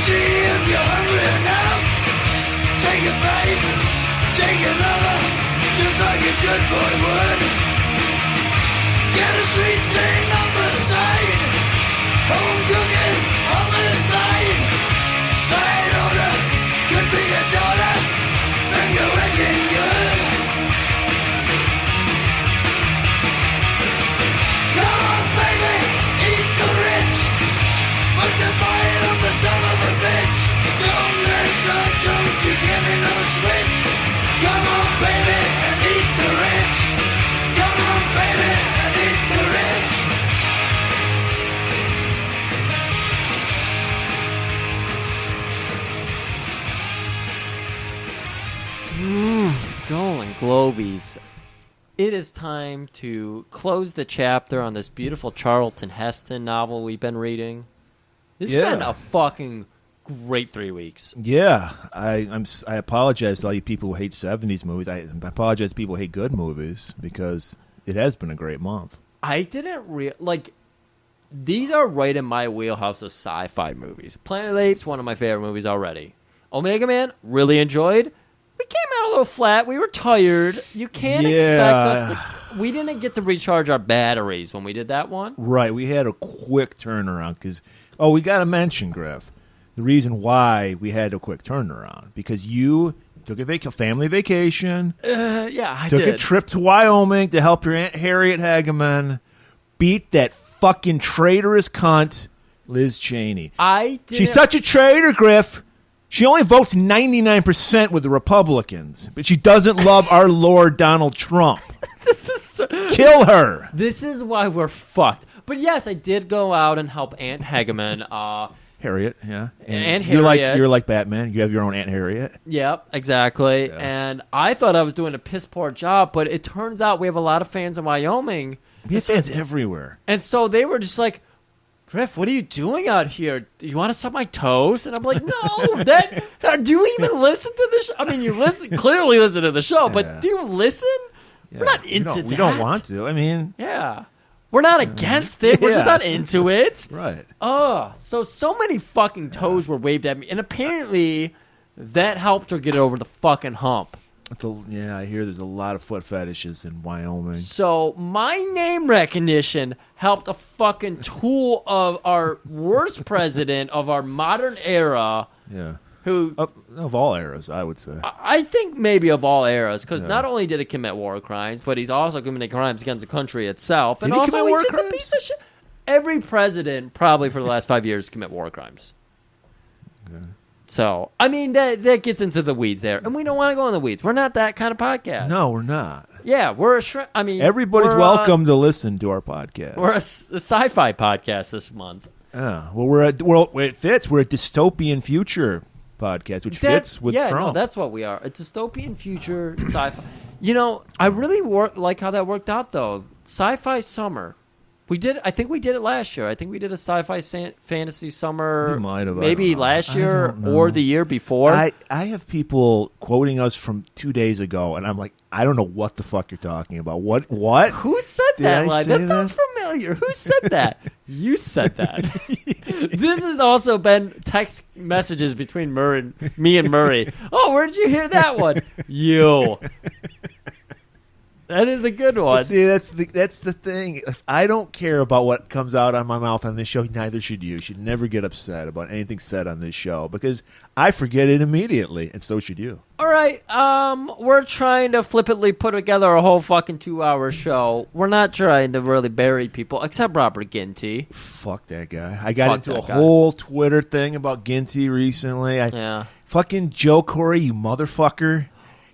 see if you're hungry enough. Take a bite, take another, just like a good boy would. Get a sweet thing on the side, home cooking on the side. Side order could be a daughter, and you're looking good. Come on, baby, eat the rich, but the bite of the son of a bitch. Don't listen, don't you give me no switch. Come on, baby, and eat the rich. Come on, baby, and eat the rich. Golan-Globus. It is time to close the chapter on this beautiful Charlton Heston novel we've been reading. This has been a fucking great 3 weeks. Yeah, I apologize to all you people who hate 70s movies. I apologize to people who hate good movies because it has been a great month. I didn't these are right in my wheelhouse of sci-fi movies. Planet of the Apes, one of my favorite movies already. Omega Man, really enjoyed. We came out a little flat. We were tired. You can't expect us to... We didn't get to recharge our batteries when we did that one. Right, we had a quick turnaround because... Oh, we got to mention, Griff, the reason why we had a quick turnaround. Because you took a family vacation. I took did. a trip to Wyoming to help your Aunt Harriet Hageman beat that fucking traitorous cunt, Liz Cheney. She's such a traitor, Griff. She only votes 99% with the Republicans, but she doesn't love our Lord Donald Trump. Kill her. This is why we're fucked. But yes, I did go out and help Aunt Hageman. Harriet, yeah. Aunt Harriet. You're like Batman. You have your own Aunt Harriet. Yep, exactly. Yeah. And I thought I was doing a piss poor job, but it turns out we have a lot of fans in Wyoming. We have fans everywhere. And so they were just like, Griff, what are you doing out here? Do you want to suck my toes? And I'm like, no. Do you even listen to the show? I mean, clearly listen to the show, but do you listen? Yeah. We're not into that. We don't want to. I mean, yeah. We're not against it. We're just not into it. Right. Oh, so many fucking toes were waved at me. And apparently that helped her get over the fucking hump. I hear there's a lot of foot fetishes in Wyoming. So my name recognition helped a fucking tool of our worst president of our modern era. Yeah. Who of all eras, I would say. I think maybe of all eras, because not only did he commit war crimes, but he's also committing crimes against the country itself. Did he commit war crimes? A piece of shit. Every president, probably for the last 5 years, commit war crimes. Okay. So, I mean, that gets into the weeds there. And we don't want to go in the weeds. We're not that kind of podcast. No, we're not. Yeah, we're everybody's welcome to listen to our podcast. We're a sci-fi podcast this month. Yeah. Well, it fits. We're a dystopian future podcast, which fits with Trump. No, that's what we are. A dystopian future sci-fi. You know, I really like how that worked out, though. Sci-fi summer. I think we did it last year. I think we did a sci-fi fantasy summer. We might have. Maybe last year or the year before. I have people quoting us from 2 days ago, and I'm like, I don't know what the fuck you're talking about. What? Who said that line? That sounds familiar. Who said that? You said that. This has also been text messages between me and Murray. Oh, where did you hear that one? You. That is a good one. But see, that's the thing. If I don't care about what comes out on my mouth on this show, neither should you. You should never get upset about anything said on this show because I forget it immediately, and so should you. All right, we're trying to flippantly put together a whole fucking 2-hour show. We're not trying to really bury people, except Robert Ginty. Fuck that guy. I got into a whole Twitter thing about Ginty recently. Fucking Joe Corey, you motherfucker.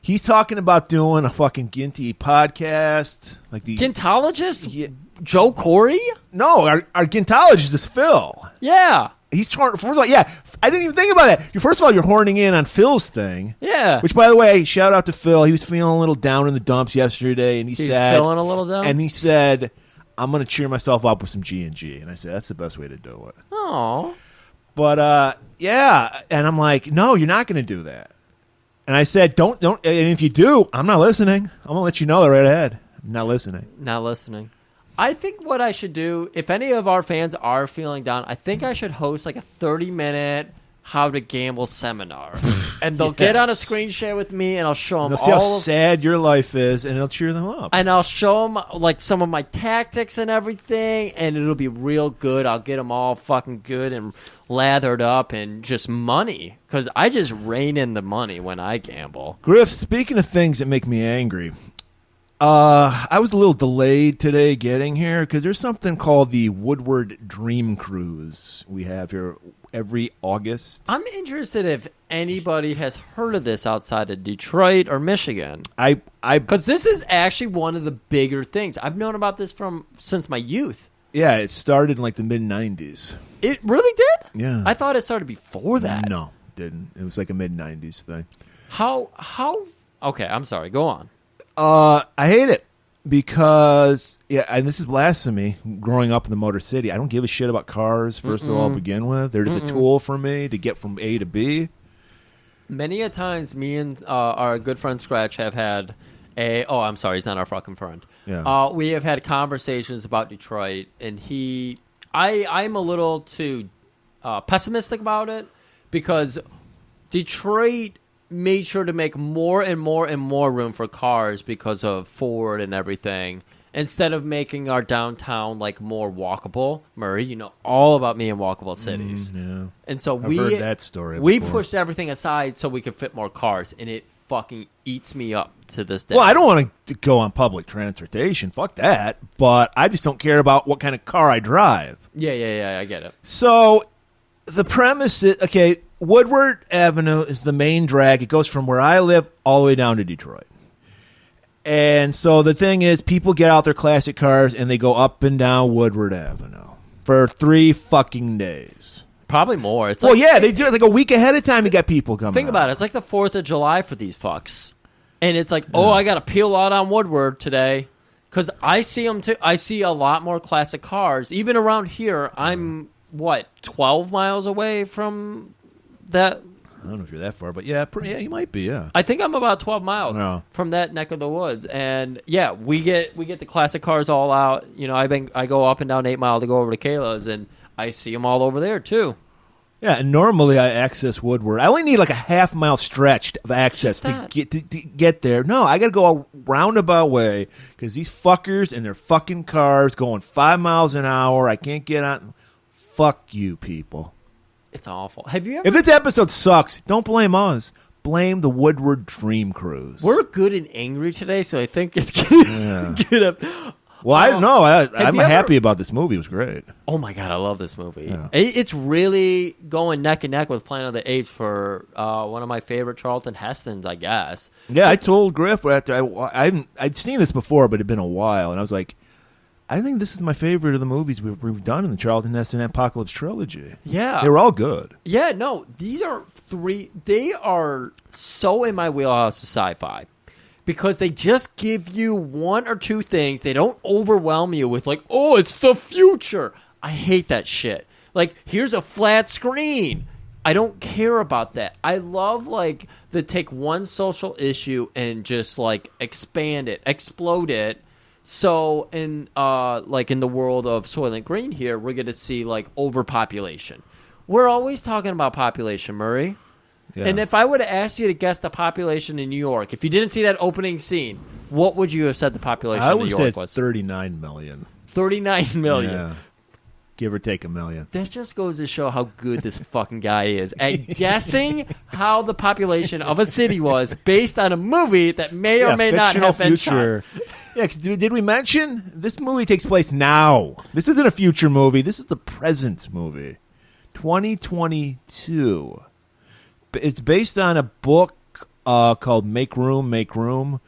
He's talking about doing a fucking Ginty podcast. Like the Gintologist? Yeah. Joe Corey? No, our Gintologist is Phil. Yeah. He's first of all, I didn't even think about that. First of all, you're horning in on Phil's thing. Yeah. Which, by the way, shout out to Phil. He was feeling a little down in the dumps yesterday, and he's feeling a little down? And he said, I'm going to cheer myself up with some G&G. And I said, that's the best way to do it. Oh. But, and I'm like, no, you're not going to do that. And I said, don't, and if you do, I'm not listening. I'm going to let you know that right ahead. I'm not listening. I think what I should do, if any of our fans are feeling down, I think I should host like a 30-minute how to gamble seminar. And they'll get on a screen share with me, and I'll show them they'll see how sad your life is, and it'll cheer them up. And I'll show them like some of my tactics and everything, and it'll be real good. I'll get them all fucking good and lathered up and just money, because I just rein in the money when I gamble. Griff, speaking of things that make me angry, I was a little delayed today getting here because there's something called the Woodward Dream Cruise we have here every August. I'm interested if anybody has heard of this outside of Detroit or Michigan. Because this is actually one of the bigger things. I've known about this since my youth. Yeah, it started in like the mid-'90s. It really did? Yeah. I thought it started before that. No, it didn't. It was like a mid-'90s thing. How? Okay, I'm sorry. Go on. I hate it because, and this is blasphemy, growing up in the Motor City, I don't give a shit about cars, first of all, to begin with. They're just a tool for me to get from A to B. Many a times, me and our good friend Scratch have had I'm sorry, he's not our fucking friend. Yeah. We have had conversations about Detroit, and I'm a little too pessimistic about it, because Detroit made sure to make more and more and more room for cars because of Ford and everything, instead of making our downtown like more walkable. Murray, you know all about me in walkable cities. Yeah. And so I've heard that story we before. pushed everything aside so we could fit more cars, and it fucking eats me up to this day. Well, I don't want to go on public transportation. Fuck that. But I just don't care about what kind of car I drive. Yeah, I get it. So the premise is, okay, Woodward Avenue is the main drag. It goes from where I live all the way down to Detroit. And so the thing is, people get out their classic cars and they go up and down Woodward Avenue for 3 fucking days. Probably more. It's They do it like a week ahead of time. You got people coming. Think about it. It's like the 4th of July for these fucks. And it's like, I got to peel out on Woodward today, because I see them too. I see a lot more classic cars. Even around here, I'm, 12 miles away from that. I don't know if you're that far, but yeah, you might be, yeah. I think I'm about 12 miles from that neck of the woods. And yeah, we get the classic cars all out. You know, I go up and down 8 Mile to go over to Kayla's, and I see them all over there too. Yeah, and normally I access Woodward. I only need like a half-mile stretch of access to get there. No, I got to go a roundabout way because these fuckers and their fucking cars going 5 miles an hour. I can't get on. Fuck you, people. It's awful. Have you ever? If this episode sucks, don't blame us. Blame the Woodward Dream Cruise. We're good and angry today, so I think it's gonna get up. Well, I don't know. I'm happy about this movie. It was great. Oh, my God. I love this movie. Yeah. It's really going neck and neck with Planet of the Apes for one of my favorite Charlton Hestons, I guess. Yeah, I told Griff after I'd seen this before, but it had been a while, and I was like, I think this is my favorite of the movies we've done in the Charlton Heston Apocalypse trilogy. Yeah. They were all good. Yeah, no. These are 3. They are so in my wheelhouse of sci-fi, because they just give you 1 or 2 things. They don't overwhelm you with like, oh, it's the future. I hate that shit. Like, here's a flat screen. I don't care about that. I love like to take one social issue and just like expand it, explode it. So in like in the world of Soylent Green here, we're going to see like overpopulation. We're always talking about population, Murray. Yeah. And if I would have asked you to guess the population in New York, if you didn't see that opening scene, what would you have said the population in New York was? 39 million. 39 million. Yeah. Give or take a million. That just goes to show how good this fucking guy is at guessing how the population of a city was based on a movie that may or may not have been shot. Yeah, cause did we mention this movie takes place now? This isn't a future movie. This is the present movie. 2022. It's based on a book called Make Room, Make Room,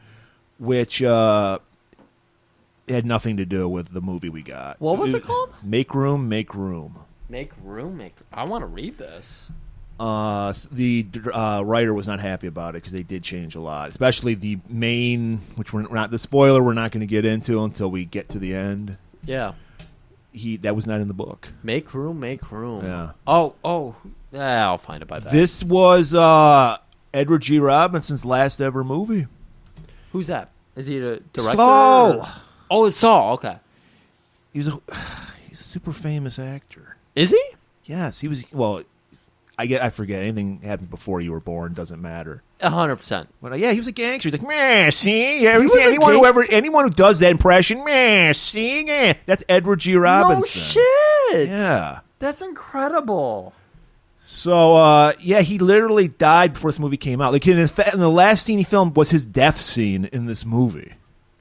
which had nothing to do with the movie we got. What was it called? Make Room, Make Room. Make Room, Make Room. I want to read this. The writer was not happy about it because they did change a lot, especially the main, which we're not, the spoiler we're not going to get into until we get to the end. Yeah. That was not in the book. Make Room, Make Room. Yeah. Oh. Yeah, I'll find it by that. This was Edward G. Robinson's last ever movie. Who's that? Is he the director? Saul. Oh, it's Saul. Okay. He's a super famous actor. Is he? Yes, he was. Well, I forget. Anything happened before you were born doesn't matter. 100%. But yeah, he was a gangster. He's like, meh, see? Yeah, anyone who does that impression, meh, see? Yeah. That's Edward G. Robinson. No shit. Yeah. That's incredible. So, he literally died before this movie came out. Like, in the last scene he filmed was his death scene in this movie.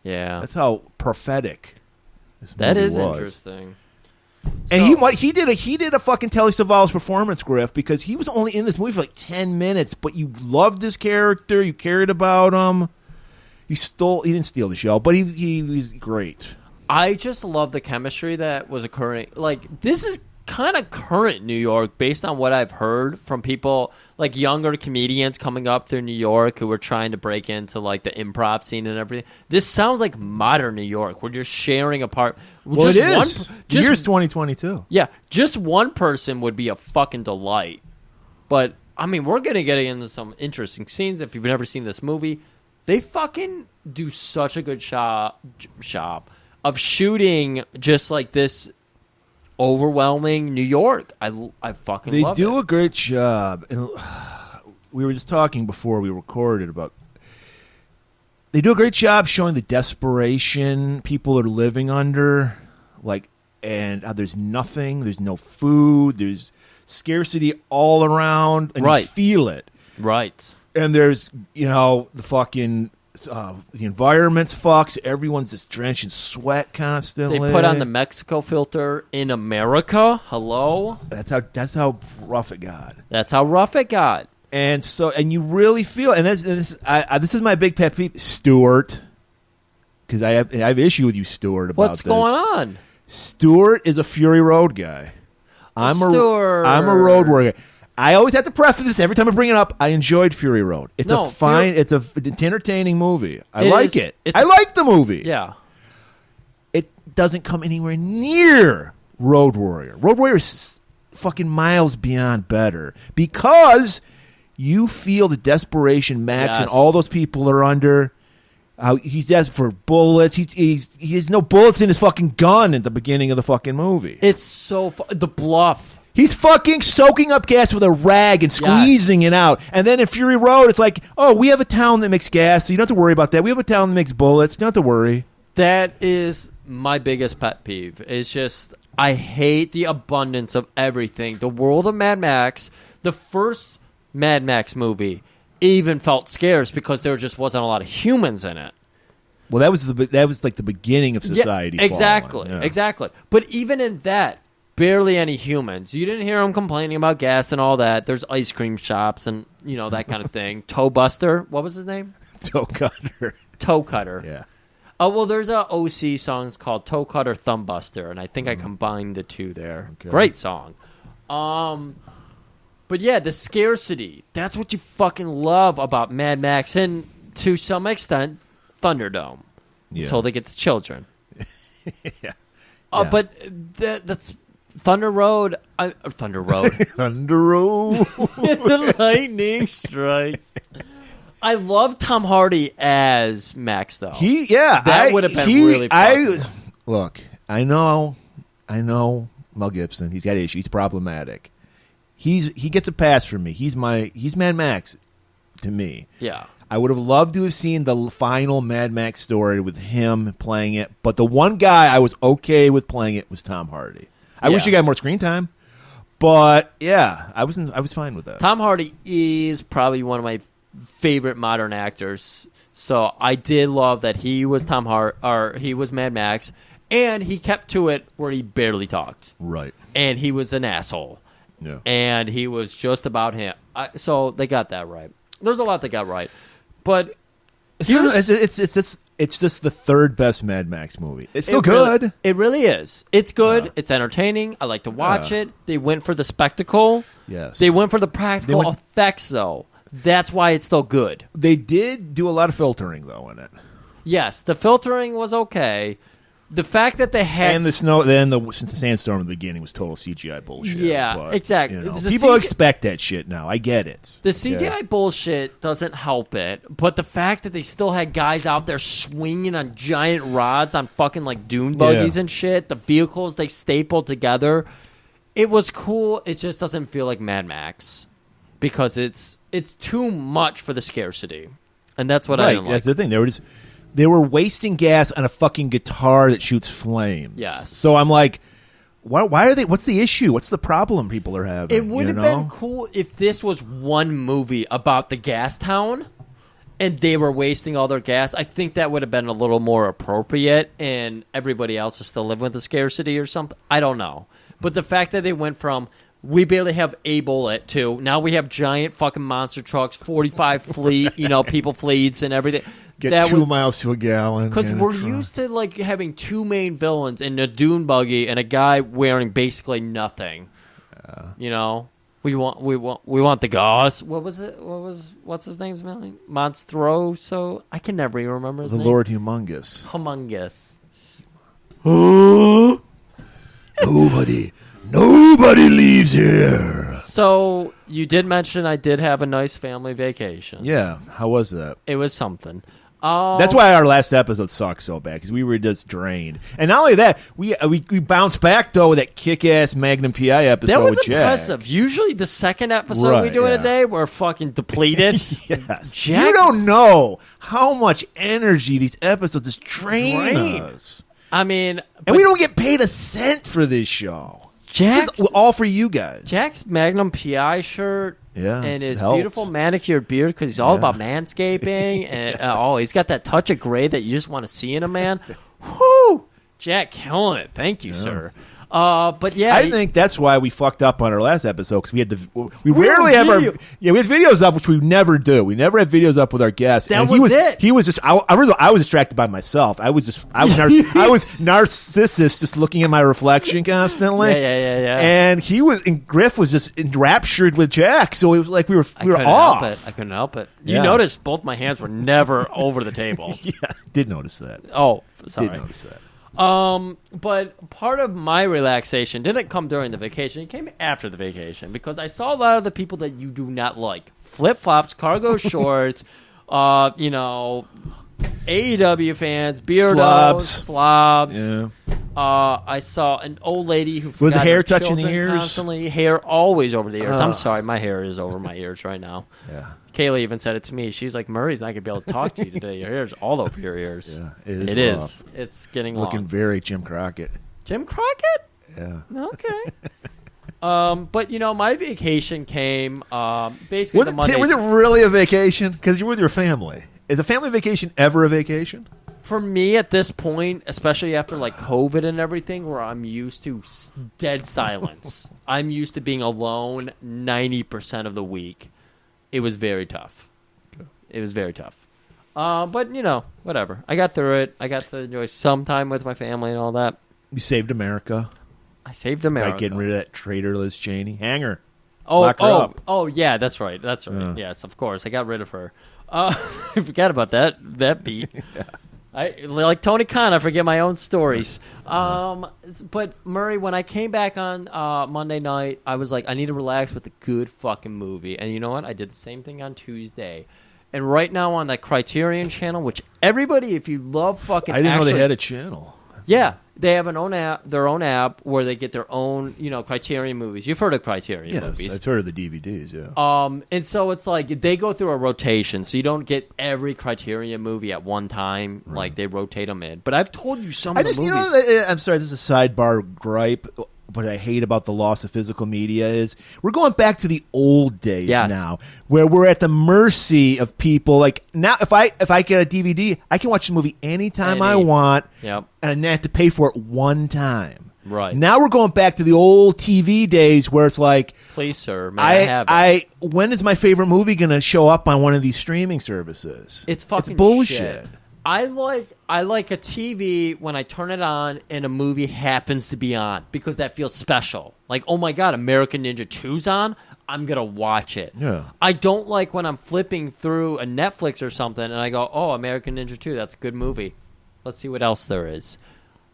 Yeah. That's how prophetic this movie That is was. Interesting. And he did a fucking Telly Savalas performance, Griff, because he was only in this movie for like 10 minutes, but you loved his character, you cared about him. He didn't steal the show, but he was great. I just love the chemistry that was occurring. Like, this is kind of current New York based on what I've heard from people, like younger comedians coming up through New York who were trying to break into like the improv scene and everything. This sounds like modern New York. We're just sharing a part. Well, it is. The year's 2022. Yeah, just one person would be a fucking delight. But, I mean, we're going to get into some interesting scenes. If you've never seen this movie, they fucking do such a good job of shooting just like this overwhelming New York. I fucking love it. They do a great job. And we were just talking before we recorded about they do a great job showing the desperation people are living under, like, and how there's nothing, there's no food, there's scarcity all around, and you feel it. Right. And there's, the fucking the environment's fucked. Everyone's just drenched in sweat constantly. They put on the Mexico filter in America. Hello. That's how rough it got. That's how rough it got. And you really feel. And this is my big pet peeve, Stuart, because I have issue with you, Stuart. About what's going on? Stuart is a Fury Road guy. I'm a Road Warrior. I always have to preface this every time I bring it up. I enjoyed Fury Road. It's it's an entertaining movie. I like it. I like the movie. Yeah. It doesn't come anywhere near Road Warrior. Road Warrior is fucking miles beyond better because you feel the desperation Max and all those people are under. He's desperate for bullets. He has no bullets in his fucking gun at the beginning of the fucking movie. It's so the bluff. He's fucking soaking up gas with a rag and squeezing it out. And then in Fury Road, it's like, oh, we have a town that makes gas, so you don't have to worry about that. We have a town that makes bullets. You don't have to worry. That is my biggest pet peeve. It's just, I hate the abundance of everything. The world of Mad Max, the first Mad Max movie, even felt scarce because there just wasn't a lot of humans in it. Well, that was like the beginning of society. Yeah, exactly. But even in that, barely any humans. You didn't hear them complaining about gas and all that. There's ice cream shops and, that kind of thing. Toe Buster. What was his name? Toe Cutter. Toe Cutter. Yeah. Oh, well, there's a OC song called Toe Cutter Thumb Buster, and I think I combined the two there. Okay. Great song. But yeah, the scarcity. That's what you fucking love about Mad Max and, to some extent, Thunderdome. Yeah. Until they get the children. Yeah. But that's... Thunder Road. Thunder Road. The lightning strikes. I love Tom Hardy as Max, though. That would have been really fun. Look, I know Mel Gibson. He's got issues. He's problematic. He gets a pass from me. He's Mad Max to me. Yeah. I would have loved to have seen the final Mad Max story with him playing it, but the one guy I was okay with playing it was Tom Hardy. I wish he got more screen time, but yeah, I was fine with that. Tom Hardy is probably one of my favorite modern actors, so I did love that he was he was Mad Max, and he kept to it where he barely talked. Right, and he was an asshole. Yeah, and he was just about him. So they got that right. There's a lot they got right, but it's just the third best Mad Max movie. It's still good. It really is. It's good. It's entertaining. I like to watch it. They went for the spectacle. Yes. They went for the practical effects, though. That's why it's still good. They did do a lot of filtering, though, in it. Yes, the filtering was okay. The fact that they had... And the snow, since the sandstorm in the beginning was total CGI bullshit. Yeah, but, exactly. People expect that shit now. I get it. The CGI bullshit doesn't help it, but the fact that they still had guys out there swinging on giant rods on fucking like dune buggies and shit, the vehicles they stapled together, It was cool. It just doesn't feel like Mad Max because it's too much for the scarcity, and that's what I didn't like. That's the thing. They were wasting gas on a fucking guitar that shoots flames. Yes. So I'm like, why are they? What's the issue? What's the problem people are having? It would have been cool if this was one movie about the gas town, and they were wasting all their gas. I think that would have been a little more appropriate, and everybody else is still living with the scarcity or something. I don't know. But the fact that they went from, we barely have a bullet, to now we have giant fucking monster trucks, 45 fleet, people fleets and everything. Get 2 miles to a gallon. Because we're used to like having two main villains in a dune buggy and a guy wearing basically nothing. We want the Gauss. What was it? What's his name's name? Monstroso. I can never even remember his name. The Lord Humongous. Humongous. Nobody leaves here. So you did mention I did have a nice family vacation. Yeah, how was that? It was something. That's why our last episode sucked so bad, because we were just drained. And not only that, we bounced back though with that kick-ass Magnum PI episode. That was with impressive. Jack. Usually the second episode we do in a day, we're fucking depleted. Yes. Jack, you don't know how much energy these episodes just drain us. I mean, and we don't get paid a cent for this show. Jack's all for you guys. Jack's Magnum PI shirt. Yeah, and his beautiful manicured beard, because he's all about manscaping, and he's got that touch of gray that you just want to see in a man. Whoo, Jack, killing it. Thank you, sir. But yeah, I think that's why we fucked up on our last episode, because we had we rarely have we had videos up, which we never do. We never have videos up with our guests. That was it. He was just I was distracted by myself. I was narcissist, just looking at my reflection constantly. Yeah. And Griff was just enraptured with Jack, so it was like we were off. I couldn't help it. You noticed both my hands were never over the table. Yeah, did notice that. Oh, sorry. Did notice that. But part of my relaxation didn't come during the vacation. It came after the vacation, because I saw a lot of the people that you do not like. Flip-flops, cargo shorts, AEW fans, beardos, slobs. Yeah. I saw an old lady who was the hair her touching the ears? Constantly, hair always over the ears. I'm sorry, my hair is over my ears right now. Yeah. Kayla even said it to me. She's like, Murray's not going to be able to talk to you today. Your hair's all over your ears. Yeah, it is. It's getting looking long. very Jim Crockett. Jim Crockett? Yeah. Okay. But, my vacation came basically the Monday. Was it really a vacation? Because you're with your family. Is a family vacation ever a vacation? For me at this point, especially after like COVID and everything, where I'm used to dead silence. I'm used to being alone 90% of the week. It was very tough. It was very tough. But, whatever. I got through it. I got to enjoy some time with my family and all that. You saved America. I saved America. By getting rid of that traitor Liz Cheney. Hang her. Lock her up. Oh, yeah, that's right. That's right. Yeah. Yes, of course. I got rid of her. I forgot about that beat. Yeah. I like Tony Khan. I forget my own stories. But Murray, when I came back on Monday night, I was like, I need to relax with a good fucking movie. And you know what? I did the same thing on Tuesday. And right now on that Criterion channel, which everybody, if you love fucking, I didn't know they had a channel. Yeah, they have their own app where they get their own, Criterion movies. You've heard of Criterion movies. I've heard of the DVDs, yeah. And so it's like they go through a rotation, so you don't get every Criterion movie at one time. Right. Like they rotate them in. But I've told you some of the movies. I'm sorry, this is a sidebar gripe. What I hate about the loss of physical media is we're going back to the old days now, where we're at the mercy of people. Like now, if I get a DVD, I can watch the movie anytime I want, and I have to pay for it one time. Right. Now we're going back to the old TV days where it's like, please, sir, may I have it? When is my favorite movie going to show up on one of these streaming services? It's fucking bullshit. Shit. I like a TV when I turn it on and a movie happens to be on, because that feels special. Like, oh my God, American Ninja 2's on? I'm going to watch it. Yeah. I don't like when I'm flipping through a Netflix or something and I go, oh, American Ninja 2, that's a good movie. Let's see what else there is.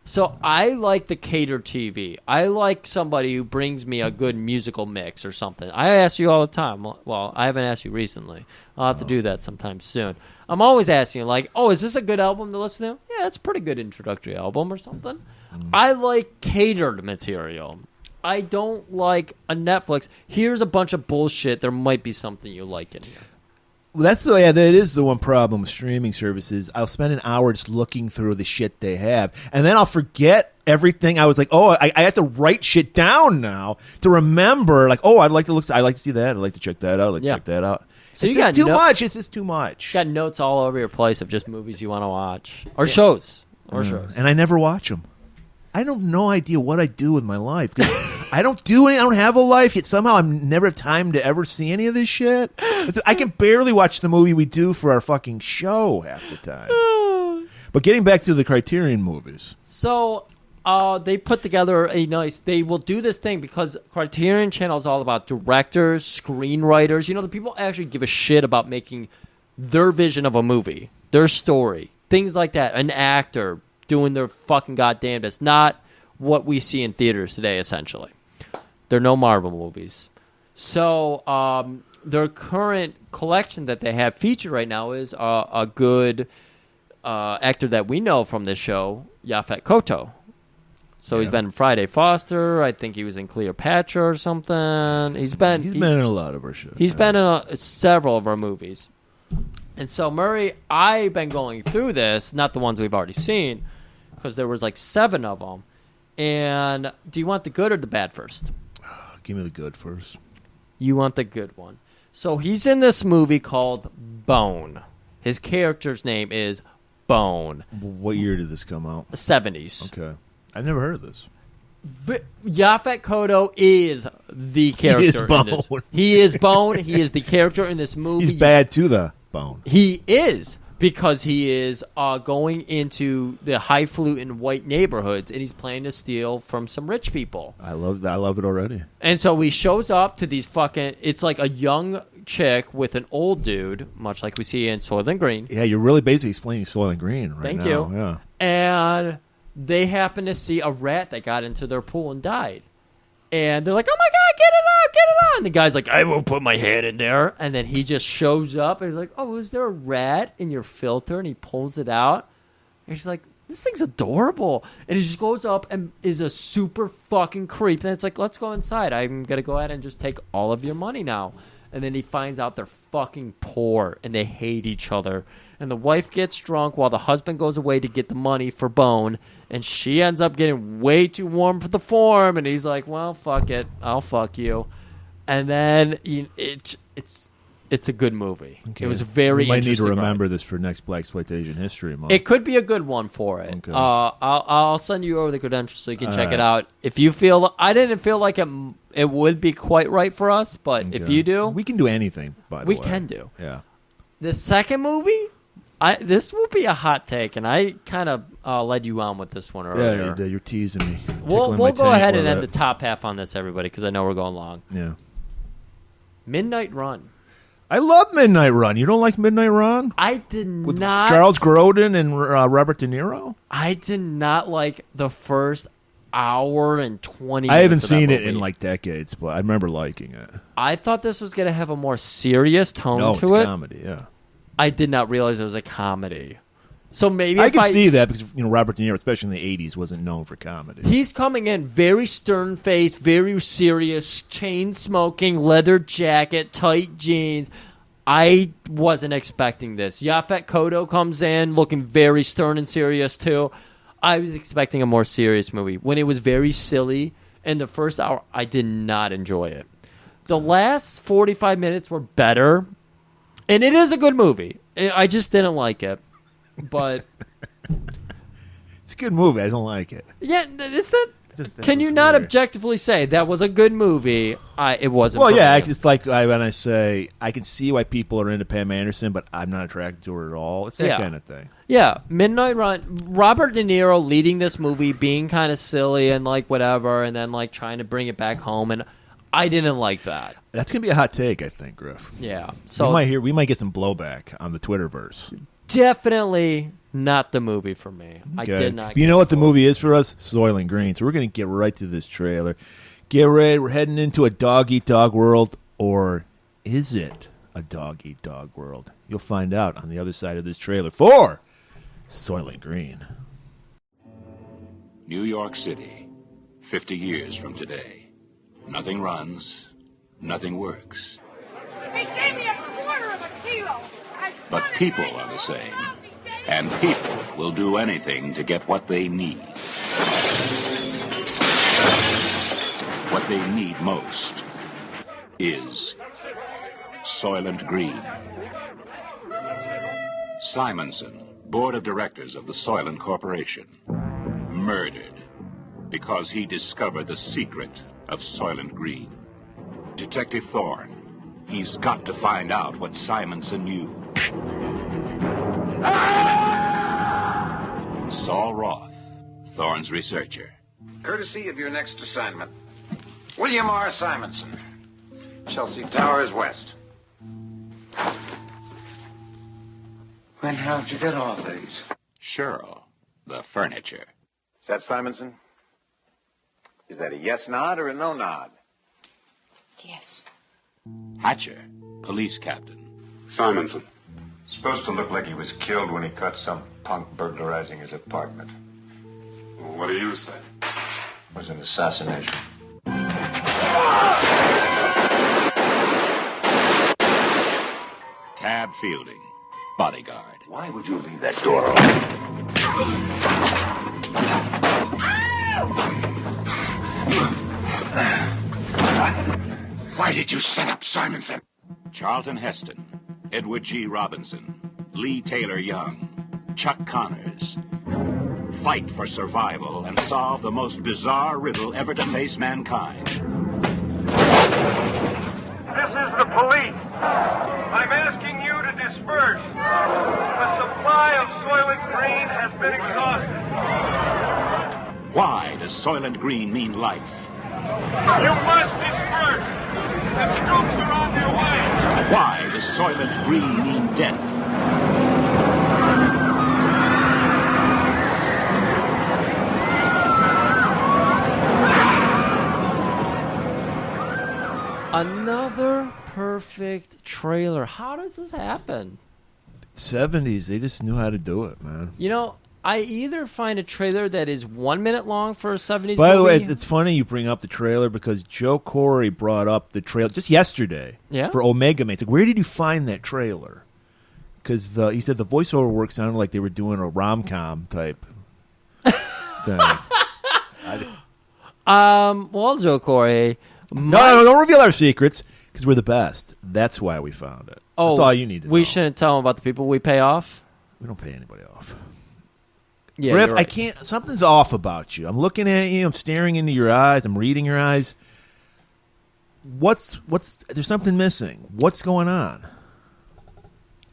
So I like the catered TV. I like somebody who brings me a good musical mix or something. I ask you all the time. Well, I haven't asked you recently. I'll have to do that sometime soon. I'm always asking you, like, oh, is this a good album to listen to? Yeah, it's a pretty good introductory album or something. I like catered material. I don't like a Netflix. Here's a bunch of bullshit. There might be something you like in here. Well, that is the one problem with streaming services. I'll spend an hour just looking through the shit they have, and then I'll forget everything. I was like, oh, I have to write shit down now to remember. Like, oh, I'd like to see that. I'd like to check that out. I'd like to check that out. So it's just too much. It's just too much. You got notes all over your place of just movies you want to watch or shows. And I never watch them. I have no idea what I do with my life. I don't have a life, yet somehow I never have time to ever see any of this shit. I can barely watch the movie we do for our fucking show half the time. But getting back to the Criterion movies. So they put together they will do this thing because Criterion Channel is all about directors, screenwriters. The people actually give a shit about making their vision of a movie, their story, things like that. An actor doing their fucking goddamnedest, not what we see in theaters today, essentially. There are no Marvel movies. So their current collection that they have featured right now is a good actor that we know from this show, Yaphet Kotto. So he's been in Friday Foster. I think he was in Cleopatra or something. He's been in a lot of our shows. He's been in several of our movies. And so, Murray, I've been going through this, not the ones we've already seen, because there was like 7 of them. And do you want the good or the bad first? Give me the good first. You want the good one. So he's in this movie called Bone. His character's name is Bone. What year did this come out? 70s. Okay. I've never heard of this. Yaphet Kotto is the character. He is Bone. In this. He is Bone. He is the character in this movie. He's bad to the bone. He is, because he is going into the highfalutin white neighborhoods, and he's planning to steal from some rich people. I love it already. And so he shows up to these it's like a young chick with an old dude, much like we see in Soylent Green. Yeah, you're really basically explaining Soylent Green right now. Thank you. Yeah. And they happen to see a rat that got into their pool and died. And they're like, oh my God, get it out. And the guy's like, I won't put my hand in there. And then he just shows up and he's like, oh, is there a rat in your filter? And he pulls it out. And she's like, this thing's adorable. And he just goes up and is a super fucking creep. And it's like, let's go inside. I'm going to go ahead and just take all of your money now. And then he finds out they're fucking poor and they hate each other. And the wife gets drunk while the husband goes away to get the money for Bone. And she ends up getting way too warm for the form. And he's like, well, fuck it. I'll fuck you. And then it's a good movie. Okay. It was very interesting. You might need to remember this for next Blaxploitation History Month. It could be a good one for it. Okay. I'll send you over the credentials so you can check it out. If you feel... I didn't feel like it would be quite right for us, but if you do... We can do anything, by the way. We can do. Yeah. The second movie... this will be a hot take, and I kind of led you on with this one earlier. Yeah, you're teasing me. We'll go ahead and end the top half on this, everybody, because I know we're going long. Yeah. Midnight Run. I love Midnight Run. You don't like Midnight Run? I did with not. Charles Grodin and Robert De Niro? I did not like the first hour and 20 minutes. I haven't seen it in like decades, but I remember liking it. I thought this was going to have a more serious tone to it. No, it's comedy, yeah. I did not realize it was a comedy. So maybe I can see that because Robert De Niro, especially in the 80s, wasn't known for comedy. He's coming in very stern-faced, very serious, chain-smoking, leather jacket, tight jeans. I wasn't expecting this. Yaphet Kotto comes in looking very stern and serious, too. I was expecting a more serious movie. When it was very silly in the first hour, I did not enjoy it. The last 45 minutes were better, and it is a good movie. I just didn't like it. But it's a good movie. I don't like it. Yeah, it's that. Can you not objectively say that was a good movie? It wasn't. Well, yeah, it's like when I say I can see why people are into Pam Anderson, but I'm not attracted to her at all. It's that kind of thing. Yeah, Midnight Run. Robert De Niro leading this movie, being kind of silly and like whatever, and then like trying to bring it back home, and I didn't like that. That's gonna be a hot take, I think, Griff. Yeah, so we might get some blowback on the Twitterverse. Definitely not the movie for me. Okay. I did not. You know what the movie is for us? Soylent Green. So we're going to get right to this trailer. Get ready. We're heading into a dog-eat-dog world. Or is it a dog-eat-dog world? You'll find out on the other side of this trailer for Soylent Green. New York City, 50 years from today. Nothing runs, nothing works. They gave me a quarter of a kilo. But people are the same. And people will do anything to get what they need. What they need most is Soylent Green. Simonson, board of directors of the Soylent Corporation, murdered because he discovered the secret of Soylent Green. Detective Thorne, he's got to find out what Simonson knew. Saul Roth, Thorne's researcher. Courtesy of your next assignment, William R. Simonson, Chelsea Towers West. When how'd you get all these? Cheryl, the furniture. Is that Simonson? Is that a yes nod or a no nod? Yes. Hatcher, police captain. Simonson. Supposed to look like he was killed when he caught some punk burglarizing his apartment. Well, what do you say? It was an assassination. Tab Fielding, bodyguard. Why would you leave that door open? Why did you set up Simonson? Charlton Heston, Edward G. Robinson, Lee Taylor Young, Chuck Connors. Fight for survival and solve the most bizarre riddle ever to face mankind. This is the police. I'm asking you to disperse. The supply of Soylent Green has been exhausted. Why does Soylent Green mean life? You must disperse. The scoops are on their way. Why does Soylent Green mean death? Another perfect trailer. How does this happen? 70s, they just knew how to do it, man. You know, I either find a trailer that is 1 minute long for a 70s By the way, movie. it's funny you bring up the trailer because Joe Corey brought up the trailer just yesterday for Omega Man. It's like, where did you find that trailer? Because he said the voiceover work sounded like they were doing a rom-com type thing. Well, Joe Corey... No, don't reveal our secrets because we're the best. That's why we found it. That's all you need to know. We shouldn't tell them about the people we pay off? We don't pay anybody off. Yeah, Griff, right. I can't. Something's off about you. I'm looking at you. I'm staring into your eyes. I'm reading your eyes. What's? There's something missing. What's going on?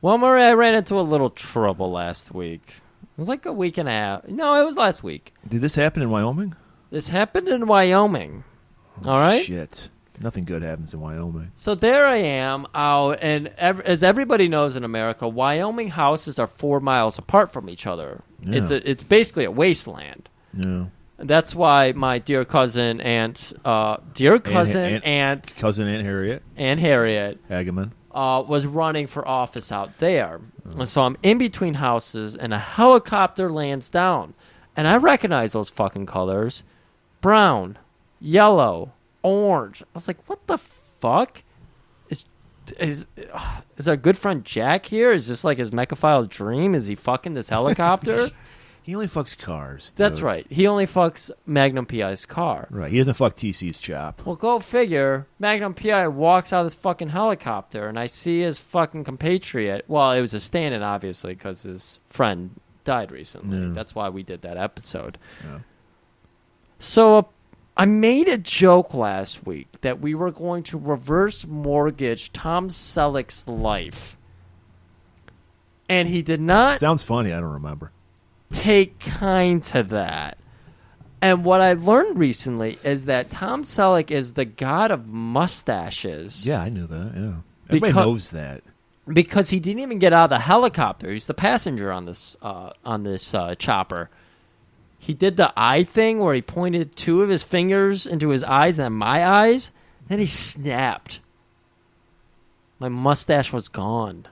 Well, Murray, I ran into a little trouble last week. It was like a week and a half. No, it was last week. Did this happen in Wyoming? This happened in Wyoming. All right? Shit. Nothing good happens in Wyoming. So there I am out, and as everybody knows in America, Wyoming houses are 4 miles apart from each other. Yeah. It's basically a wasteland. Yeah. And that's why my dear cousin Aunt Cousin Aunt Harriet Hageman was running for office out there. And so I'm in between houses, and a helicopter lands down. And I recognize those fucking colors. Brown, yellow, orange. I was like, what the fuck? Is our good friend Jack here? Is this like his mechaphile dream? Is he fucking this helicopter? He only fucks cars. Dude. That's right. He only fucks Magnum PI's car. Right. He doesn't fuck TC's chop. Well, go figure. Magnum PI walks out of this fucking helicopter, and I see his fucking compatriot. Well, it was a stand-in, obviously, because his friend died recently. Yeah. That's why we did that episode. Yeah. So I made a joke last week that we were going to reverse mortgage Tom Selleck's life. And he did not Sounds funny. I don't remember. take kind to that. And what I've learned recently is that Tom Selleck is the god of mustaches. Yeah, I knew that. Yeah. Everybody knows that. Because he didn't even get out of the helicopter. He's the passenger on this chopper. He did the eye thing where he pointed two of his fingers into his eyes and then my eyes. Then he snapped. My mustache was gone.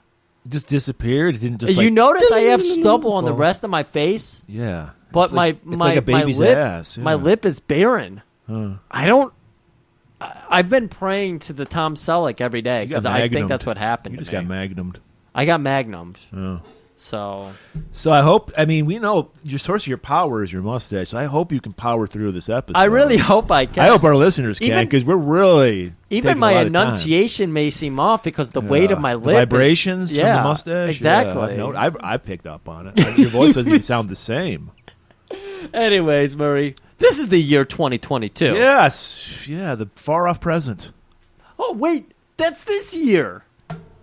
It just disappeared. It didn't just. You notice I have stubble on the rest of my face. Yeah, but it's like a baby's lip, ass. Yeah. my lip is barren. Huh. I don't. I've been praying to the Tom Selleck every day because I think that's what happened. You just to me. got magnumed. I got magnumed. Oh. So I hope. I mean, we know your source of your power is your mustache. So I hope you can power through this episode. I really hope I can. I hope our listeners can because we're really even my enunciation may seem off because the weight of my lip, vibrations from the mustache. Exactly. Yeah, I picked up on it. Your voice doesn't even sound the same. Anyways, Murray, this is the year 2022. Yes, yeah, the far off present. Oh wait, that's this year.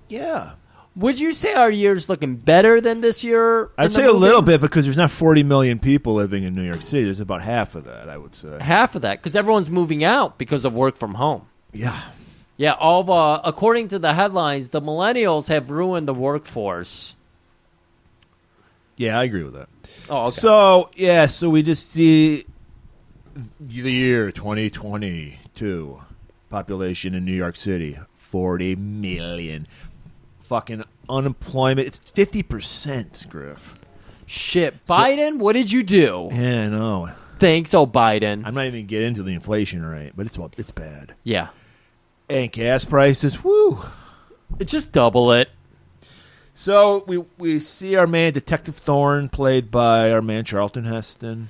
Yeah. Would you say our year's looking better than this year? I'd say a little bit because there's not 40 million people living in New York City. There's about half of that, I would say. Half of that because everyone's moving out because of work from home. Yeah. Yeah, according to the headlines, the millennials have ruined the workforce. Yeah, I agree with that. Oh, okay. So we just see the year 2022 population in New York City, 40 million. Fucking unemployment. It's 50%, Griff. Shit. Biden, what did you do? Yeah, I know. Thanks, Biden. I'm not even getting into the inflation rate, but it's bad. Yeah. And gas prices, woo. Just double it. So we see our man Detective Thorne, played by our man Charlton Heston,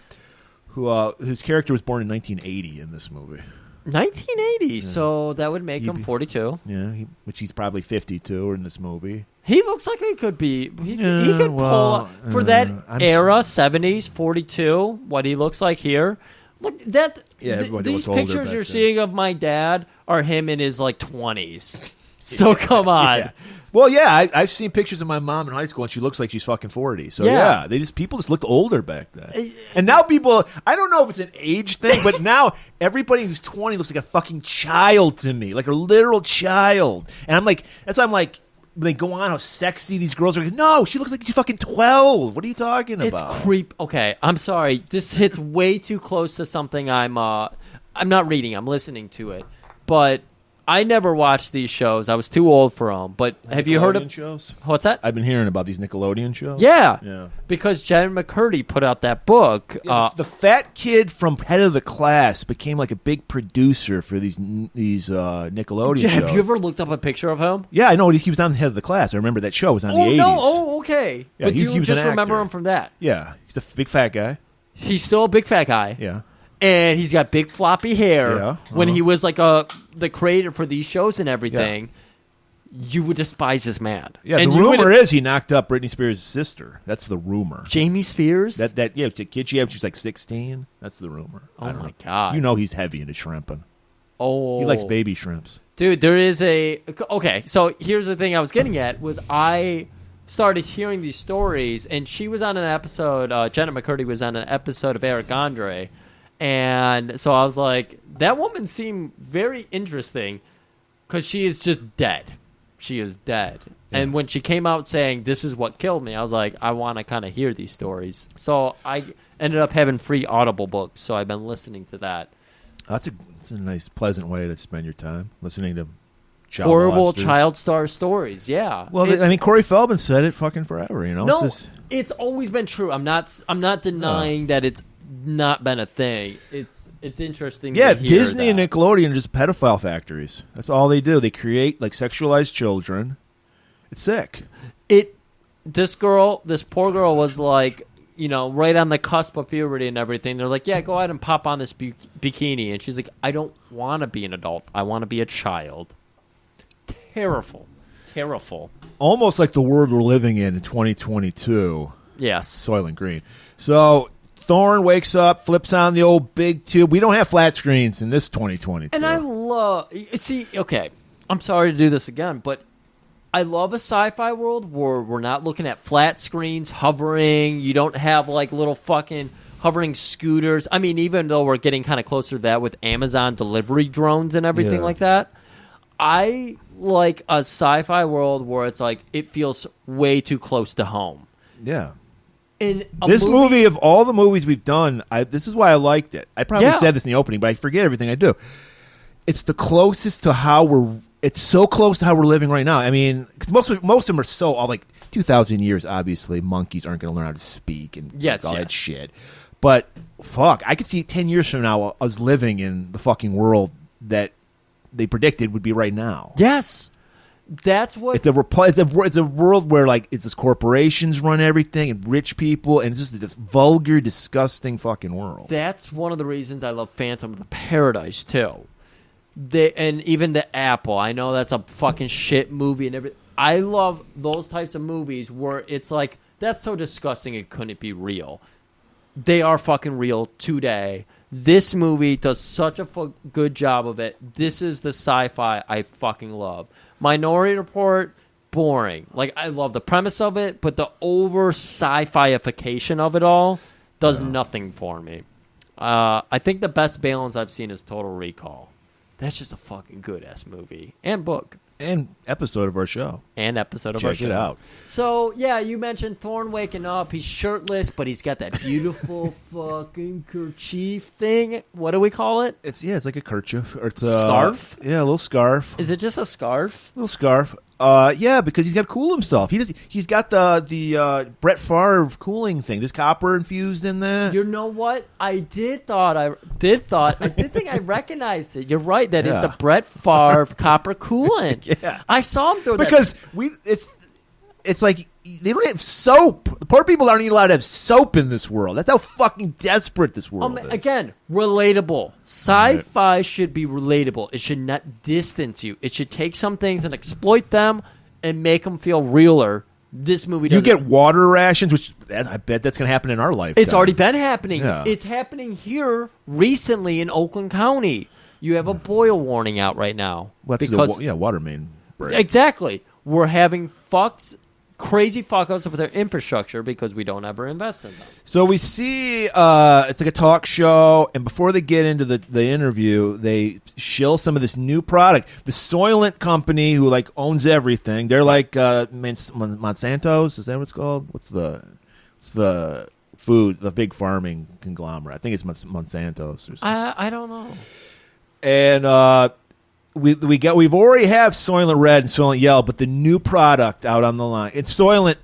whose character was born in 1980 in this movie. 1980, so that would make him 42. Yeah, which he's probably 52 in this movie. He looks like he could be. He could pull for that era, 70s, 42. What he looks like here. Look that. Yeah, these pictures you're seeing of my dad are him in his 20s. So come on. Yeah. Well, yeah, I've seen pictures of my mom in high school, and she looks like she's fucking 40. So yeah, people just looked older back then. And now people, I don't know if it's an age thing, but now everybody who's 20 looks like a fucking child to me, like a literal child. And I'm like, that's why I'm like, when they go on how sexy these girls are. Like, no, she looks like she's fucking 12. What are you talking about? It's creep. Okay, I'm sorry. This hits way too close to something I'm not reading. I'm listening to it, but. I never watched these shows. I was too old for them. But have you heard of shows? What's that? I've been hearing about these Nickelodeon shows. Yeah. Because Jen McCurdy put out that book. Yeah, the fat kid from Head of the Class became like a big producer for these Nickelodeon shows. Have you ever looked up a picture of him? Yeah, I know. He was on the Head of the Class. I remember that show. It was on the 80s. No. Oh, okay. Yeah, but he you was just an remember actor. him from that? Yeah. He's a big fat guy. He's still a big fat guy. Yeah. And he's got big floppy hair. Yeah. When he was like the creator for these shows and everything, you would despise this man. Yeah, and the rumor is he knocked up Britney Spears' sister. That's the rumor. Jamie Spears? The kid she had, she's like 16. That's the rumor. Oh my God. You know he's heavy into shrimping. Oh. He likes baby shrimps. Dude, there is okay, so here's the thing I was getting at was I started hearing these stories, and she was on an episode, Jenna McCurdy was on an episode of Eric Andre, and so I was like, that woman seemed very interesting because she is just dead. She is dead. Yeah. And when she came out saying, this is what killed me, I was like, I want to kind of hear these stories. So I ended up having free Audible books, so I've been listening to that. That's a nice, pleasant way to spend your time, listening to horrible child star stories. Yeah. Well, I mean, Corey Feldman said it fucking forever. You know. No, it's always been true. I'm not denying that it's not been a thing. It's interesting. Yeah, to hear Disney that. and Nickelodeon are just pedophile factories. That's all they do. They create like sexualized children. It's sick. This poor girl was like, right on the cusp of puberty and everything. They're like, yeah, go ahead and pop on this bikini. And she's like, I don't want to be an adult. I want to be a child. Terrible. Almost like the world we're living in 2022. Yes. Soylent Green. So Thorne wakes up, flips on the old big tube. We don't have flat screens in this 2022. And I love... See, okay, I'm sorry to do this again, but I love a sci-fi world where we're not looking at flat screens, hovering. You don't have, like, little fucking hovering scooters. I mean, even though we're getting kind of closer to that with Amazon delivery drones and everything like that, I like a sci-fi world where it's like it feels way too close to home. Yeah. In this movie, of all the movies we've done, this is why I liked it. I probably said this in the opening, but I forget everything I do. It's the closest to it's so close to how we're living right now. I mean, because most of them are so, all like 2,000 years, obviously, monkeys aren't going to learn how to speak and all that shit. But, fuck, I could see 10 years from now us living in the fucking world that they predicted would be right now. Yes. That's what it's a world where like it's just corporations run everything and rich people, and it's just this vulgar, disgusting fucking world. That's one of the reasons I love Phantom of the Paradise too. And even the Apple. I know that's a fucking shit movie and everything. I love those types of movies where it's like that's so disgusting it couldn't be real. They are fucking real today. This movie does such a good job of it. This is the sci-fi I fucking love. Minority Report, boring. Like, I love the premise of it, but the over sci-fi-ification of it all does nothing for me. I think the best balance I've seen is Total Recall. That's just a fucking good-ass movie. And book. And episode of our show. Check it out. So, yeah, you mentioned Thorne waking up. He's shirtless, but he's got that beautiful fucking kerchief thing. What do we call it? It's like a kerchief. Or it's scarf? Yeah, a little scarf. Is it just a scarf? A little scarf. Yeah, because he's got to cool himself. He's got the Brett Favre cooling thing. There's copper infused in there. You know what? I did think I recognized it. You're right. That is the Brett Favre copper coolant. Yeah, I saw him throw because it's like they don't have soap. The poor people aren't even allowed to have soap in this world. That's how fucking desperate this world is. Again, relatable. Sci-fi should be relatable. It should not distance you. It should take some things and exploit them and make them feel realer. This movie doesn't. You get water rations, which I bet that's going to happen in our lifetime. It's already been happening. Yeah. It's happening here recently in Oakland County. You have a boil warning out right now. Well, because water main break. Exactly. We're having crazy fuck-ups with their infrastructure because we don't ever invest in them. So we see it's like a talk show, and before they get into the interview, they shill some of this new product. The Soylent company, who like owns everything, they're like Monsanto's. Is that what it's called? What's the food, the big farming conglomerate? I think it's Monsanto's or something. I don't know. And we've already have Soylent Red and Soylent Yellow, but the new product out on the line, it's Soylent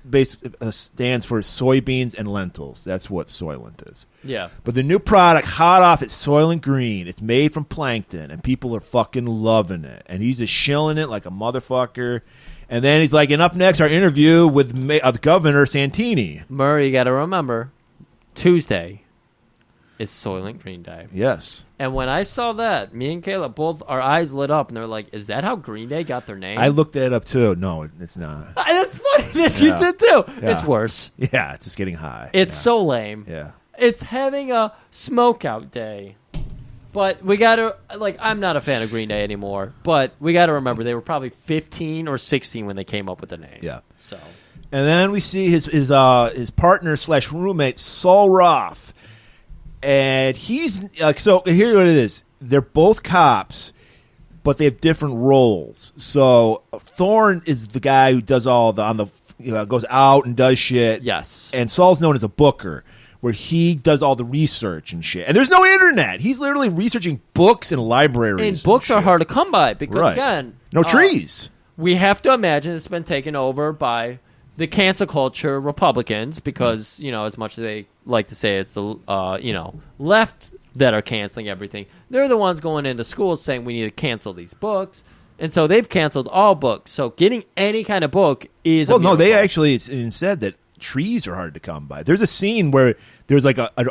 stands for soybeans and lentils. That's what Soylent is. Yeah. But the new product, hot off, it's Soylent Green. It's made from plankton, and people are fucking loving it. And he's just shilling it like a motherfucker. And then he's like, and up next, our interview with Governor Santini. Murray, you got to remember, Tuesday is Soylent Green Day. Yes. And when I saw that, me and Kayla, both our eyes lit up, and they're like, is that how Green Day got their name? I looked that up, too. No, it's not. That's funny that you did, too. Yeah. It's worse. Yeah, it's just getting high. It's so lame. Yeah. It's having a smoke-out day. But we got to, I'm not a fan of Green Day anymore, but we got to remember they were probably 15 or 16 when they came up with the name. Yeah. So. And then we see his partner / roommate, Saul Roth. And he's so here's what it is. They're both cops, but they have different roles. So Thorne is the guy who does all goes out and does shit. Yes. And Saul's known as a booker, where he does all the research and shit. And there's no internet. He's literally researching books in libraries. And books are hard to come by because, again, no trees. We have to imagine it's been taken over by the cancel culture Republicans because, as much as they like to say it's the, left that are canceling everything, they're the ones going into schools saying we need to cancel these books. And so they've canceled all books. So getting any kind of book is Well, no, they actually said that trees are hard to come by. There's a scene where there's like a I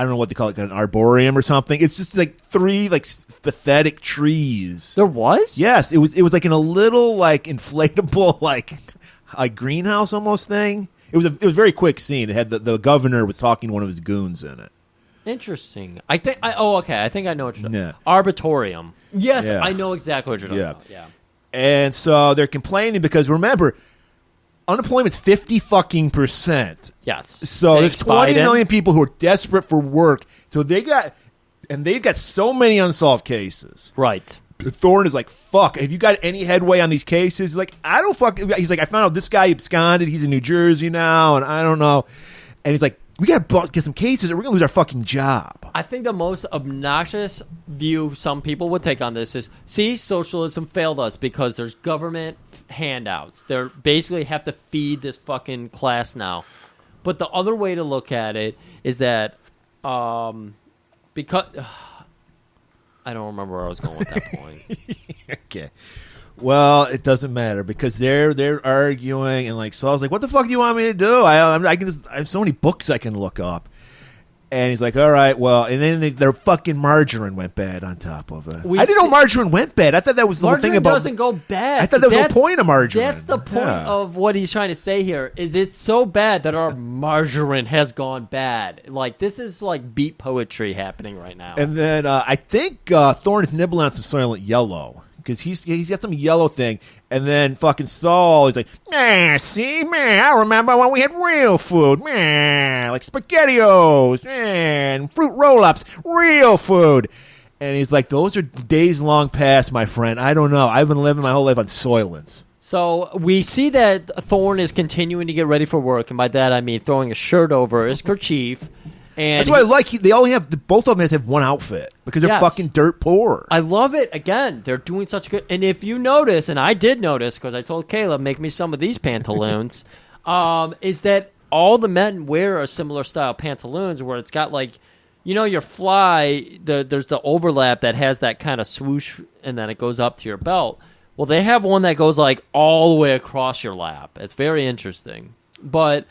don't know what they call it, an arboreum or something. It's just like 3 pathetic trees. There was? Yes, it was like in a little inflatable like greenhouse almost thing. It was a very quick scene. It had the governor was talking to one of his goons in it. Interesting. I think I know what you're talking about. Yeah. Arbitorium. Yes, Yeah. I know exactly what you're talking about. Yeah. And so they're complaining because remember, unemployment's 50% Yes. So there's 20 million people who are desperate for work. So they've got so many unsolved cases. Right. Thorne is like, fuck, have you got any headway on these cases? He's like, he's like, I found out this guy absconded. He's in New Jersey now, and I don't know. And he's like, we got to get some cases or we're going to lose our fucking job. I think the most obnoxious view some people would take on this is, see, socialism failed us because there's government handouts. They basically have to feed this fucking class now. But the other way to look at it is that because... I don't remember where I was going with that point. Okay. Well, it doesn't matter because they're arguing and like Saul's like, "What the fuck do you want me to do? I have so many books I can look up." And he's like, "All right, well," and then their fucking margarine went bad on top of it. I didn't know margarine went bad. I thought that was the whole thing about. Margarine doesn't go bad. I thought that was the point of margarine. That's the point of what he's trying to say here. Is it's so bad that our margarine has gone bad. Like this is like beat poetry happening right now. And then I think Thorne is nibbling on some Soylent Yellow. Because he's got some yellow thing, and then fucking Saul, he's like, see, I remember when we had real food, like SpaghettiOs, and fruit roll-ups, real food. And he's like, those are days long past, my friend. I don't know. I've been living my whole life on Soylent. So we see that Thorne is continuing to get ready for work, and by that I mean throwing a shirt over his kerchief. And that's why I like. They only have both of them have one outfit because they're fucking dirt poor. I love it. Again, they're doing such good. And if you notice, and I did notice because I told Caleb, make me some of these pantaloons, is that all the men wear a similar style pantaloons where it's got like, your fly. There's the overlap that has that kind of swoosh, and then it goes up to your belt. Well, they have one that goes like all the way across your lap. It's very interesting, but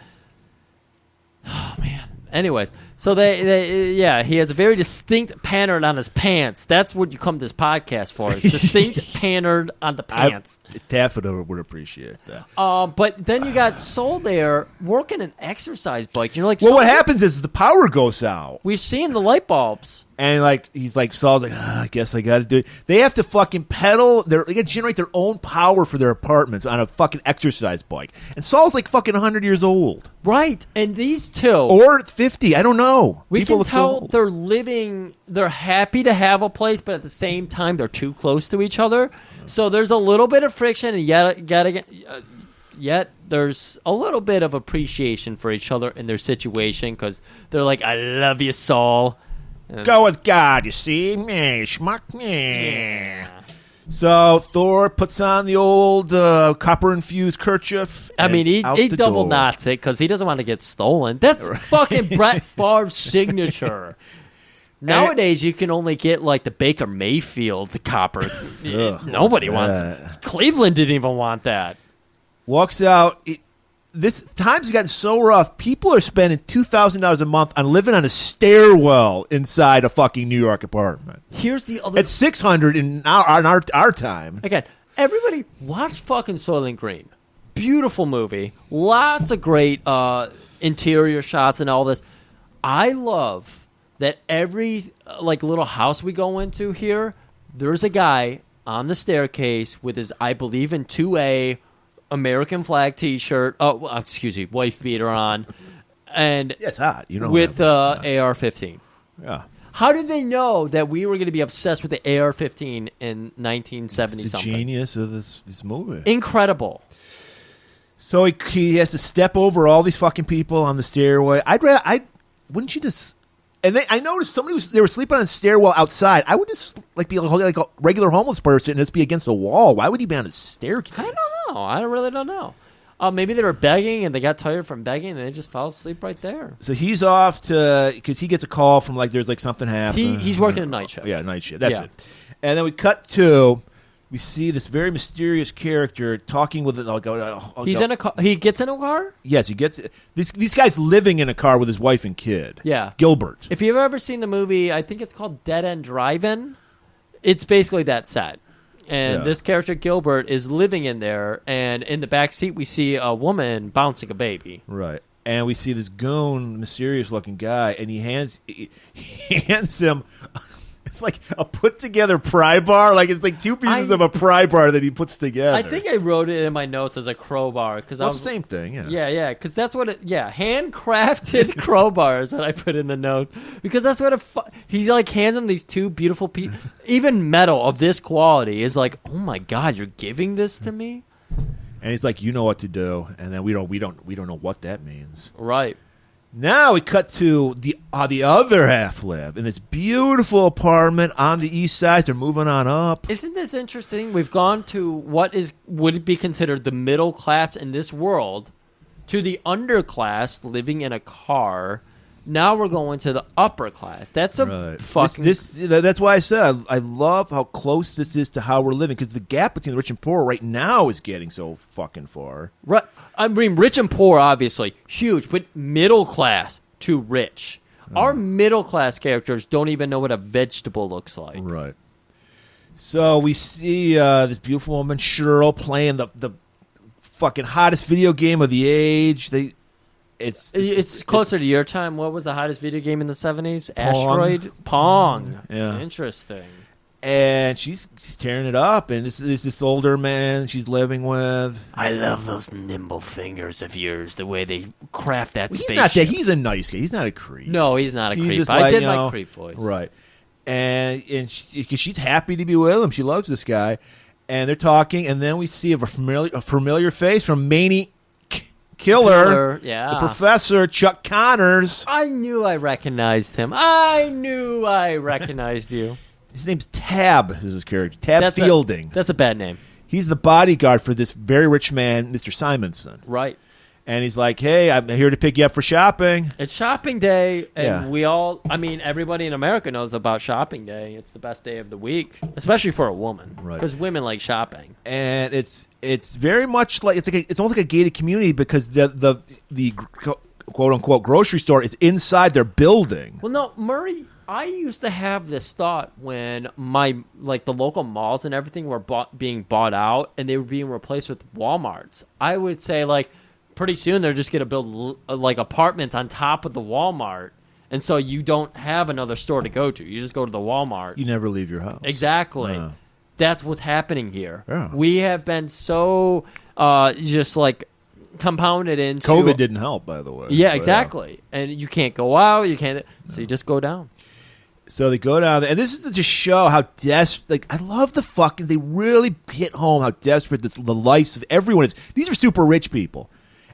oh man. Anyways, so he has a very distinct pattern on his pants. That's what you come to this podcast for, is distinct pattern on the pants. Taffeta would appreciate that. But then you got Sol there working an exercise bike. You're like, well, what happens is the power goes out. We've seen the light bulbs. And he's like, Saul's like, I guess I got to do it. They have to fucking pedal. They got to generate their own power for their apartments on a fucking exercise bike. And Saul's like fucking 100 years old. Right. And these two. Or 50. I don't know. We can tell they're living, they're happy to have a place, but at the same time, they're too close to each other. So there's a little bit of friction, and yet there's a little bit of appreciation for each other in their situation because they're like, I love you, Saul. Go with God, you see? Schmuck. Yeah. So Thor puts on the old copper-infused kerchief. I mean, he double knots it because he doesn't want to get stolen. That's fucking Brett Favre's signature. Nowadays, you can only get like the Baker Mayfield copper. Nobody wants it. Cleveland didn't even want that. Walks out. This times have gotten so rough. People are spending $2,000 a month on living on a stairwell inside a fucking New York apartment. Here's the other. It's $600 in our time. Again, everybody watch fucking Soylent Green. Beautiful movie. Lots of great interior shots and all this. I love that every little house we go into here, there's a guy on the staircase with his, I believe in 2A. American flag T-shirt. Oh, excuse me, wife beater on, and it's hot. With AR-15. Yeah. How did they know that we were going to be obsessed with the AR-15 in 1970 it's the something? Genius of this movie. Incredible. So he has to step over all these fucking people on the stairway. Wouldn't you just? And I noticed they were sleeping on a stairwell outside. I would just be like a regular homeless person and just be against a wall. Why would he be on a staircase? I don't know. I really don't know. Maybe they were begging and they got tired from begging and they just fell asleep right there. So he's off because he gets a call from there's something happening. He's working a night shift. Yeah, night shift. That's it. And then we cut to. We see this very mysterious character talking with it. He's in a car. He gets in a car? Yes, he gets these guys living in a car with his wife and kid. Yeah. Gilbert. If you've ever seen the movie, I think it's called Dead End Drive-In. It's basically that set. And this character, Gilbert, is living in there. And in the back seat, we see a woman bouncing a baby. Right. And we see this goon, mysterious-looking guy, and he hands him... It's like a put-together pry bar. It's like two pieces of a pry bar that he puts together. I think I wrote it in my notes as a crowbar. It's the same thing, yeah. Yeah, because that's what it... Yeah, handcrafted crowbar is what I put in the note. Because that's what he hands him these two beautiful pieces. Even metal of this quality is like, oh my God, you're giving this to me? And he's like, you know what to do. And then we don't know what that means. Right. Now we cut to the other half live in this beautiful apartment on the east side. They're moving on up. Isn't this interesting? We've gone to what would be considered the middle class in this world to the underclass living in a car Now we're going to the upper class. That's a fucking... That's why I said I love how close this is to how we're living, because the gap between the rich and poor right now is getting so fucking far. Right. I mean, rich and poor, obviously, huge, but middle class to rich. Our middle class characters don't even know what a vegetable looks like. Right. So we see this beautiful woman, Cheryl, playing the fucking hottest video game of the age. It's closer to your time. What was the hottest video game in the 70s? Asteroid? Pong. Yeah. Interesting. And she's tearing it up, and this older man she's living with. I love those nimble fingers of yours, the way they craft that spaceship. He's not that. He's a nice guy. He's not a creep. No, he's not a creep. I did like creep voice. Right. And she's happy to be with him. She loves this guy. And they're talking, and then we see a familiar face from Maniac Killer, yeah. The professor, Chuck Connors. I knew I recognized him. I knew I recognized you. His name's Tab, is his character. Tab Fielding. That's a bad name. He's the bodyguard for this very rich man, Mr. Simonson. Right. And he's like, hey, I'm here to pick you up for shopping. It's shopping day, and everybody in America knows about shopping day. It's the best day of the week, especially for a woman, because women like shopping. And it's very much like it's almost like a gated community, because the quote unquote grocery store is inside their building. Well, no, Murray, I used to have this thought when the local malls and everything were being bought out, and they were being replaced with Walmarts. I would say pretty soon they're just going to build apartments on top of the Walmart, and so you don't have another store to go to. You just go to the Walmart. You never leave your house. Exactly. Yeah. That's what's happening here. Yeah. We have been so compounded into... COVID didn't help, by the way. Yeah, exactly. And you can't go out. You can't. So you just go down. So they go down there, and this is to just show how desperate. I love the fucking. They really hit home how desperate the lives of everyone is. These are super rich people.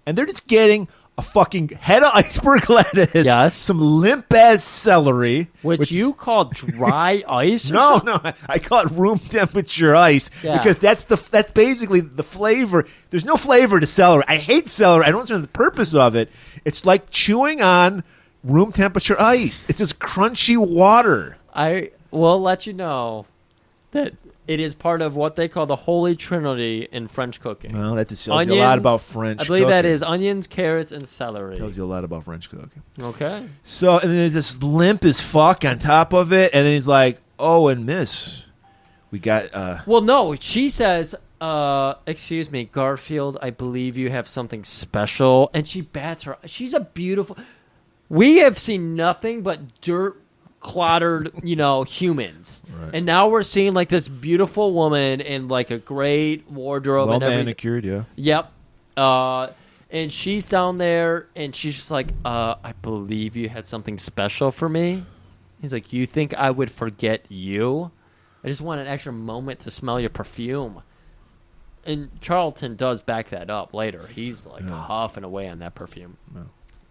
And they're just getting a fucking head of iceberg lettuce, yes, some limp-ass celery. Which you call dry ice? No, I call it room temperature ice, because that's basically the flavor. There's no flavor to celery. I hate celery. I don't understand the purpose of it. It's like chewing on room temperature ice. It's just crunchy water. I will let you know that it is part of what they call the Holy Trinity in French cooking. Well, that just tells you a lot about French cooking. I believe that is onions, carrots, and celery. Tells you a lot about French cooking. Okay. So, and then there's this limp as fuck on top of it, and then he's like, oh, and miss, we got... Well, no, she says, excuse me, Garfield, I believe you have something special. And she bats her... She's a beautiful... We have seen nothing but dirt clottered, humans. Right. And now we're seeing this beautiful woman in a great wardrobe and everything. Manicured, yeah. Yep. And she's down there and she's just like, I believe you had something special for me. He's like, you think I would forget you? I just want an extra moment to smell your perfume. And Charlton does back that up later. He's huffing away on that perfume. No.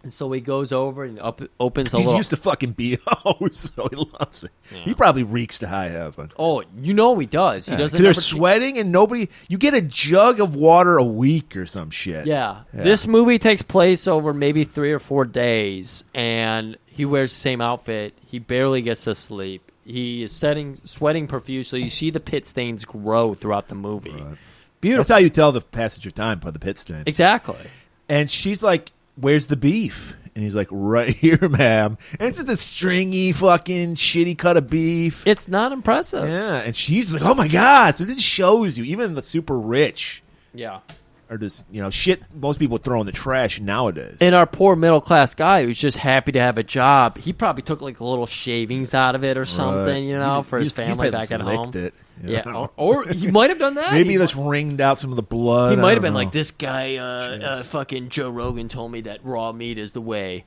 And so he goes over and opens a little... He used to fucking BO, so he loves it. Yeah. He probably reeks to high heaven. Oh, he does. He doesn't. They're sweating and nobody... You get a jug of water a week or some shit. Yeah. This movie takes place over maybe 3 or 4 days, and he wears the same outfit. He barely gets to sleep. He is sweating profusely. You see the pit stains grow throughout the movie. Right. Beautiful. That's how you tell the passage of time by the pit stains. Exactly. And she's like... Where's the beef? And he's like, right here, ma'am. And it's a stringy fucking shitty cut of beef. It's not impressive. Yeah. And she's like, oh my God. So this shows you, even the super rich. Yeah. Are just, shit most people throw in the trash nowadays. And our poor middle class guy who's just happy to have a job, he probably took little shavings out of it or something, for his family back at home. It, yeah. Or he might have done that. Maybe he just wringed out some of the blood. He might have been like, this guy, fucking Joe Rogan told me that raw meat is the way.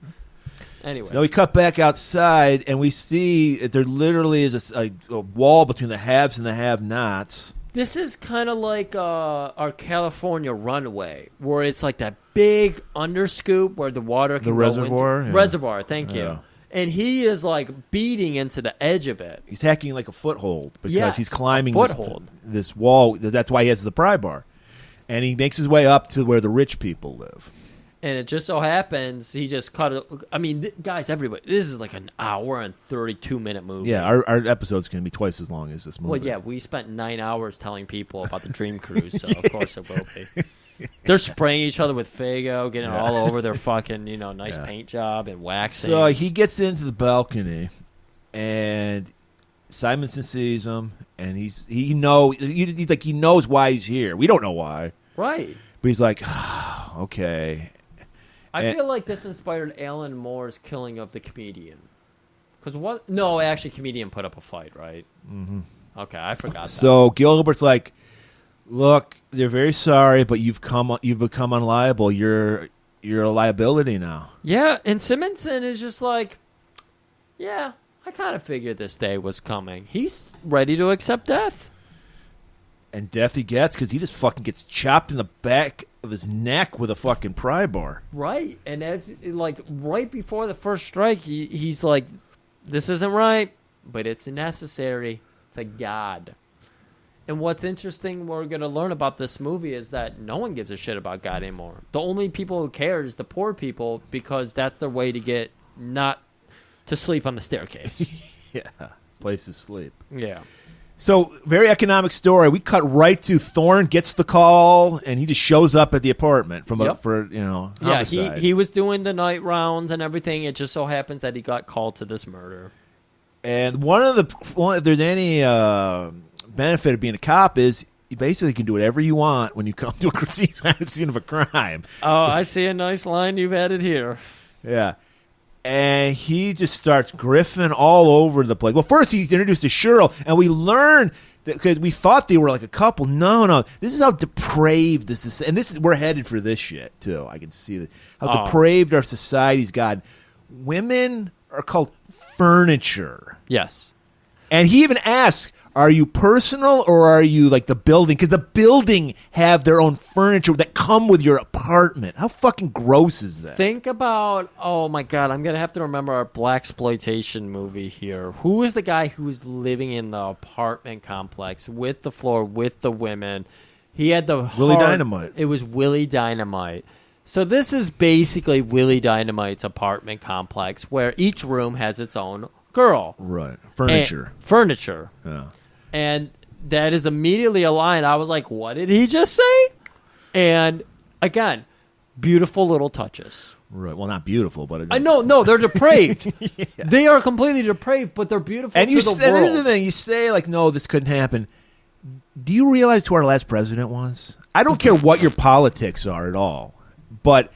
Anyway. So we cut back outside and we see that there literally is a wall between the haves and the have-nots. This is kind of like our California runway, where it's like that big underscoop where the water can go reservoir? Into. Yeah. Reservoir, thank you. And he is beating into the edge of it. He's hacking like a foothold because he's climbing this wall. That's why he has the pry bar. And he makes his way up to where the rich people live. And it just so happens he just cut it. I mean, guys, everybody, this is like an hour and 32-minute movie. Yeah, our episode's going to be twice as long as this movie. Well, yeah, we spent 9 hours telling people about the Dream Cruise, so of course it will be. They're spraying each other with Faygo, getting all over their fucking, nice paint job and waxing. So he gets into the balcony, and Simonson sees him, and he knows why he's here. We don't know why. Right. But he's like, okay. I feel like this inspired Alan Moore's killing of the comedian. Because what? No, actually, comedian put up a fight, right? Mm-hmm. Okay, I forgot that. So Gilbert's like, look, they're very sorry, but you've become unliable. You're a liability now. Yeah, and Simonson is just like, yeah, I kind of figured this day was coming. He's ready to accept death. And death he gets because he just fucking gets chopped in the back of his neck with a fucking pry bar. Right. And right before the first strike, he's like, this isn't right, but it's necessary. It's a God. And what's interesting we're going to learn about this movie is that no one gives a shit about God anymore. The only people who care is the poor people because that's their way to get not to sleep on the staircase. Yeah. Place to sleep. Yeah. So, very economic story. We cut right to Thorne gets the call, and he just shows up at the apartment homicide. Yeah, he was doing the night rounds and everything. It just so happens that he got called to this murder. And if there's any benefit of being a cop is you basically can do whatever you want when you come to a scene of a crime. Oh, I see a nice line you've added here. Yeah. And he just starts griffing all over the place. Well, first he's introduced to Cheryl, and we learn that because we thought they were like a couple. No, this is how depraved this is, and we're headed for this shit too. I can see that how depraved our society's got. Women are called furniture. Yes, and he even asks, "Are you personal or are you like the building?" Because the building have their own furniture that come with your apartment. How fucking gross is that? Think about, oh my God, I'm going to have to remember our blaxploitation movie here. Who is the guy who's living in the apartment complex with the floor, with the women? He had the Willie Dynamite. It was Willie Dynamite. So this is basically Willie Dynamite's apartment complex where each room has its own girl. Right. Furniture. Furniture. Yeah. And that is immediately a line. I was like, what did he just say? And again, beautiful little touches. Right. Well, not beautiful, but I know. No, they're depraved. Yeah. They are completely depraved, but they're beautiful and to the world. And here's the thing. You say, like, no, this couldn't happen. Do you realize who our last president was? I don't care what your politics are at all, but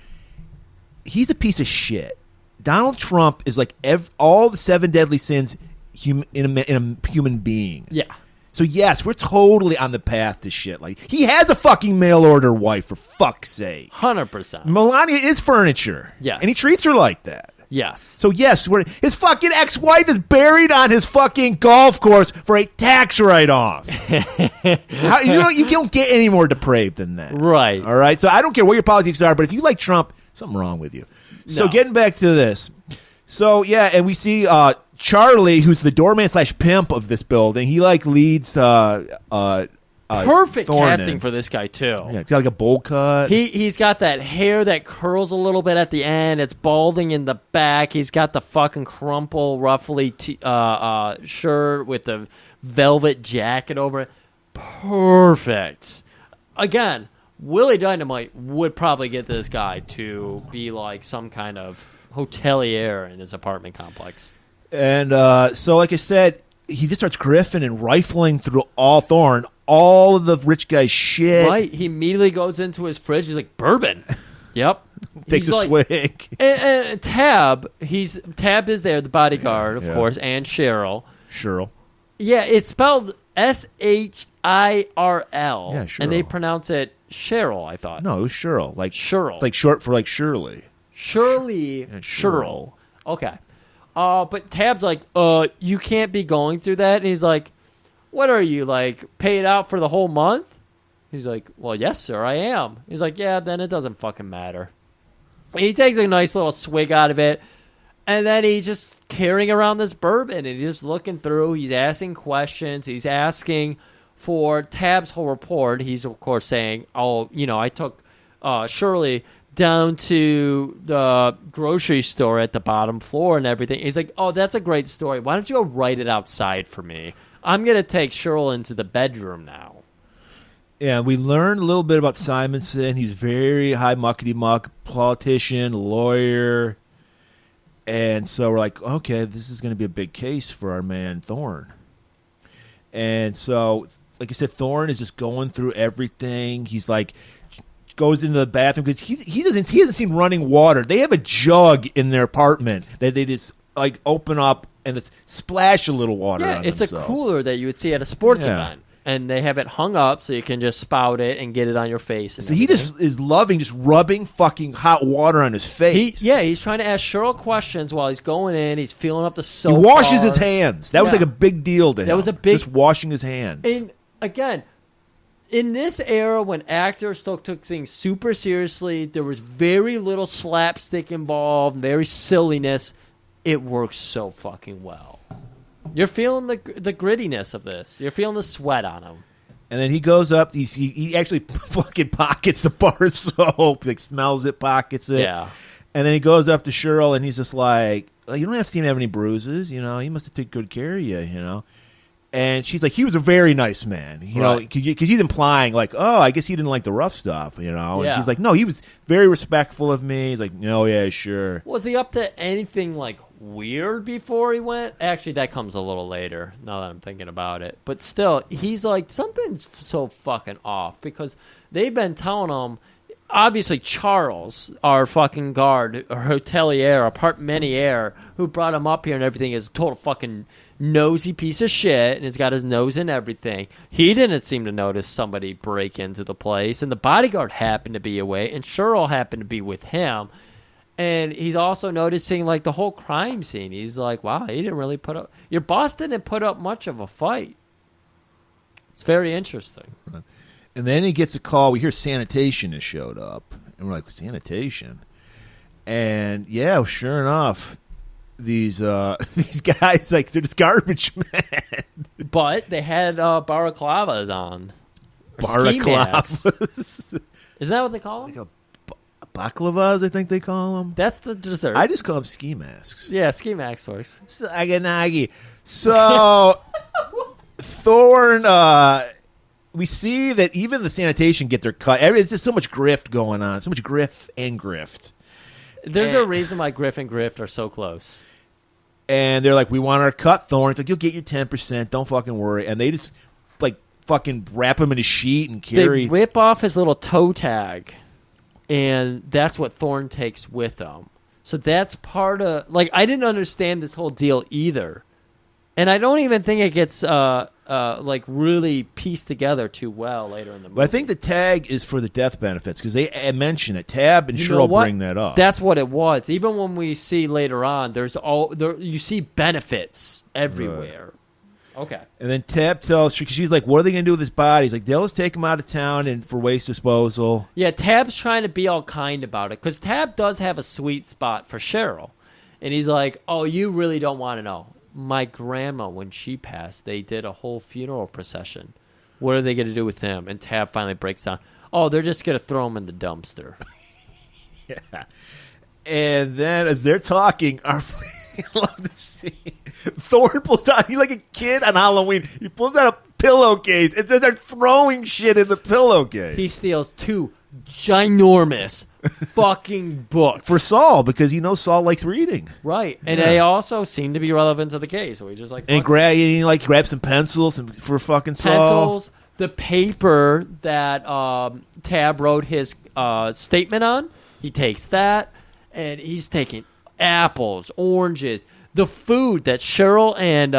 he's a piece of shit. Donald Trump is like all the 7 deadly sins in a human being. Yeah. So, yes, we're totally on the path to shit. Like, he has a fucking mail-order wife, for fuck's sake. 100%. Melania is furniture. Yes. And he treats her like that. Yes. So, yes, his fucking ex-wife is buried on his fucking golf course for a tax write-off. You don't get any more depraved than that. Right. All right? So, I don't care what your politics are, but if you like Trump, something wrong with you. So, getting back to this. So, yeah, and we see Charlie, who's the doorman/pimp of this building. He, leads perfect Thorne casting for this guy, too. Yeah, he's got, a bowl cut. He's got that hair that curls a little bit at the end. It's balding in the back. He's got the fucking crumple, ruffly shirt with the velvet jacket over it. Perfect. Again, Willie Dynamite would probably get this guy to be like some kind of hotelier in his apartment complex. And so, like I said, he just starts griffing and rifling through all of the rich guy's shit. Right. He immediately goes into his fridge. He's like, bourbon. Yep. Takes a swig. And Tab is there, the bodyguard, of course, and Cheryl. Yeah, it's spelled Shirl. Yeah, Cheryl. And they pronounce it Cheryl, I thought. No, it was Cheryl. Like Cheryl. Like short for Shirley. Shirley. Yeah, Cheryl. Okay. But Tab's like, you can't be going through that. And he's like, what are you, paid out for the whole month? He's like, well, yes, sir, I am. He's like, yeah, then it doesn't fucking matter. He takes a nice little swig out of it. And then he's just carrying around this bourbon. And he's just looking through. He's asking questions. He's asking for Tab's whole report. He's, of course, saying, I took Shirley down to the grocery store at the bottom floor and everything. He's like, oh, that's a great story. Why don't you go write it outside for me? I'm going to take Cheryl into the bedroom now. Yeah, we learned a little bit about Simonson. He's very high muckety-muck, politician, lawyer. And so we're like, okay, this is going to be a big case for our man Thorne. And so, like I said, Thorne is just going through everything. He's like, goes into the bathroom because he hasn't seen running water. They have a jug in their apartment that they just like open up and just splash a little water on it's themselves. A cooler that you would see at a sports event. And they have it hung up so you can just spout it and get it on your face. So he just is loving just rubbing fucking hot water on his face. He's trying to ask Cheryl questions while he's going in. He's filling up the soap. He washes his hands. That was like a big deal to him. That was a big... Just washing his hands. And again, in this era when actors still took things super seriously, there was very little slapstick involved, very silliness. It works so fucking well. You're feeling the grittiness of this. You're feeling the sweat on him. And then he goes up. He actually fucking pockets the bar soap. Like smells it, pockets it. Yeah. And then he goes up to Cheryl, and he's just like, "You don't have to have any bruises. You know, he must have taken good care of you. You know." And she's like, "He was a very nice man. You know, because he's implying like, oh, I guess he didn't like the rough stuff. You know." And she's like, "No, he was very respectful of me." He's like, "No, yeah, sure." Was he up to anything like weird before he went? Actually, that comes a little later, now that I'm thinking about it. But still, he's like, something's so fucking off, because they've been telling him, obviously Charles, our fucking guard, or hotelier, apartmentier, who brought him up here and everything, is a total fucking nosy piece of shit, and he's got his nose in everything. He didn't seem to notice somebody break into the place, and the bodyguard happened to be away, and Cheryl happened to be with him. And he's also noticing, like, the whole crime scene. He's like, wow, he didn't really put up... Your boss didn't put up much of a fight. It's very interesting. And then he gets a call. We hear sanitation has showed up. And we're like, sanitation? And, yeah, sure enough, these guys, like, they're just garbage men. But they had balaclavas on. Balaclavas. Isn't that what they call them? Baklavas, I think they call them. That's the dessert. I just call them ski masks. Yeah, ski masks works. Saganagi. So, Thorne, we see that even the sanitation get their cut. There's just so much grift going on. So much grift and grift. There's a reason why Griff and Grift are so close. And they're like, we want our cut, Thorne. It's like, you'll get your 10%. Don't fucking worry. And they just, like, fucking wrap him in a sheet and carry. They rip off his little toe tag. And that's what Thorne takes with him. So that's part of... Like, I didn't understand this whole deal either. And I don't even think it gets, like, really pieced together too well later in the movie. But I think the tag is for the death benefits, because they mention it. Tab and Cheryl bring that up. That's what it was. Even when we see later on, you see benefits everywhere. Right. Okay. And then Tab tells her, she's like, what are they going to do with his body? He's like, they'll just take him out of town and for waste disposal. Yeah, Tab's trying to be all kind about it, because Tab does have a sweet spot for Cheryl. And he's like, oh, you really don't want to know. My grandma, when she passed, they did a whole funeral procession. What are they going to do with him? And Tab finally breaks down. Oh, they're just going to throw him in the dumpster. Yeah. And then as they're talking, I love to see Thorne pulls out, he's like a kid on Halloween. He pulls out a pillowcase and they're throwing shit in the pillowcase. He steals 2 ginormous fucking books. For Saul, because you know Saul likes reading. Right. And they also seem to be relevant to the case. So he just like... And grab some pencils for fucking Saul. Pencils, the paper that Tab wrote his statement on, he takes that, and he's taking apples, oranges, the food that Cheryl and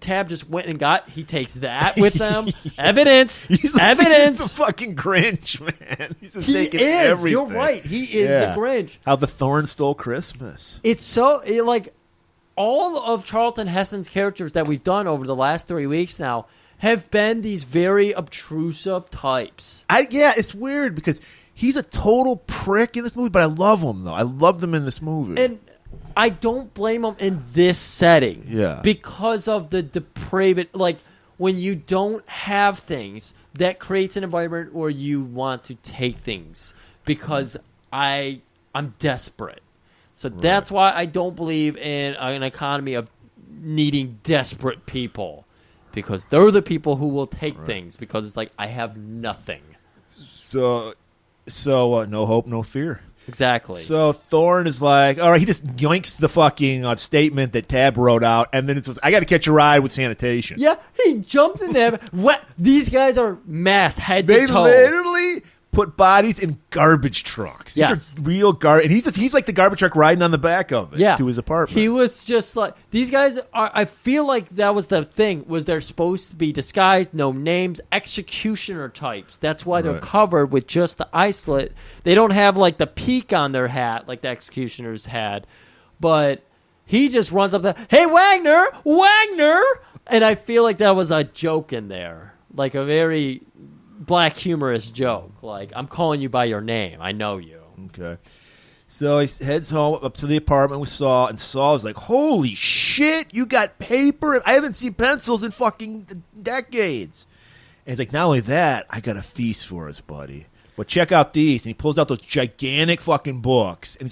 Tab just went and got, he takes that with them. Yeah. Evidence. He's the fucking Grinch, man. He's just taking everything. You're right. He is the Grinch. How the Thorne stole Christmas. It's so, like, all of Charlton Heston's characters that we've done over the last 3 weeks now have been these very obtrusive types. Yeah, it's weird because he's a total prick in this movie, but I love him, though. I loved him in this movie. And I don't blame him in this setting. Yeah. Because of the depraved, like, when you don't have things, that creates an environment where you want to take things. Because I'm desperate. So that's why I don't believe in an economy of needing desperate people, because they're the people who will take things, because it's like, I have nothing. So no hope, no fear. Exactly. So Thorne is like, all right, he just yoinks the fucking statement that Tab wrote out, and then it's, I got to catch a ride with sanitation. Yeah, he jumped in there. These guys are masked head to toe. They literally put bodies in garbage trucks. These are real garbage. And he's like the garbage truck riding on the back of it to his apartment. He was just like, these guys are, I feel like that was the thing, was they're supposed to be disguised, no names, executioner types. That's why they're covered with just the eye slit. They don't have like the peak on their hat like the executioners had. But he just runs up there, hey, Wagner! And I feel like that was a joke in there. Like a very black humorous joke. Like, I'm calling you by your name. I know you. Okay. So he heads home up to the apartment with Saul, and Saul is like, holy shit, you got paper? I haven't seen pencils in fucking decades. And he's like, not only that, I got a feast for us, buddy. But check out these. And he pulls out those gigantic fucking books. And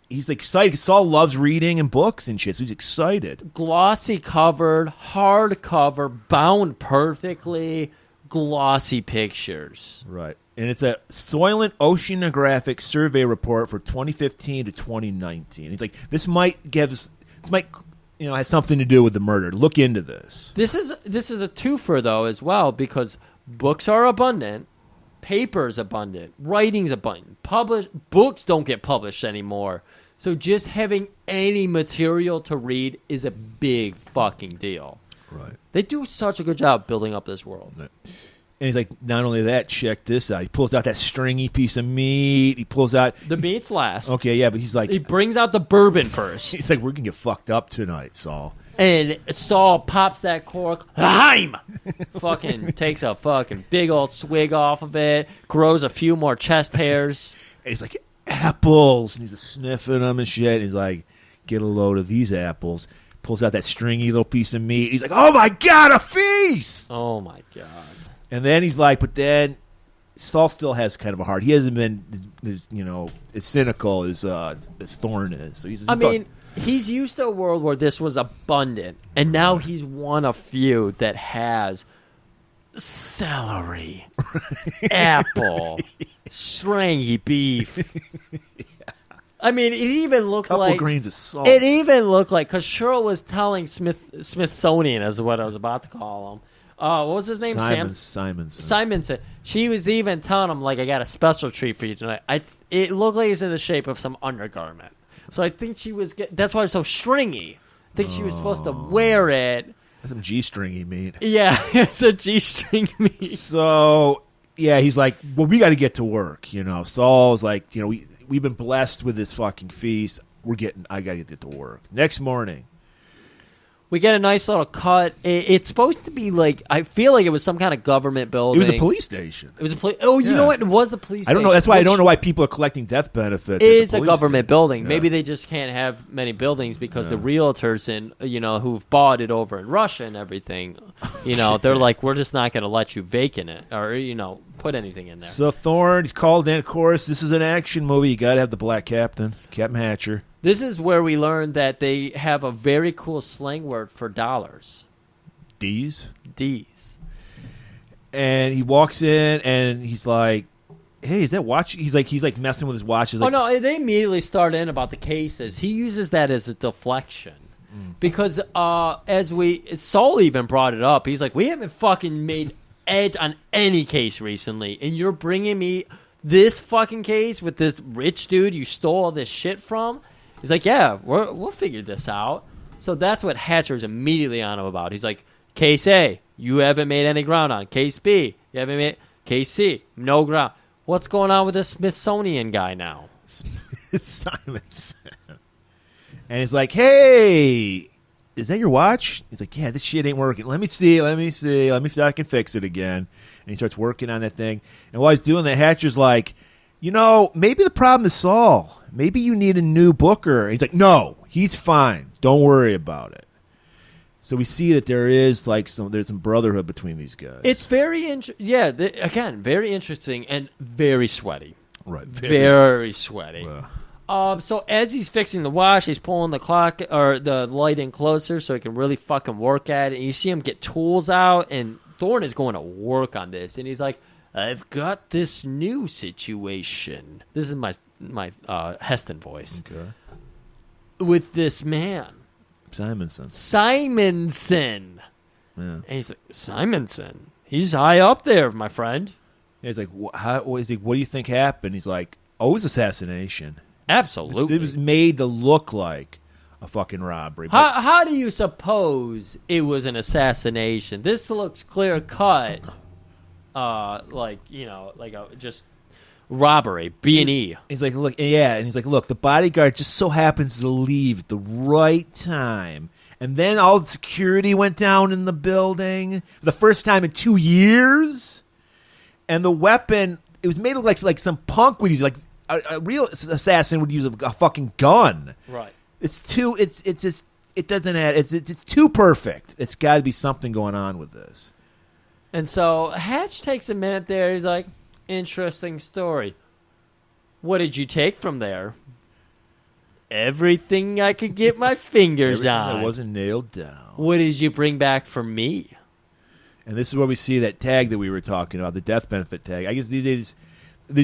he's excited because Saul loves reading and books and shit, so he's excited. Glossy covered, hardcover, bound perfectly. Glossy pictures. Right. And it's a Soylent Oceanographic Survey Report for 2015 to 2019. He's like, this might has something to do with the murder. Look into this. This is a twofer though as well, because books are abundant, paper's abundant, writing's abundant. Books don't get published anymore. So just having any material to read is a big fucking deal. Right. They do such a good job building up this world. Right. And he's like, not only that, check this out. He pulls out that stringy piece of meat. He pulls out... The meat's last. Okay, yeah, but he's like... He brings out the bourbon first. He's like, we're going to get fucked up tonight, Saul. And Saul pops that cork. Heim! Fucking takes a fucking big old swig off of it. Grows a few more chest hairs. And he's like, apples. And he's just sniffing them and shit. And he's like, get a load of these apples. Pulls out that stringy little piece of meat. He's like, oh my God, a feast! Oh my God. And then he's like, but then Saul still has kind of a heart. He hasn't been, as cynical as Thorne is. So he's used to a world where this was abundant, and now he's one of few that has celery, apple, stringy beef. I mean, it even looked couple like grains of salt. It even looked like, because Cheryl was telling Smithsonian, is what I was about to call him. What was his name? Simonson. She was even telling him, like, I got a special treat for you tonight. It looked like it's in the shape of some undergarment. So I think she was. That's why it's so stringy. I think she was supposed to wear it. That's some G-stringy meat. Yeah, it's a G-string meat. So yeah, he's like, well, we got to get to work. Saul's like, we've been blessed with this fucking feast. I got to get to work. Next morning, we get a nice little cut. It's supposed to be like, I feel like it was some kind of government building. It was a police station. It was a police. Oh, you know what? It was a police station. I don't know. That's why I don't know why people are collecting death benefits. It's a government building. Yeah. Maybe they just can't have many buildings because the realtors who've bought it over in Russia and everything, they're like, we're just not going to let you vacant it or put anything in there. So Thorne's called in. Of course, this is an action movie. You got to have the black Captain Hatcher. This is where we learned that they have a very cool slang word for dollars. D's. And he walks in and he's like, hey, is that watch? He's like messing with his watch. He's like, no, they immediately start in about the cases. He uses that as a deflection. Because Saul even brought it up. He's like, we haven't fucking made edge on any case recently. And you're bringing me this fucking case with this rich dude you stole all this shit from? He's like, yeah, we'll figure this out. So that's what Hatcher's immediately on him about. He's like, case A, you haven't made any ground on. Case B, you haven't made. Case C, no ground. What's going on with this Smithsonian guy now? It's Simonson. And he's like, hey, is that your watch? He's like, yeah, this shit ain't working. Let me see. Let me see if I can fix it again. And he starts working on that thing. And while he's doing that, Hatcher's like, maybe the problem is Saul. Maybe you need a new booker. And he's like, no, he's fine. Don't worry about it. So we see that there's some brotherhood between these guys. It's very very interesting and very sweaty. Right. Very sweaty. Wow. So as he's fixing the wash, he's pulling the clock or the light in closer so he can really fucking work at it. And you see him get tools out, and Thorne is going to work on this. And he's like, I've got this new situation. This is my Heston voice. Okay. With this man. Simonson. Yeah. And he's like, Simonson? He's high up there, my friend. Yeah, he's like, what do you think happened? He's like, it was assassination. Absolutely. It was made to look like a fucking robbery. How do you suppose it was an assassination? This looks clear cut. Like a just robbery, B&E. He's like, look, yeah, and he's like, look, the bodyguard just so happens to leave at the right time, and then all the security went down in the building for the first time in 2 years, and the weapon, it was made to look like some punk would use, like a real assassin would use a fucking gun. Right. It's just it doesn't add. It's too perfect. It's got to be something going on with this. And so Hatch takes a minute there. He's like, interesting story. What did you take from there? Everything I could get my fingers on. That wasn't nailed down. What did you bring back for me? And this is where we see that tag that we were talking about, the death benefit tag. I guess these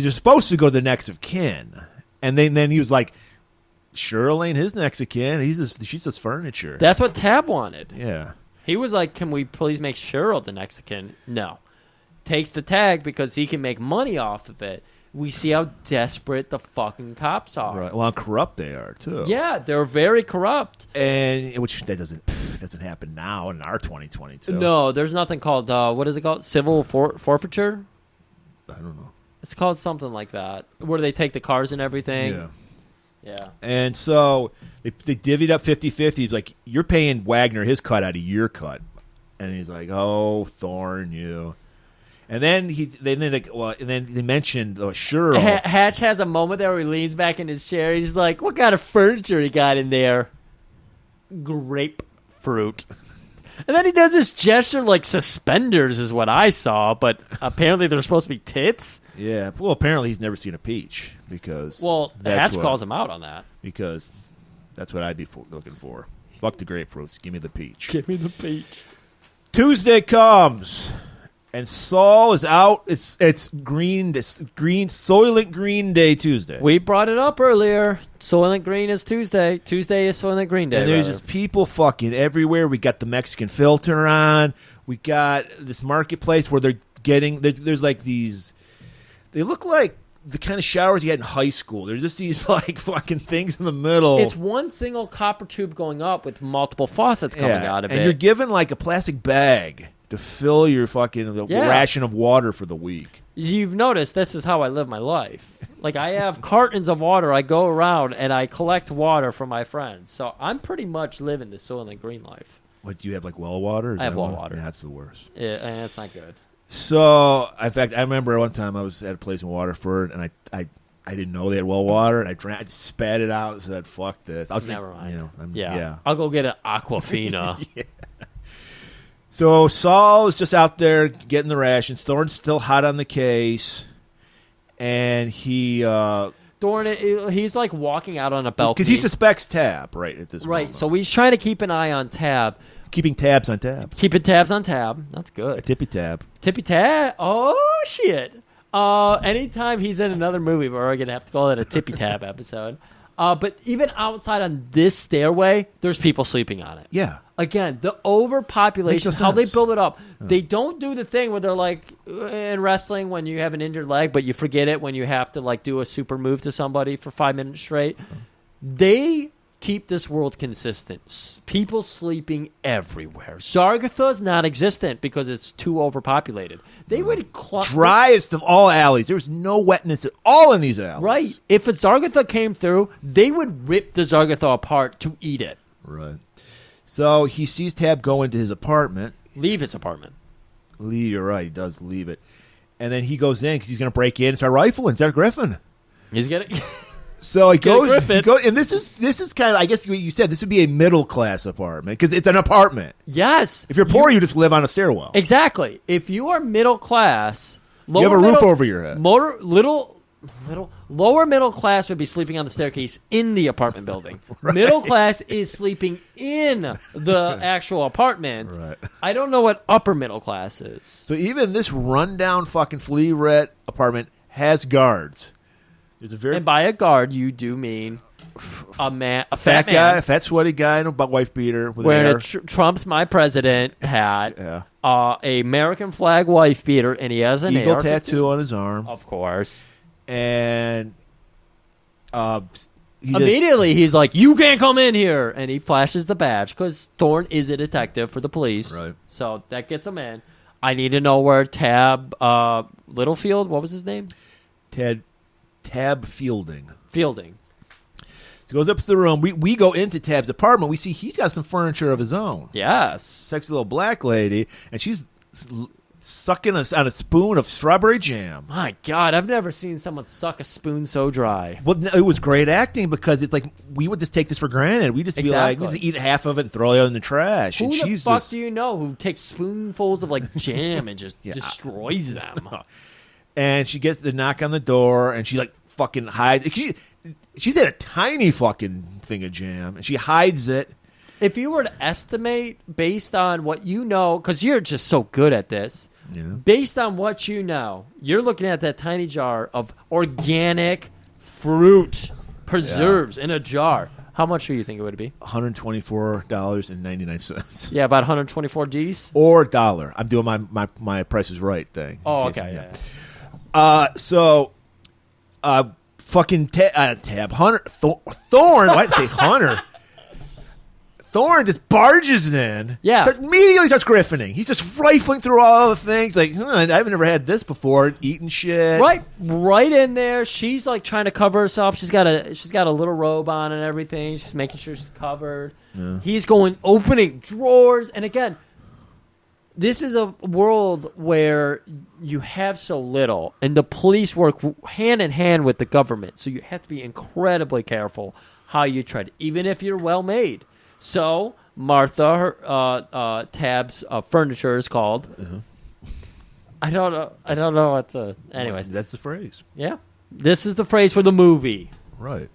are supposed to go to the next of kin. And then he was like, Cheryl ain't his next of kin. She's just furniture. That's what Tab wanted. Yeah. He was like, can we please make Cheryl the next of kin? No. Takes the tag because he can make money off of it. We see how desperate the fucking cops are. Right. Well, how corrupt they are, too. Yeah, they're very corrupt. And which that doesn't happen now in our 2022. No, there's nothing called, what is it called? Civil forfeiture? I don't know. It's called something like that, where they take the cars and everything. Yeah. Yeah. And so they divvied up 50-50. He's like, you're paying Wagner his cut out of your cut. And he's like, oh, Thorne, you. And then they mentioned Cheryl. Hatch has a moment there where he leans back in his chair. He's like, what kind of furniture he got in there? Grapefruit. And then he does this gesture like suspenders is what I saw, but apparently they're supposed to be tits. Yeah. Well, apparently he's never seen a peach because. Well, Hatch calls him out on that. Because that's what I'd be looking for. Fuck the grapefruits. Give me the peach. Give me the peach. Tuesday comes. And Saul is out. It's Soylent Green Day Tuesday. We brought it up earlier. Soylent Green is Tuesday. Tuesday is Soylent Green Day. And there's just people fucking everywhere. We got the Mexican filter on. We got this marketplace where they're getting there's like these. They look like the kind of showers you had in high school. There's just these like fucking things in the middle. It's one single copper tube going up with multiple faucets coming out of it. And you're given like a plastic bag to fill your fucking ration of water for the week. You've noticed this is how I live my life. Like, I have cartons of water. I go around and I collect water from my friends. So I'm pretty much living the Soylent Green life. What, do you have, like, well water? I have well water. Yeah, that's the worst. Yeah, and that's not good. So, in fact, I remember one time I was at a place in Waterford, and I didn't know they had well water, and I just spat it out and said, fuck this. Never mind. You know, yeah. I'll go get an Aquafina. Yeah. So Saul is just out there getting the rations. Thorne's still hot on the case, and Thorne, he's like walking out on a balcony because he suspects Tab right at this moment. Right, so he's trying to keep an eye on Tab. Keeping tabs on Tab. Keeping tabs on Tab. That's good. A tippy tab. Tippy tab. Oh shit. Anytime he's in another movie, we're gonna have to call it a tippy tab episode. But even outside on this stairway, there's people sleeping on it. Yeah. Again, the overpopulation, Makes no how they sense. build it up. They don't do the thing where they're like in wrestling when you have an injured leg, but you forget it when you have to like do a super move to somebody for 5 minutes straight. They keep this world consistent. People sleeping everywhere. Zargatha's not existent because it's too overpopulated. They would driest of all alleys. There was no wetness at all in these alleys. Right. If a Zargatha came through, they would rip the Zargatha apart to eat it. Right. So he sees Tab go into his apartment. Leave his apartment. You're right. He does leave it. And then he goes in because he's going to break in and start rifling. Start Griffin. He's getting... So he goes, and this is kind of, I guess what you said, this would be a middle class apartment because it's an apartment. Yes. If you're poor, you just live on a stairwell. Exactly. If you are middle class, you have a roof over your head. lower middle class would be sleeping on the staircase in the apartment building. Right. Middle class is sleeping in the actual apartment. Right. I don't know what upper middle class is. So even this rundown fucking flea-rat apartment has guards. There's a very and by a guard, you do mean a fat guy, man, a fat sweaty guy in a wife beater with wearing a Trump's my president hat, yeah. A American flag wife beater, and he has an eagle AR-15 tattoo on his arm, of course. And immediately he's like, "You can't come in here," and he flashes the badge because Thorne is a detective for the police, right? So that gets him in. I need to know where Tab Littlefield. What was his name? Tab Fielding. He goes up to the room. We go into Tab's apartment. We see he's got some furniture of his own. Yes. Sexy little black lady, and she's sucking on a spoon of strawberry jam. My God, I've never seen someone suck a spoon so dry. Well, it was great acting because it's like we would just take this for granted. We'd just be like, we'd eat half of it and throw it in the trash. Who and the she's fuck just, do you know who takes spoonfuls of like jam and just destroys them? And she gets the knock on the door, and she like fucking hides. She's at a tiny fucking thing of jam, and she hides it. If you were to estimate based on what you know, because you're just so good at this, based on what you know, you're looking at that tiny jar of organic fruit preserves in a jar. How much do you think it would be? $124.99. Yeah, about 124 G's? Or $1. I'm doing my Price is Right thing. Oh, okay. Yeah. Fucking Tab Hunter Thorne. Why did I say Hunter? Thorne just barges in. Yeah. Immediately starts griffining. He's just rifling through all the things. Like, I've never had this before. Eating shit. Right in there. She's like trying to cover herself. She's got a little robe on and everything. She's making sure she's covered. Yeah. He's opening drawers. And again, this is a world where you have so little, and the police work hand in hand with the government. So you have to be incredibly careful how you try to, even if you're well made. So Martha, Tab's furniture is called. Uh-huh. I don't know what to. Anyways, that's the phrase. Yeah, this is the phrase for the movie. Right.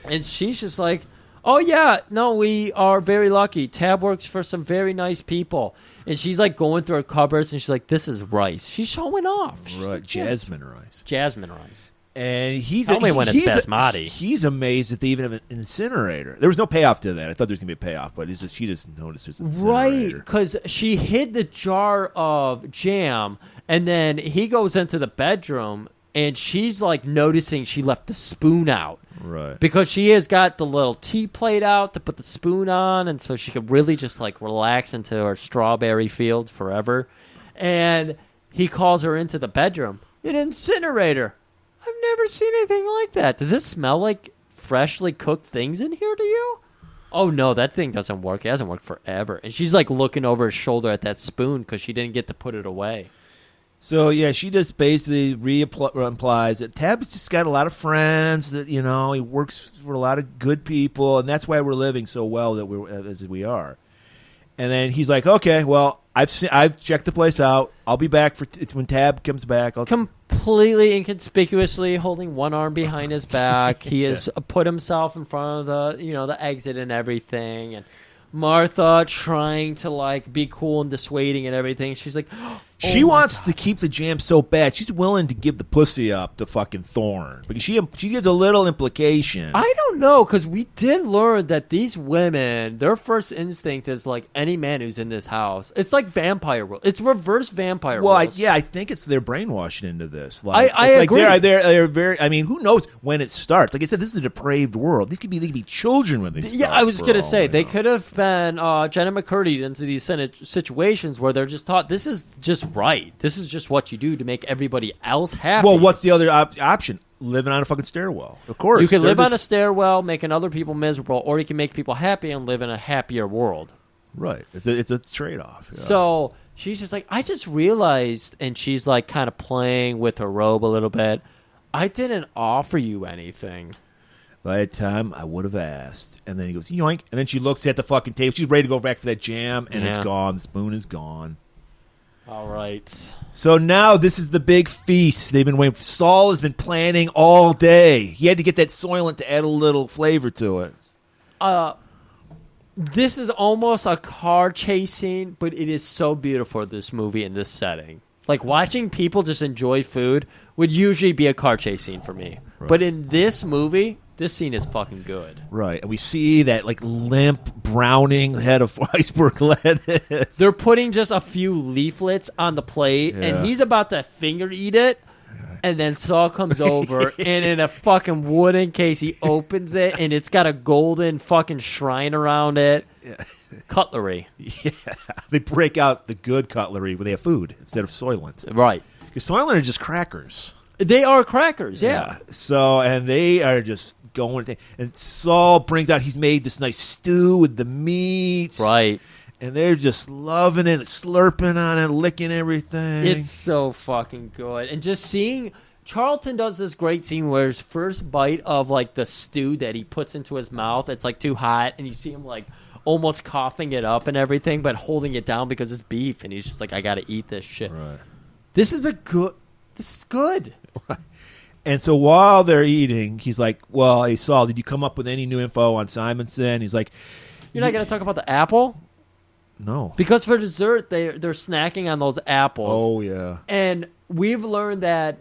And she's just like, "Oh yeah, no, we are very lucky. Tab works for some very nice people." And she's like going through her cupboards, and she's like, "This is rice." She's showing off. She's right, like, jasmine rice. Jasmine rice. And Tell me when it's basmati. He's amazed that they even have an incinerator. There was no payoff to that. I thought there was going to be a payoff, but she just noticed there's an incinerator. Right, because she hid the jar of jam, and then he goes into the bedroom, and she's like noticing she left the spoon out. Right. Because she has got the little tea plate out to put the spoon on, and so she could really just like relax into her strawberry field forever. And he calls her into the bedroom. An incinerator. I've never seen anything like that. Does it smell like freshly cooked things in here to you? Oh, no, that thing doesn't work. It hasn't worked forever. And she's like looking over her shoulder at that spoon because she didn't get to put it away. So, yeah, she just basically implies that Tab's just got a lot of friends, that, he works for a lot of good people, and that's why we're living so well that as we are. And then he's like, okay, well, I've checked the place out. I'll be back when Tab comes back. Completely inconspicuously holding one arm behind his back. He has put himself in front of the exit and everything. And Martha trying to like be cool and dissuading and everything. She's like, she wants to keep the jam so bad. She's willing to give the pussy up to fucking Thorne because she gives a little implication. I don't know, because we did learn that these women, their first instinct is like any man who's in this house. It's like vampire rules. It's reverse vampire rules. I think they're brainwashed into this. I agree. They're very. I mean, who knows when it starts? Like I said, this is a depraved world. They could be children when they start. Yeah, I was gonna say they could have been Jenna McCurdy into these situations where they're just taught this is just right. This is just what you do to make everybody else happy. Well, what's the other option? Living on a fucking stairwell. Of course. You can live on a stairwell, making other people miserable, or you can make people happy and live in a happier world. Right. It's a trade-off. Yeah. So she's just like, I just realized, and she's like kind of playing with her robe a little bit, I didn't offer you anything. By the time I would have asked. And then he goes, yoink. And then she looks at the fucking table. She's ready to go back for that jam, and it's gone. The spoon is gone. All right. So now this is the big feast. They've been waiting. Saul has been planning all day. He had to get that Soylent to add a little flavor to it. This is almost a car chase scene, but it is so beautiful, this movie in this setting. Like, watching people just enjoy food would usually be a car chase scene for me. Right. But in this movie, this scene is fucking good. Right. And we see that, like, limp, browning head of iceberg lettuce. They're putting just a few leaflets on the plate, and he's about to finger eat it. And then Saul comes over, and in a fucking wooden case, he opens it, and it's got a golden fucking shrine around it. Yeah. Cutlery. Yeah. They break out the good cutlery when they have food instead of Soylent. Right. Because Soylent are just crackers. They are crackers, yeah. So, and they are just going. And Saul brings out, he's made this nice stew with the meats. Right. And they're just loving it, slurping on it, licking everything. It's so fucking good. And just seeing, Charlton does this great scene where his first bite of, like, the stew that he puts into his mouth, it's, like, too hot, and you see him, like, almost coughing it up and everything, but holding it down because it's beef, and he's just like, I gotta eat this shit. Right. This is good. And so while they're eating, he's like, well, hey, Saul, did you come up with any new info on Simonson? He's like, You're not gonna talk about the apple? No. Because for dessert, they're snacking on those apples. Oh, yeah. And we've learned that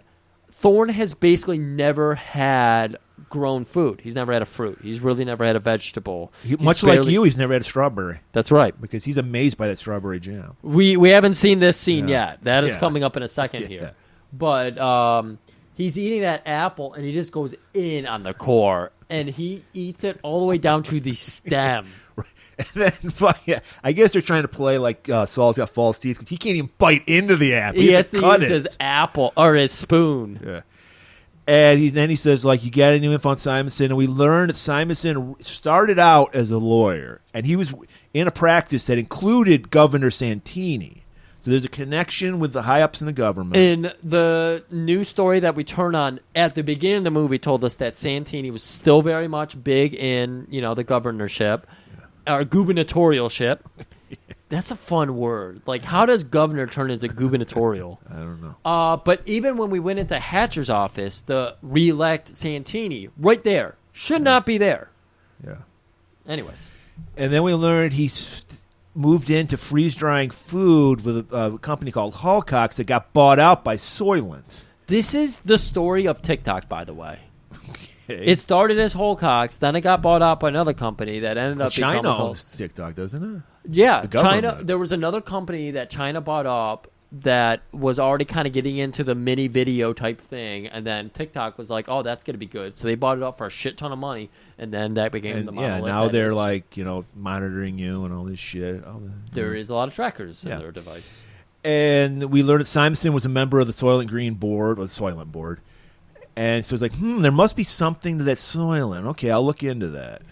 Thorne has basically never had grown food. He's never had a fruit. He's really never had a vegetable. Much like you, he's never had a strawberry. That's right. Because he's amazed by that strawberry jam. We haven't seen this scene yet. That is coming up in a second here. But he's eating that apple, and he just goes in on the core, and he eats it all the way down to the stem. And then, I guess they're trying to play like Saul's got false teeth because he can't even bite into the apple. He has to use his apple or his spoon. Yeah. And then he says, like, you got any new info on Simonson? And we learned that Simonson started out as a lawyer, and he was in a practice that included Governor Santini. So there's a connection with the high-ups in the government. And the news story that we turned on at the beginning of the movie told us that Santini was still very much big in, the governorship. Or gubernatorialship. That's a fun word. Like, how does governor turn into gubernatorial? I don't know. But even when we went into Hatcher's office, the re-elect Santini, right there, should not be there. Yeah. Anyways. And then we learned he's moved into freeze-drying food with a company called Hallcox that got bought out by Soylent. This is the story of TikTok, by the way. It started as Hallcox, then it got bought out by another company that ended up becoming China owns TikTok, doesn't it? Yeah, China. There was another company that China bought up that was already kind of getting into the mini video type thing, and then TikTok was like, "Oh, that's going to be good," so they bought it up for a shit ton of money, and then that became the monolith. Yeah, now they're like monitoring you and all this shit. There is a lot of trackers in their device. And we learned that Simonson was a member of the Soylent Green board, or the Soylent board. And so it's like, there must be something to that Soylent. Okay, I'll look into that.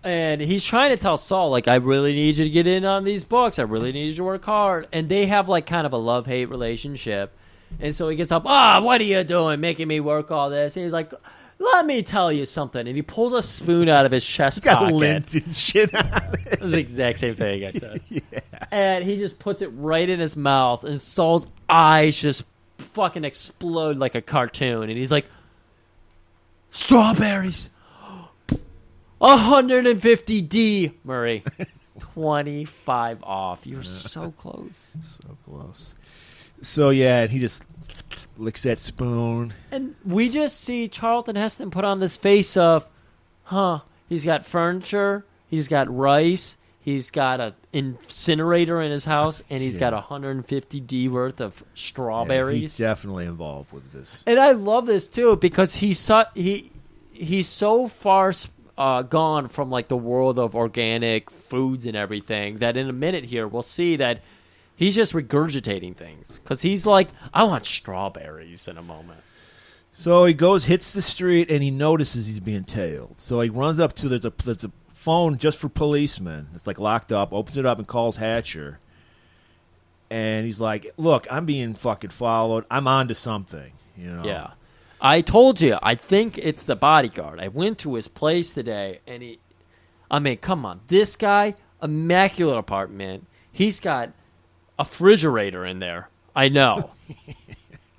And he's trying to tell Saul, like, I really need you to get in on these books. I really need you to work hard. And they have, like, kind of a love-hate relationship. And so he gets up, what are you doing, making me work all this? And he's like, let me tell you something. And he pulls a spoon out of his chest pocket. Lint and shit on it. It's the exact same thing I said. Yeah. And he just puts it right in his mouth. And Saul's eyes just fucking explode like a cartoon. And he's like, strawberries, 150D, Murray, 25 off. You're so close. So close. So, yeah, and he just licks that spoon. And we just see Charlton Heston put on this face of, he's got furniture, he's got rice, he's got an incinerator in his house, and he's got 150D worth of strawberries. He's definitely involved with this. And I love this, too, because he's so far gone from, like, the world of organic foods and everything that in a minute here we'll see that he's just regurgitating things. Because he's like, I want strawberries in a moment. So he hits the street, and he notices he's being tailed. So he runs up to, there's a phone just for policemen. It's like locked up, opens it up and calls Hatcher. And he's like, look, I'm being fucking followed. I'm on to something, Yeah. I told you, I think it's the bodyguard. I went to his place today, and come on. This guy, immaculate apartment. He's got a refrigerator in there. I know.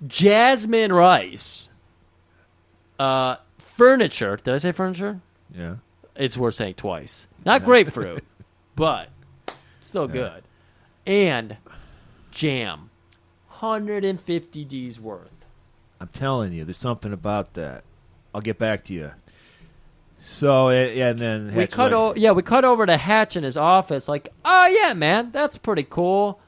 Jasmine rice. Furniture. Did I say furniture? Yeah. It's worth saying twice. Not grapefruit, but still good. And jam. 150 D's worth. I'm telling you, there's something about that. I'll get back to you. So, and then we cut over to Hatch in his office. Like, oh yeah, man, that's pretty cool.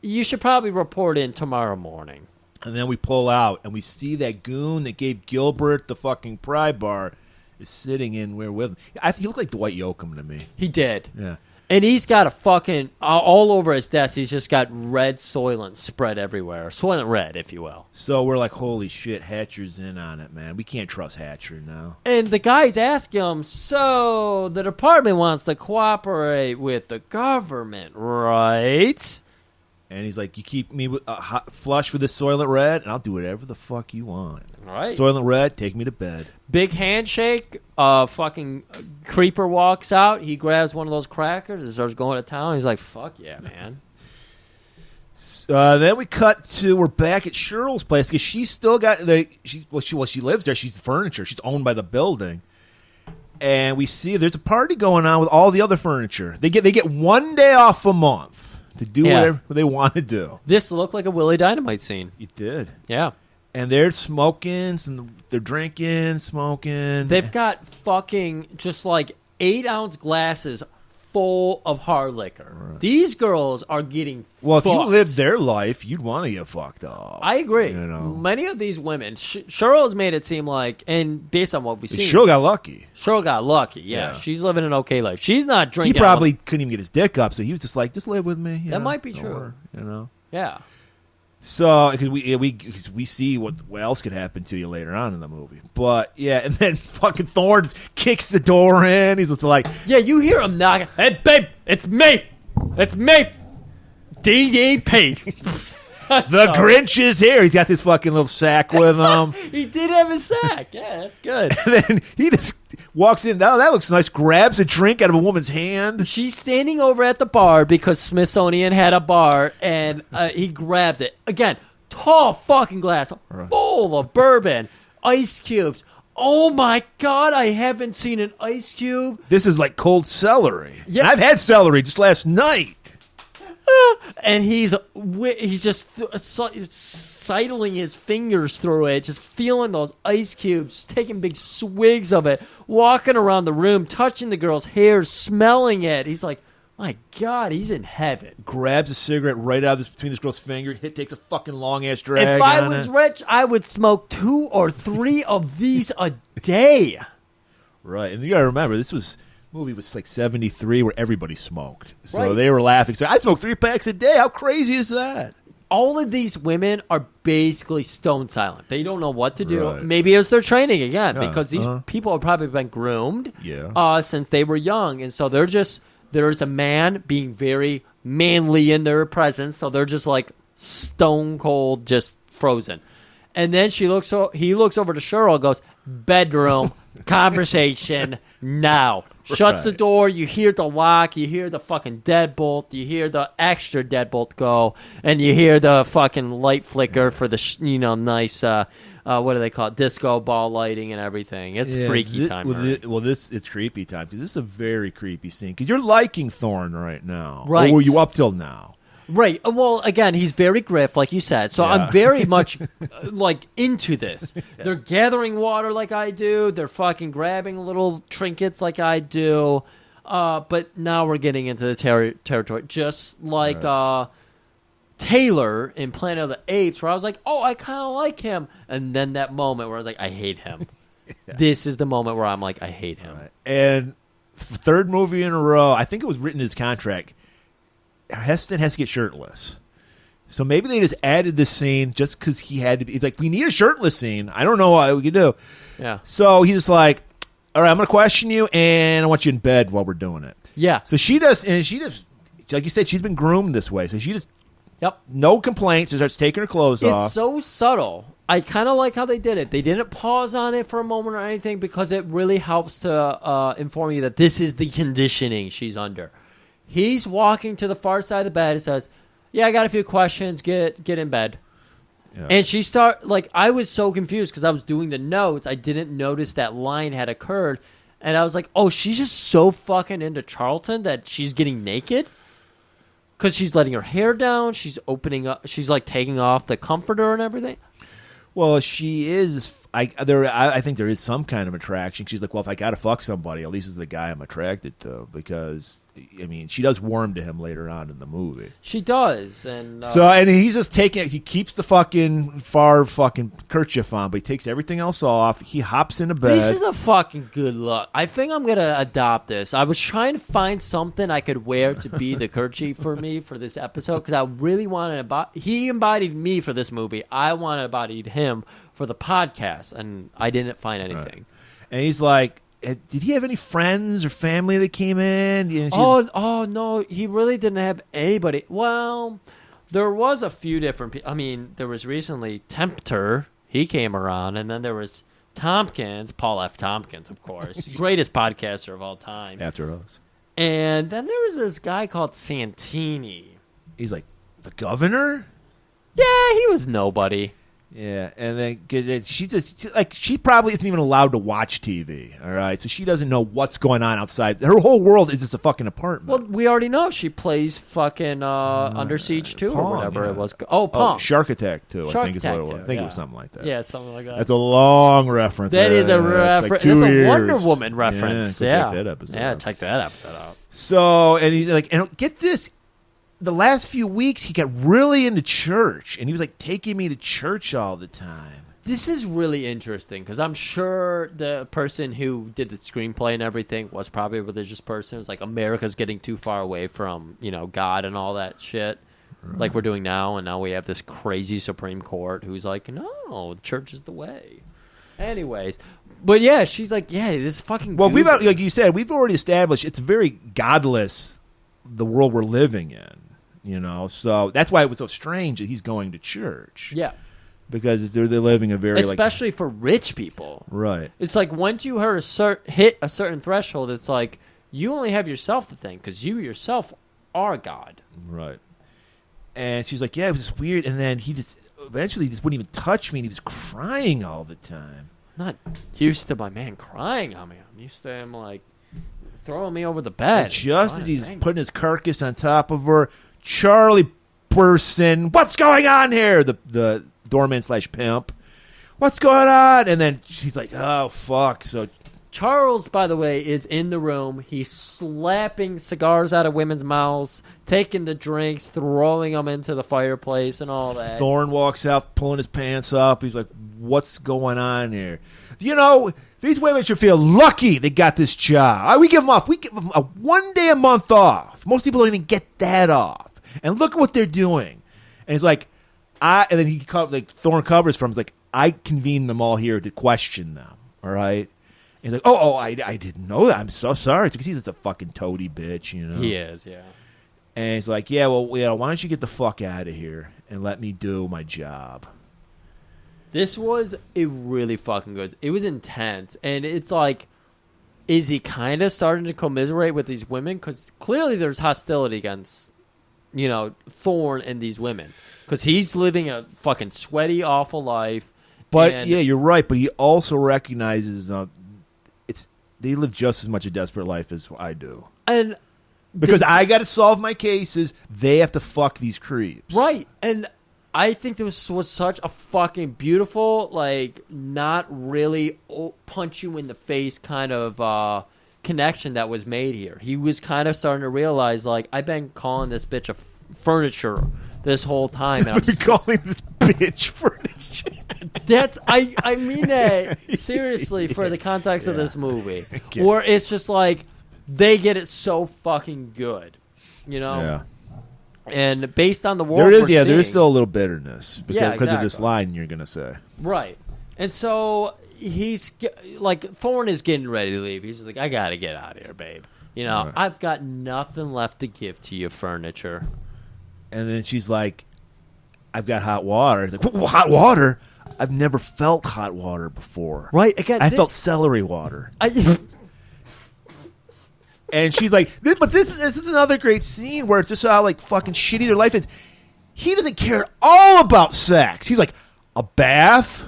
You should probably report in tomorrow morning. And then we pull out, and we see that goon that gave Gilbert the fucking pry bar is sitting in where with him. He looked like Dwight Yoakam to me. He did. Yeah. And he's got a fucking, all over his desk, he's just got red Soylent spread everywhere. Soylent red, if you will. So we're like, holy shit, Hatcher's in on it, man. We can't trust Hatcher now. And the guys ask him, so the department wants to cooperate with the government, right? And he's like, you keep me flush with this Soylent Red, and I'll do whatever the fuck you want. All right. Soylent Red, take me to bed. Big handshake. Fucking creeper walks out. He grabs one of those crackers and starts going to town. He's like, fuck yeah, man. Then we cut to, we're back at Cheryl's place because she's still got, she lives there. She's furniture. She's owned by the building. And we see there's a party going on with all the other furniture. They get 1 day off a month to do whatever they want to do. This looked like a Willie Dynamite scene. It did. Yeah. And they're smoking, they're drinking, smoking. They've got fucking just like 8-ounce glasses full of hard liquor. Right. These girls are getting fucked. If you lived their life, you'd want to get fucked up. I agree. You know? Many of these women, Cheryl's made it seem like, and based on what we've seen, Cheryl got lucky. Cheryl got lucky, yeah. She's living an okay life. She's not drinking. He probably couldn't even get his dick up, so he was just like, just live with me. That might be true. Yeah. So, because we see what else could happen to you later on in the movie. But, yeah, and then fucking Thorne kicks the door in. He's just like... Yeah, you hear him knocking. Hey, babe, it's me. It's me. DDP. The Grinch is here. He's got this fucking little sack with him. He did have a sack. Yeah, that's good. And then he just walks in. Oh, that looks nice. Grabs a drink out of a woman's hand. She's standing over at the bar because Smithsonian had a bar, and he grabs it. Again, tall fucking glass full of bourbon, ice cubes. Oh, my God, I haven't seen an ice cube. This is like cold celery. Yeah. I've had celery just last night. And he's just sidling his fingers through it, just feeling those ice cubes, taking big swigs of it, walking around the room, touching the girl's hair, smelling it. He's like, my God, he's in heaven. Grabs a cigarette right out between this girl's finger. Takes a fucking long-ass drag If I was rich, I would smoke 2 or 3 of these a day. Right, and you got to remember, this movie was like 73 where everybody smoked. So they were laughing. So I smoke 3 packs a day. How crazy is that? All of these women are basically stone silent. They don't know what to do. Right. Maybe it's their training again because these people have probably been groomed since they were young. And so there's a man being very manly in their presence. So they're just like stone cold, just frozen. And then he looks over to Cheryl and goes, bedroom, conversation, now. Shuts the door, you hear the lock, you hear the fucking deadbolt, you hear the extra deadbolt go, and you hear the fucking light flicker for the, nice, what do they call it, disco ball lighting and everything. It's freaky time. It's creepy time, because this is a very creepy scene, because you're liking Thorne right now. Right. Or were you up till now? Right. Well, again, he's very Griff, like you said. So I'm very much into this. They're gathering water like I do. They're fucking grabbing little trinkets like I do. But now we're getting into the territory. Just like Taylor in Planet of the Apes, where I was like, oh, I kind of like him. And then that moment where I was like, I hate him. This is the moment where I'm like, I hate him. Right. And third movie in a row, I think it was written in his contract, Heston has to get shirtless. So maybe they just added this scene just because he had to be. He's like, we need a shirtless scene. I don't know what we can do. Yeah. So he's just like, all right, I'm going to question you, and I want you in bed while we're doing it. Yeah. So she does, like you said, she's been groomed this way. So she just, no complaints. She starts taking her clothes off. It's so subtle. I kind of like how they did it. They didn't pause on it for a moment or anything because it really helps to inform you that this is the conditioning she's under. He's walking to the far side of the bed and says, yeah, I got a few questions. Get in bed. Yeah. And she I was so confused because I was doing the notes. I didn't notice that line had occurred. And I was like, oh, she's just so fucking into Charlton that she's getting naked? Because she's letting her hair down. She's opening up. She's like taking off the comforter and everything. Well, she is. I think there is some kind of attraction. She's like, well, if I gotta fuck somebody, at least it's the guy I'm attracted to. Because I mean, she does warm to him later on in the movie. She does, and and he's just taking it. He keeps the fucking kerchief on, but he takes everything else off. He hops into bed. This is a fucking good look. I think I'm gonna adopt this. I was trying to find something I could wear to be the kerchief for me for this episode because I really wanted to. He embodied me for this movie. I want to embody him for the podcast, and I didn't find anything. Right. And he's like, did he have any friends or family that came in? Oh no, he really didn't have anybody. Well, there was a few different people. I mean, there was recently Tempter. He came around, and then there was Tompkins, Paul F. Tompkins, of course, greatest podcaster of all time. After us. And then there was this guy called Santini. He's like, the governor? Yeah, he was nobody. Yeah, and then she probably isn't even allowed to watch TV. All right, so she doesn't know what's going on outside. Her whole world is just a fucking apartment. Well, we already know she plays fucking Under Siege 2 or whatever it was. Oh, Pong. Shark Attack 2, Shark I think is what it was. Attack I think 2, it was something like that. Yeah, something like that. That's a long reference. That is a reference. Like That's a years. Wonder Woman reference. Yeah, check that episode. Yeah, out. check that episode out. So, and he's like, and get this. The last few weeks, he got really into church, and he was like taking me to church all the time. This is really interesting because I'm sure the person who did the screenplay and everything was probably a religious person. It's like America's getting too far away from, God and all that shit like we're doing now. And now we have this crazy Supreme Court who's like, no, church is the way. Anyways, but yeah, she's like, yeah, this is fucking Well, goofy. like you said, we've already established it's very godless, the world we're living in, So that's why it was so strange that he's going to church. Yeah. Because they're living a very especially for rich people, right? It's like once you hit a certain threshold, it's like you only have yourself to thank because you yourself are God, right? And she's like, "Yeah, it was just weird." And then he just eventually just wouldn't even touch me, and he was crying all the time. I'm not used to my man crying on me. I'm used to him like throwing me over the bed. And just as he's putting his carcass on top of her, Charlie bursts in. What's going on here? The doorman / pimp. What's going on? And then she's like, oh, fuck. So Charles, by the way, is in the room. He's slapping cigars out of women's mouths, taking the drinks, throwing them into the fireplace and all that. Thorne walks out, pulling his pants up. He's like, what's going on here? These women should feel lucky they got this job. We give them off. We give them a 1 day a month off. Most people don't even get that off. And look at what they're doing. And he's like, and then Thorne covers from. He's like, I convened them all here to question them. All right. And he's like, I didn't know that. I'm so sorry. It's because he's just a fucking toady bitch, He is, yeah. And he's like, yeah, well, why don't you get the fuck out of here and let me do my job? This was a really fucking good. It was intense, and it's like, is he kind of starting to commiserate with these women? Because clearly there's hostility against, Thorne and these women. Because he's living a fucking sweaty, awful life. But, yeah, you're right. But he also recognizes they live just as much a desperate life as I do. And because I got to solve my cases, they have to fuck these creeps. Right. And I think this was such a fucking beautiful, not really punch you in the face kind of connection that was made here. He was kind of starting to realize, I've been calling this bitch a furniture this whole time. I've been calling this bitch furniture. I mean that seriously for the context of this movie. Or it's just they get it so fucking good, Yeah. And based on the world there's still a little bitterness because of this line you're going to say. Right. And so he's Thorne is getting ready to leave. He's like, I got to get out of here, babe. Right. I've got nothing left to give to you, furniture. And then she's like, I've got hot water. He's like, hot water? I've never felt hot water before. Right. I felt celery water. And she's like, but this is another great scene where it's just how fucking shitty their life is. he doesn't care at all about sex. He's like, a bath?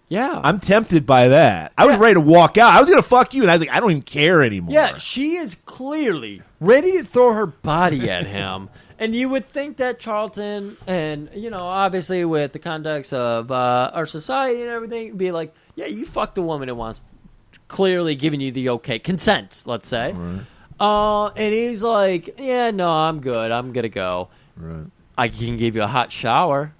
Yeah. I'm tempted by that. I was ready to walk out. I was going to fuck you, and I was like, I don't even care anymore. Yeah, she is clearly ready to throw her body at him. And you would think that Charlton, and, obviously with the context of our society and everything, be like, yeah, you fuck the woman who wants clearly giving you the okay. Consent, let's say. Right. And he's like, yeah, no, I'm good. I'm going to go. Right. I can give you a hot shower.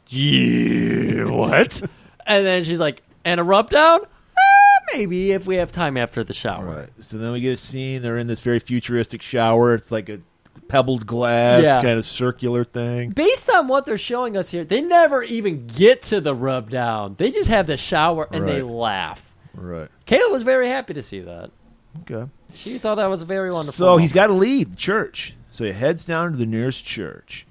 Yeah, what? And then she's like, and a rub down? Maybe if we have time after the shower. Right. So then we get a scene. They're in this very futuristic shower. It's like a pebbled glass kind of circular thing. Based on what they're showing us here, they never even get to the rub down. They just have the shower and they laugh. Right. Kayla was very happy to see that. Okay. She thought that was a very wonderful So moment. he's got to leave the church. So he heads down to the nearest church.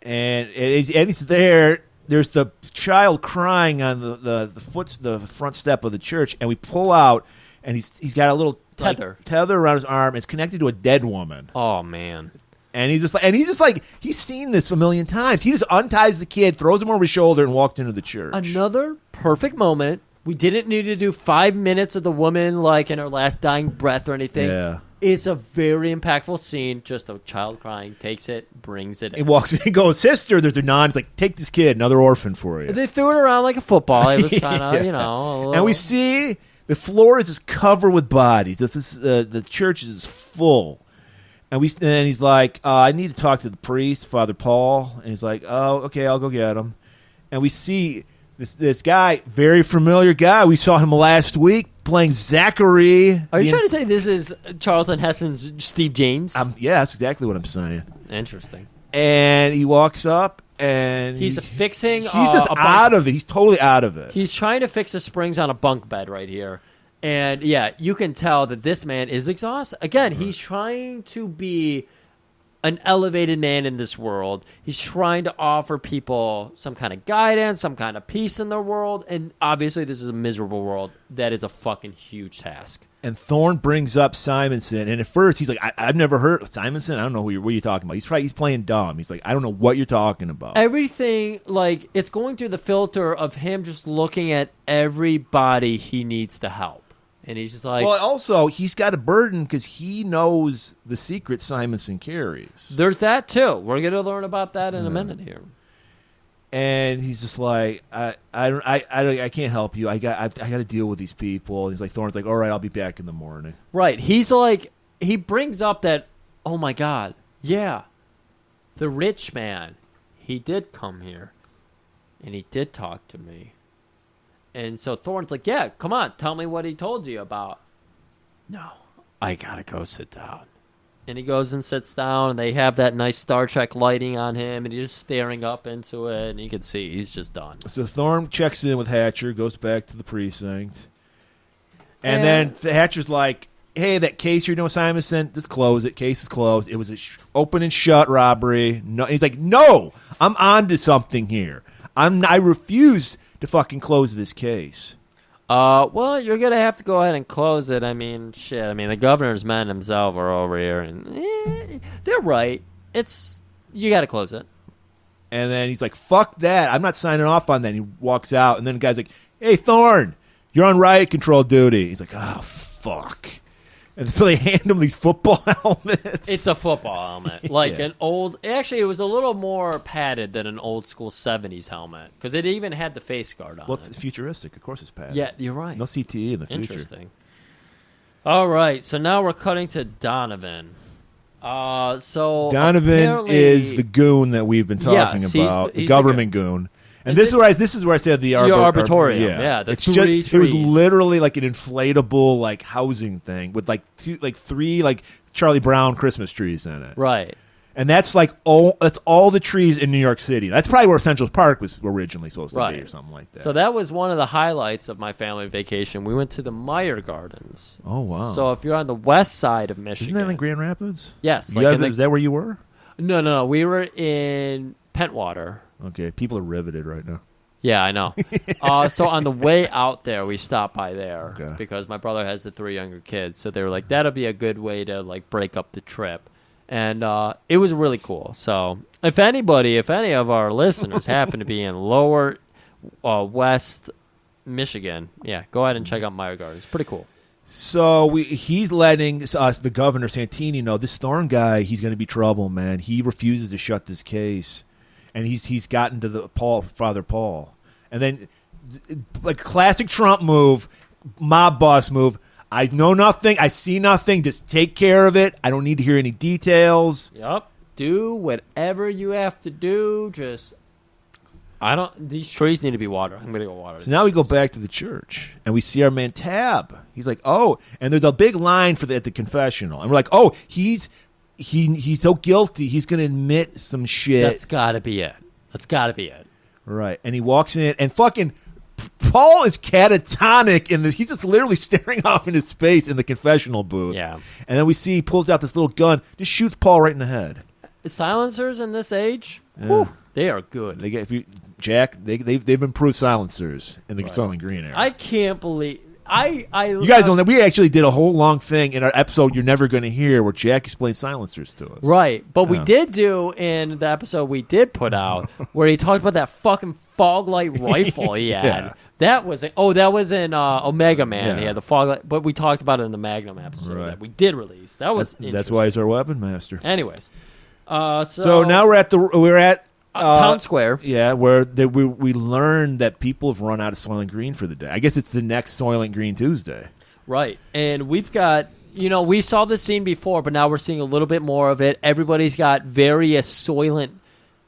And he's there. There's the child crying on the front step of the church, and we pull out, and he's got a little tether around his arm. It's connected to a dead woman. Oh man! And he's just like he's seen this a million times. He just unties the kid, throws him over his shoulder, and walked into the church. Another perfect moment. We didn't need to do 5 minutes of the woman like in her last dying breath or anything. Yeah. It's a very impactful scene. Just a child crying, takes it, brings it in. He walks in and goes, sister, there's a nod. It's like, take this kid, another orphan for you. They threw it around like a football. It was kind of, And we see the floor is just covered with bodies. The church is full. And he's like, I need to talk to the priest, Father Paul. And he's like, oh, okay, I'll go get him. And we see this guy, very familiar guy. We saw him last week playing Zachary. Are you trying to say this is Charlton Heston's Steve James? Yeah, that's exactly what I'm saying. Interesting. And he walks up, and he's fixing. He's just out of it. He's totally out of it. He's trying to fix the springs on a bunk bed right here. And, yeah, you can tell that this man is exhausted. Again, he's trying to be an elevated man in this world. He's trying to offer people some kind of guidance, some kind of peace in their world. And obviously this is a miserable world. That is a fucking huge task. And Thorne brings up Simonson. And at first he's like, I've never heard of Simonson. I don't know what you're talking about. He's playing dumb. He's like, I don't know what you're talking about. Everything, like, it's going through the filter of him just looking at everybody he needs to help. And he's just like... Well, also, he's got a burden because he knows the secret Simonson carries. There's that, too. We're going to learn about that in a minute here. And he's just like, I can't help you. I got to deal with these people. And he's like, Thorne's like, all right, I'll be back in the morning. Right. He's like, he brings up that, oh, my God, yeah, the rich man, he did come here. And he did talk to me. And so Thorne's like, yeah, come on, tell me what he told you about. No, I gotta go sit down. And he goes and sits down, and they have that nice Star Trek lighting on him, and he's just staring up into it, and you can see he's just done. So Thorne checks in with Hatcher, goes back to the precinct. And then Hatcher's like, hey, that case you're doing with Simonson, just close it. Case is closed. It was a open and shut robbery. No, he's like, no, I'm on to something here. I refuse to fucking close this case. Well, you're going to have to go ahead and close it. I mean, shit. I mean, the governor's men himself are over here, and they're right. You got to close it. And then he's like, fuck that. I'm not signing off on that. And he walks out, and then the guy's like, hey, Thorne, you're on riot control duty. He's like, oh, fuck. And so they hand him these football helmets. It's a football helmet. Like an old... Actually, it was a little more padded than an old school 70s helmet. Because it even had the face guard on it. Well, it's futuristic. Of course it's padded. Yeah, you're right. No CTE in the future. Interesting. All right, so now we're cutting to Donovan. Donovan is the goon that we've been talking about. The government goon. And this is where I said the arbitorium. Yeah, the three trees. It was literally like an inflatable like housing thing with three Charlie Brown Christmas trees in it. Right. And that's all the trees in New York City. That's probably where Central Park was originally supposed to be or something like that. So that was one of the highlights of my family vacation. We went to the Meyer Gardens. Oh, wow. So if you're on the west side of Michigan. Isn't that in Grand Rapids? Yes. Is that where you were? No. We were in Pentwater. Okay, people are riveted right now. Yeah, I know. So on the way out there, we stopped by there because my brother has the 3 younger kids. So they were like, that'll be a good way to like break up the trip. And it was really cool. So if any of our listeners happen to be in lower West Michigan, yeah, go ahead and check out Meyer Garden. It's pretty cool. So he's letting us, the governor Santini, know this Thorne guy. He's going to be trouble, man. He refuses to shut this case, and he's gotten to the Father Paul, and then like classic Trump move, mob boss move. I know nothing. I see nothing. Just take care of it. I don't need to hear any details. Yep. Do whatever you have to do. These trees need to be watered. I'm going to go water. So now we go back to the church, and we see our man Tab. He's like, oh, and there's a big line at the confessional. And we're like, oh, he's so guilty. He's going to admit some shit. That's got to be it. Right. And he walks in, and fucking Paul is catatonic he's just literally staring off into space in the confessional booth. Yeah. And then we see he pulls out this little gun, just shoots Paul right in the head. Silencers in this age, yeah. They are good. They've improved silencers in the Soylent Green era. I can't believe you guys don't know. We actually did a whole long thing in our episode you're never going to hear where Jack explained silencers to us. Right, but we did do in the episode we did put out where he talked about that fucking fog light rifle he had. Yeah. That was in Omega Man. Yeah. He had the fog light, but we talked about it in the Magnum episode that we did release. That's why he's our weapon master. Anyways, so now we're at Town Square. Yeah, where we learned that people have run out of Soylent Green for the day. I guess it's the next Soylent Green Tuesday. Right, and we've got, we saw this scene before, but now we're seeing a little bit more of it. Everybody's got various Soylent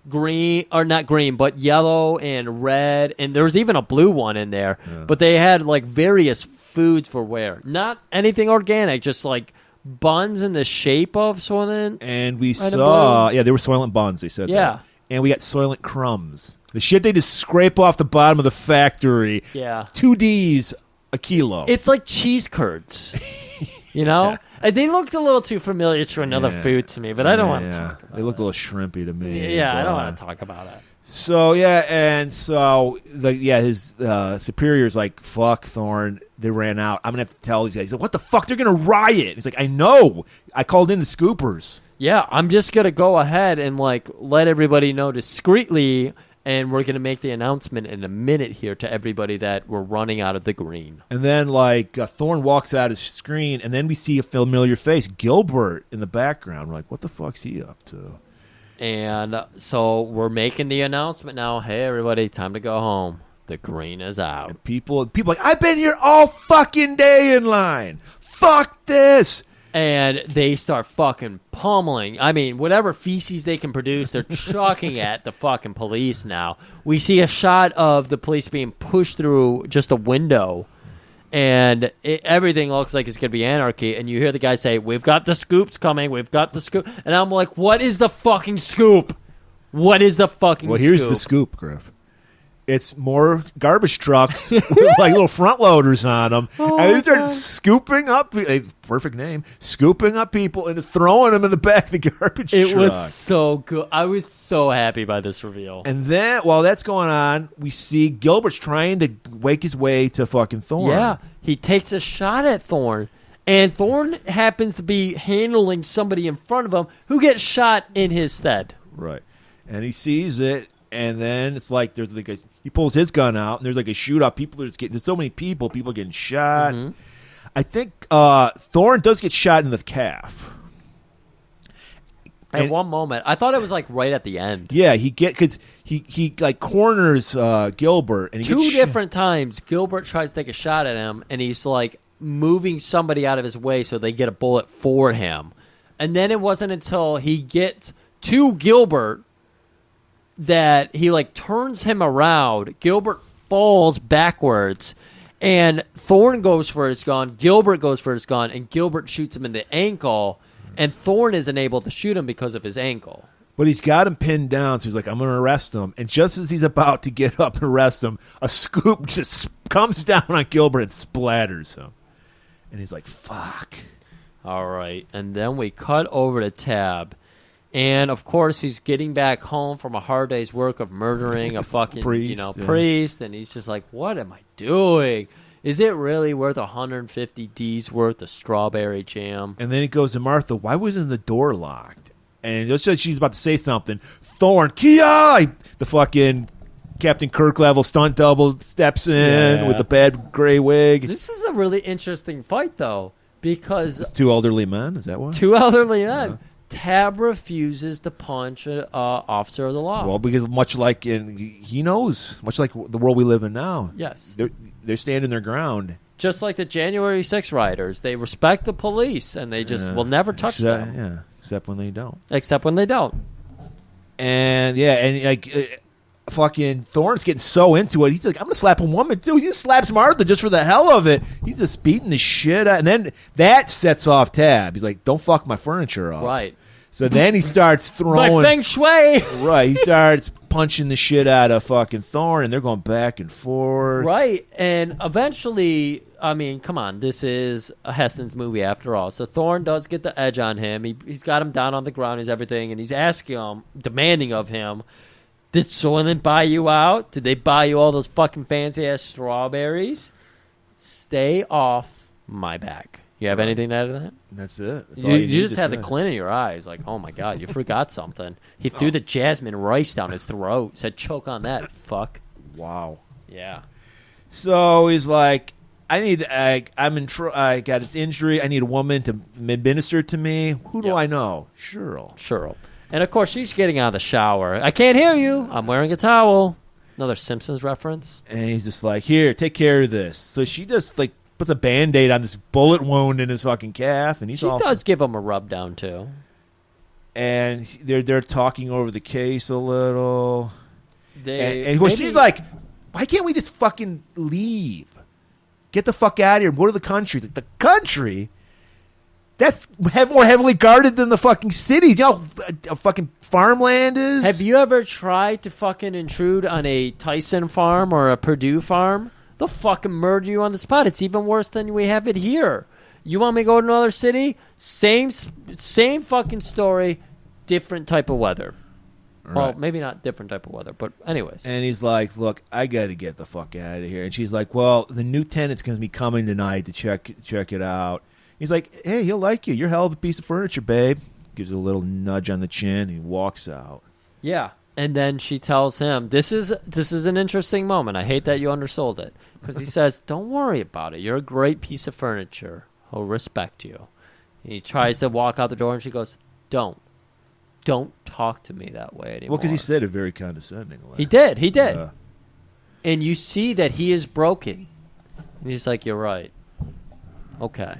Green, or not green, but yellow and red, and there was even a blue one in there. Yeah. But they had like various foods for wear. Not anything organic, just like buns in the shape of Soylent. And we saw, they were Soylent buns, they said. Yeah. That. And we got Soylent crumbs. The shit they just scrape off the bottom of the factory. Yeah. 2 Ds a kilo. It's like cheese curds. Yeah. They looked a little too familiar to another food to me, but I don't want to talk about it. They looked a little shrimpy to me. Yeah, I don't want to talk about it. So, his superior's like, fuck, Thorne, they ran out. I'm going to have to tell these guys. He's like, what the fuck? They're going to riot. He's like, I know. I called in the scoopers. Yeah, I'm just going to go ahead and let everybody know discreetly, and we're going to make the announcement in a minute here to everybody that we're running out of the green. And then, Thorne walks out his screen, and then we see a familiar face, Gilbert, in the background. We're like, what the fuck's he up to? And so we're making the announcement now. Hey, everybody, time to go home. The green is out. And people like, I've been here all fucking day in line. Fuck this. And they start fucking pummeling. I mean, whatever feces they can produce, they're chucking at the fucking police now. We see a shot of the police being pushed through just a window, and everything looks like it's going to be anarchy. And you hear the guy say, we've got the scoops coming, we've got the scoop. And I'm like, what is the fucking scoop? What is the fucking scoop? Well, here's the scoop, Griff. It's more garbage trucks with little front loaders on them. And they start scooping up, perfect name, scooping up people and throwing them in the back of the garbage truck. It was so good. I was so happy by this reveal. And then, while that's going on, we see Gilbert's trying to wake his way to fucking Thorne. Yeah, he takes a shot at Thorne. And Thorne happens to be handling somebody in front of him who gets shot in his stead. Right. And he sees it, and then it's like there's he pulls his gun out, and there's a shootout. There's so many people are getting shot. Mm-hmm. I think Thorne does get shot in the calf. At one moment, I thought it was right at the end. Yeah, because he corners Gilbert, and he two different times. Gilbert tries to take a shot at him, and he's moving somebody out of his way so they get a bullet for him. And then it wasn't until he gets to Gilbert that he turns him around. Gilbert falls backwards, and Thorne goes for his gun. Gilbert goes for his gun, and Gilbert shoots him in the ankle. And Thorne isn't able to shoot him because of his ankle. But he's got him pinned down, so he's like, I'm going to arrest him. And just as he's about to get up and arrest him, a scoop just comes down on Gilbert and splatters him. And he's like, fuck. All right. And then we cut over to Tab. And, of course, he's getting back home from a hard day's work of murdering a fucking priest. And he's just like, what am I doing? Is it really worth 150 D's worth of strawberry jam? And then he goes to Martha, why wasn't the door locked? And just as she's about to say something, Thorne, Kia! The fucking Captain Kirk level stunt double steps in with the bad gray wig. This is a really interesting fight, though, because it's two elderly men. Is that what? Two elderly men. Tab refuses to punch an officer of the law. Well, because much like he knows, much like the world we live in now. Yes, they're standing their ground. Just like the January 6th rioters, they respect the police and they just will never touch them. Yeah, except when they don't. And fucking Thorne's getting so into it. He's like, I'm gonna slap a woman too. He just slaps Martha just for the hell of it. He's just beating the shit out. And then that sets off Tab. He's like, don't fuck my furniture up. Right. So then he starts throwing my feng shui. Right. He starts punching the shit out of fucking Thorne, and they're going back and forth. Right. And eventually, I mean, come on, this is a Heston's movie after all. So Thorne does get the edge on him. He's got him down on the ground, he's everything, and he's asking him, demanding of him, did Soylent buy you out? Did they buy you all those fucking fancy-ass strawberries? Stay off my back. You have anything to add to that? That's it. That's you just had the glint in your eyes. Like, oh, my God, you forgot something. He threw the jasmine rice down his throat. Said, choke on that, fuck. Wow. Yeah. So he's like, I got this injury. I need a woman to administer to me. Who do I know? Cheryl. And, of course, she's getting out of the shower. I can't hear you. I'm wearing a towel. Another Simpsons reference. And he's just like, here, take care of this. So she just, like, puts a Band-Aid on this bullet wound in his fucking calf. And she does give him a rub down, too. And they're talking over the case a little. She's like, why can't we just fucking leave? Get the fuck out of here. Go to the country. Like, the country? That's more heavily guarded than the fucking cities. You know how fucking farmland is? Have you ever tried to fucking intrude on a Tyson farm or a Purdue farm? They'll fucking murder you on the spot. It's even worse than we have it here. You want me to go to another city? Same fucking story, different type of weather. Right. Well, maybe not different type of weather, but anyways. And he's like, look, I got to get the fuck out of here. And she's like, well, the new tenant's going to be coming tonight to check it out. He's like, hey, he'll like you. You're a hell of a piece of furniture, babe. Gives a little nudge on the chin, and he walks out. Yeah, and then she tells him, this is an interesting moment. I hate that you undersold it. Because he says, don't worry about it. You're a great piece of furniture. He'll respect you. And he tries to walk out the door, and she goes, don't talk to me that way anymore. Well, because he said it very condescendingly. He did. And you see that he is broken. And he's like, you're right. Okay.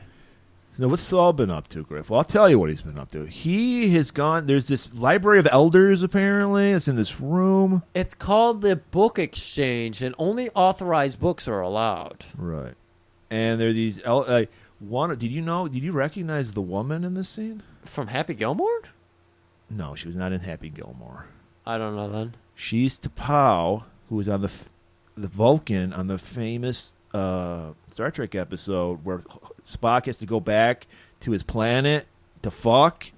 So what's Saul been up to, Griff? Well, I'll tell you what he's been up to. He has gone, there's this library of elders, apparently. It's in this room. It's called the Book Exchange, and only authorized books are allowed. Right. And there are these, did you recognize the woman in this scene? From Happy Gilmore? No, she was not in Happy Gilmore. I don't know then. She's T'Pau, who was on the Vulcan on the famous Star Trek episode where Spock has to go back to his planet to fuck,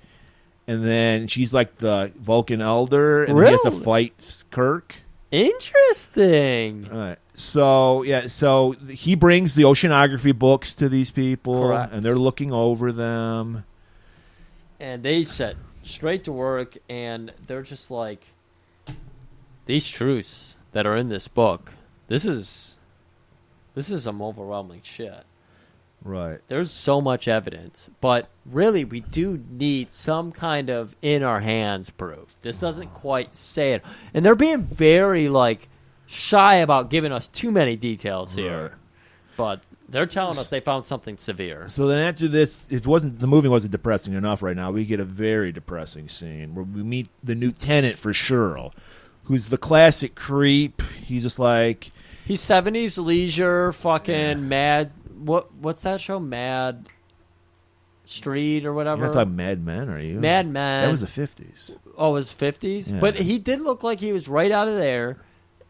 and then she's like the Vulcan elder, and he has to fight Kirk. Interesting. All right. So he brings the oceanography books to these people. Correct. And they're looking over them. And they set straight to work, and they're just like, these truths that are in this book, this is some overwhelming shit. Right. There's so much evidence, but really we do need some kind of in our hands proof. This doesn't quite say it. And they're being very shy about giving us too many details here. Right. But they're telling us they found something severe. So then after this, the movie wasn't depressing enough right now. We get a very depressing scene where we meet the new tenant for Cheryl, who's the classic creep. He's just like, he's 70s leisure, fucking mad. What's that show? Mad Street or whatever? You're not talking Mad Men, are you? Mad Men. That was the 50s. Oh, it was 50s? Yeah. But he did look like he was right out of there.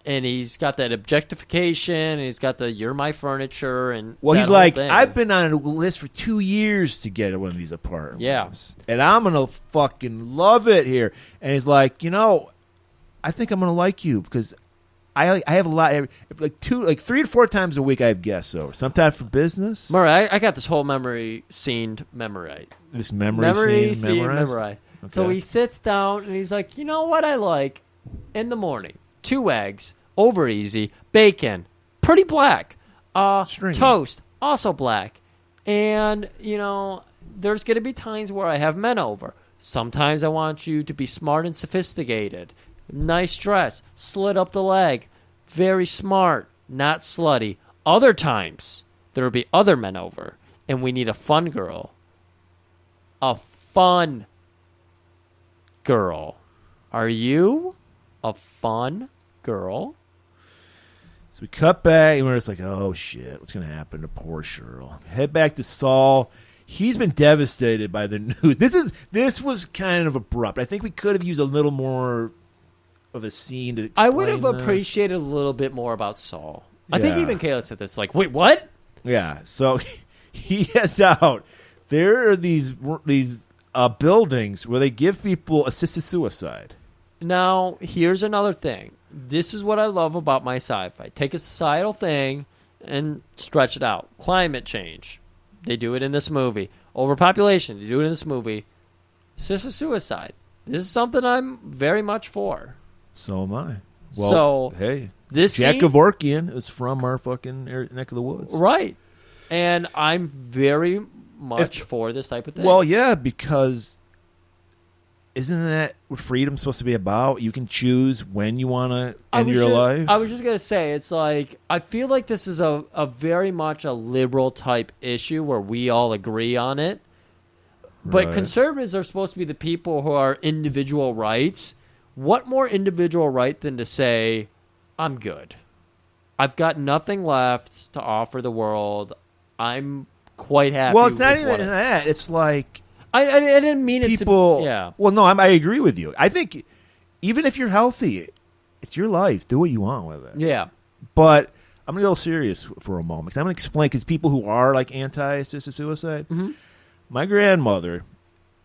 And he's got that objectification, and he's got the "you're my furniture," and he's like, I've been on a list for 2 years to get one of these apartments. Yeah, and I'm gonna fucking love it here. And he's like, I think I'm gonna like you because I have a lot, like 3 to 4 times a week I have guests over. Sometimes for business. Murray, I got this whole memory scene memorized. This memory scene memorized. So he sits down and he's like, you know what I like? In the morning, 2 eggs, over easy, bacon, pretty black, toast, also black. And, there's going to be times where I have men over. Sometimes I want you to be smart and sophisticated. Nice dress, slit up the leg, very smart, not slutty. Other times, there will be other men over, and we need a fun girl. A fun girl. Are you a fun girl? So we cut back, and we're just like, oh, shit, what's going to happen to poor Cheryl? Head back to Saul. He's been devastated by the news. This was kind of abrupt. I think we could have used a little more of a scene to explain I would have appreciated a little bit more about Saul. I think even Kayla said this, like, wait, what? Yeah, so he heads out. There are these buildings where they give people assisted suicide. Now, here's another thing. This is what I love about my sci-fi. Take a societal thing and stretch it out. Climate change. They do it in this movie. Overpopulation. They do it in this movie. Assisted suicide. This is something I'm very much for. So am I. Well, hey, this Jack Kevorkian is from our fucking neck of the woods. Right. And I'm very much for this type of thing. Well, yeah, because isn't that what freedom's supposed to be about? You can choose when you want to end your life. I was just going to say, it's like, I feel like this is a very much a liberal type issue where we all agree on it. But conservatives are supposed to be the people who are individual rights. What more individual right than to say, I'm good. I've got nothing left to offer the world. I'm quite happy. Well, it's not even that. It's like... I didn't mean people, it to... Yeah. Well, no, I agree with you. I think even if you're healthy, it's your life. Do what you want with it. Yeah. But I'm going to go serious for a moment. Because I'm going to explain, because people who are like anti-assisted suicide, my grandmother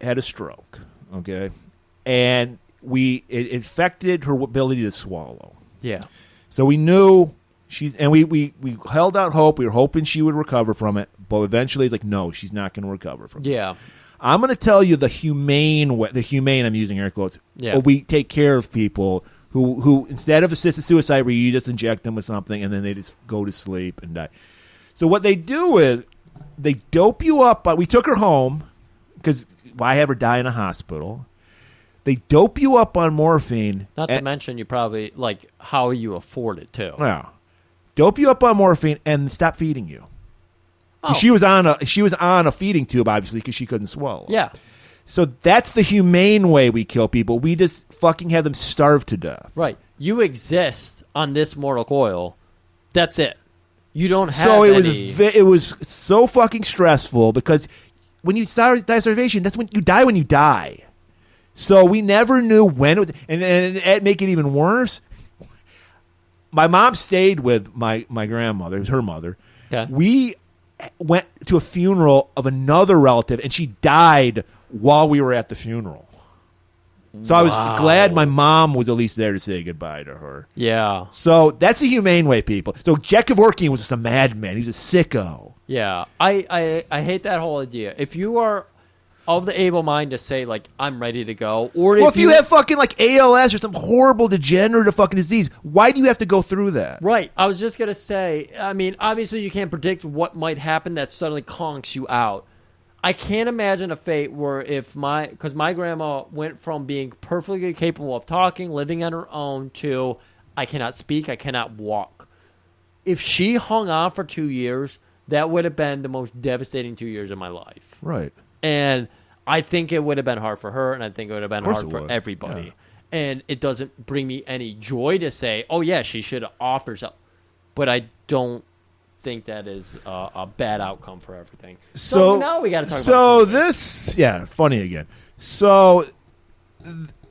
had a stroke, okay? And it affected her ability to swallow. Yeah. So we knew we held out hope. We were hoping she would recover from it. But eventually it's like, no, she's not going to recover from it. Yeah. I'm going to tell you the humane way, I'm using air quotes. Yeah. We take care of people who instead of assisted suicide where you just inject them with something and then they just go to sleep and die. So what they do is they dope you up. We took her home because why have her die in a hospital? They dope you up on morphine. Not to mention you probably, like, how you afford it, too. Yeah. Dope you up on morphine and stop feeding you. Oh. She was on a feeding tube, obviously, because she couldn't swallow. Yeah. So that's the humane way we kill people. We just fucking have them starve to death. Right. You exist on this mortal coil. That's it. You don't have so it was so fucking stressful because when you die of starvation, that's when you die. So we never knew when it was, and to make it even worse, my mom stayed with my grandmother, it was her mother. Okay. We went to a funeral of another relative, and she died while we were at the funeral. So I was glad my mom was at least there to say goodbye to her. Yeah. So that's a humane way, people. So Jack Kevorkian was just a madman. He was a sicko. Yeah. I hate that whole idea. If you are of the able mind to say, like, I'm ready to go, or if you have fucking like ALS or some horrible degenerative fucking disease, why do you have to go through that? Right. I was just going to say, I mean, obviously you can't predict what might happen that suddenly conks you out. I can't imagine a fate where because my grandma went from being perfectly capable of talking, living on her own, to I cannot speak, I cannot walk. If she hung on for 2 years, that would have been the most devastating 2 years of my life. Right. And I think it would have been hard for her, and I think it would have been hard for everybody. Yeah. And it doesn't bring me any joy to say, oh, yeah, she should have offered something. But I don't think that is a bad outcome for everything. So now we got to talk about funny again. So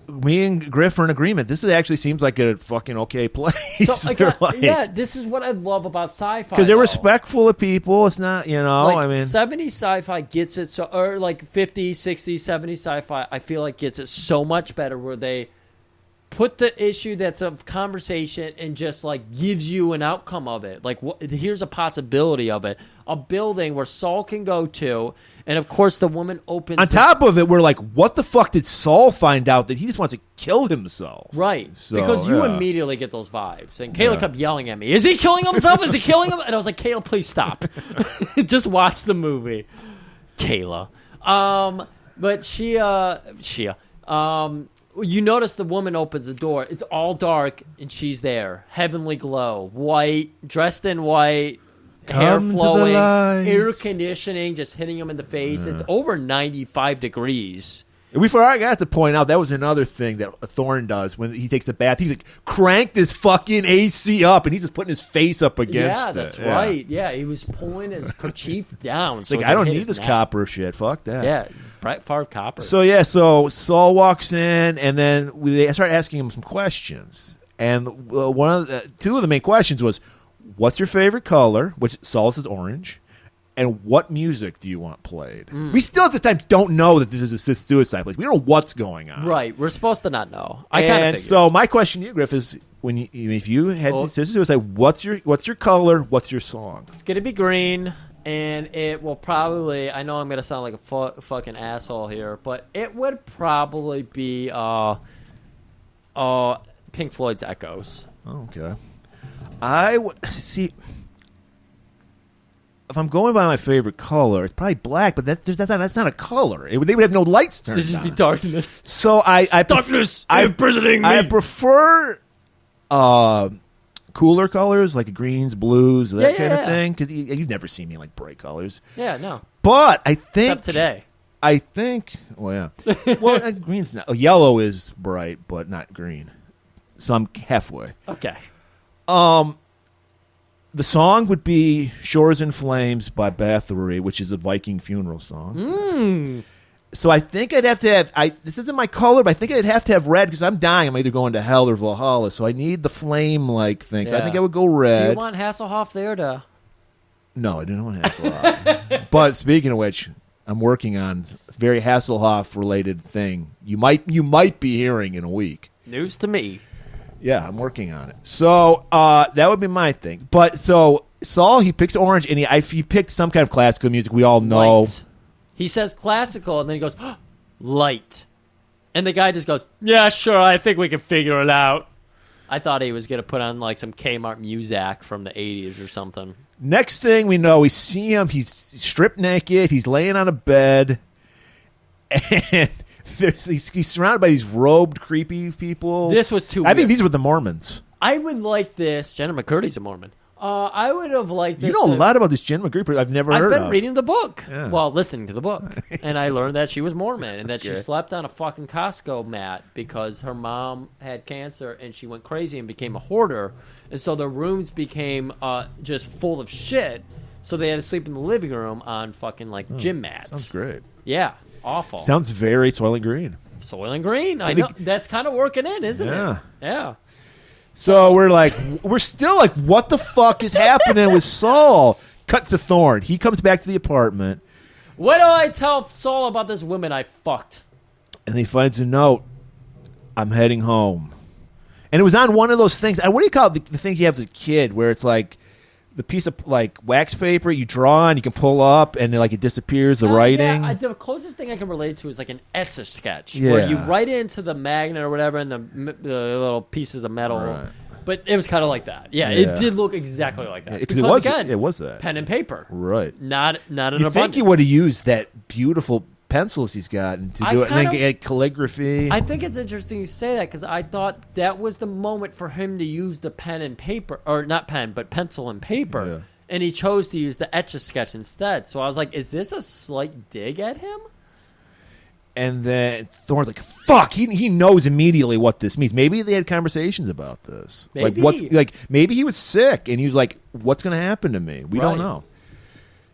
me and Griff are in agreement. This actually seems like a fucking okay place. So, this is what I love about sci-fi. Because they're respectful of people. It's not, like 70s sci-fi gets it, so, or like 50s, 60s, 70s sci-fi, I feel like gets it so much better where they put the issue that's of conversation and just like gives you an outcome of it. Like, here's a possibility of it. a building where Saul can go to, and of course the woman opens. On top of it, we're like, what the fuck did Saul find out that he just wants to kill himself? Right, So, because you yeah. immediately get those vibes. And Kayla kept yelling at me, "Is he killing himself? Is he killing him?" And I was like, "Kayla, please stop. Just watch the movie." Kayla. But you notice the woman opens the door. It's all dark, and she's there. Heavenly glow. White, dressed in white, hair Come to the flowing, light. air conditioning just hitting him in the face. It's over 95 degrees. Before I got to point out, that was another thing that Thorne does when he takes a bath. He's like, cranked his fucking AC up, and he's just putting his face up against Yeah, it. that's right. Yeah, he was pulling his kerchief down. It's So like, it I don't hit need his this neck. copper shit. Fuck that. Yeah, Brett Favre copper. So Saul walks in, and then they start asking him some questions. And two of the main questions was, what's your favorite color? Which Saul says orange. And what music do you want played? We still at this time don't know that this is assist suicide. Like, we don't know what's going on. Right, we're supposed to not know. I kind of figured. So my question to you, Griff, is if you had assist suicide, what's your color? What's your song? It's gonna be green, and it will probably. I know I'm gonna sound like a fucking asshole here, but it would probably be Pink Floyd's Echoes. Okay. I would see. If I'm going by my favorite color, it's probably black, but that's not a color. They would have no lights turned on. This just be darkness. So I Darkness imprisoning me. I prefer cooler colors like greens, blues, that kind of thing. Because you've never seen me in like bright colors. Yeah, no. But I think Except today. I think. Well, yeah. Well, green's not. Yellow is bright, but not green. So I'm halfway. Okay. The song would be "Shores in Flames" by Bathory, which is a Viking funeral song. So I think I'd have to have. This isn't my color, but I think I'd have to have red because I'm dying. I'm either going to hell or Valhalla, so I need the flame-like thing. So I think I would go red. Do you want Hasselhoff there to? No, I didn't want Hasselhoff. But speaking of which, I'm working on a very Hasselhoff-related thing. You might be hearing in a week. News to me. Yeah, I'm working on it. So that would be my thing. But so Saul, he picks orange, and he picked some kind of classical music. We all know. Light. He says classical, and then he goes, light. And the guy just goes, yeah, sure, I think we can figure it out. I thought he was going to put on like some Kmart Muzak from the 80s or something. Next thing we know, we see him. He's stripped naked. He's laying on a bed. And he's surrounded by these robed, creepy people. This was too I think weird. these were the Mormons. I would like this. Jenna McCurdy's a Mormon. I would have liked this. You know a lot about this Jen McCurdy I've never heard of. I've been reading the book. Yeah. Well, listening to the book. And I learned that she was Mormon and that she slept on a fucking Costco mat because her mom had cancer and she went crazy and became a hoarder. And so the rooms became just full of shit. So they had to sleep in the living room on fucking like gym mats. Sounds great. Yeah. Awful. Sounds very Soylent Green. Soylent Green. I know. That's kind of working in, isn't Yeah. it? Yeah. So we're still like, what the fuck is happening with Saul? Cut to Thorne. He comes back to the apartment. What do I tell Saul about this woman I fucked? And he finds a note. I'm heading home. And it was on one of those things. What do you call it? The things you have as a kid where it's like the piece of like wax paper you draw and you can pull up and like it disappears, the writing. Yeah, the closest thing I can relate to is like an Etch-a-Sketch where you write into the magnet or whatever and the little pieces of metal. Right. But it was kind of like that. Yeah, it did look exactly like that. Because it was that. Pen and paper. Right. Not an abundance. You think he would have used that beautiful pencils he's got and to do it, and then get calligraphy. I think it's interesting you say that because I thought that was the moment for him to use the pen and paper, or not pen, but pencil and paper, Yeah. and he chose to use the Etch-a-Sketch instead. So I was like, is this a slight dig at him? And then Thorne's like, "Fuck!" He knows immediately what this means. Maybe they had conversations about this. Maybe. Maybe he was sick and he was like, "What's going to happen to me? We don't Right. know."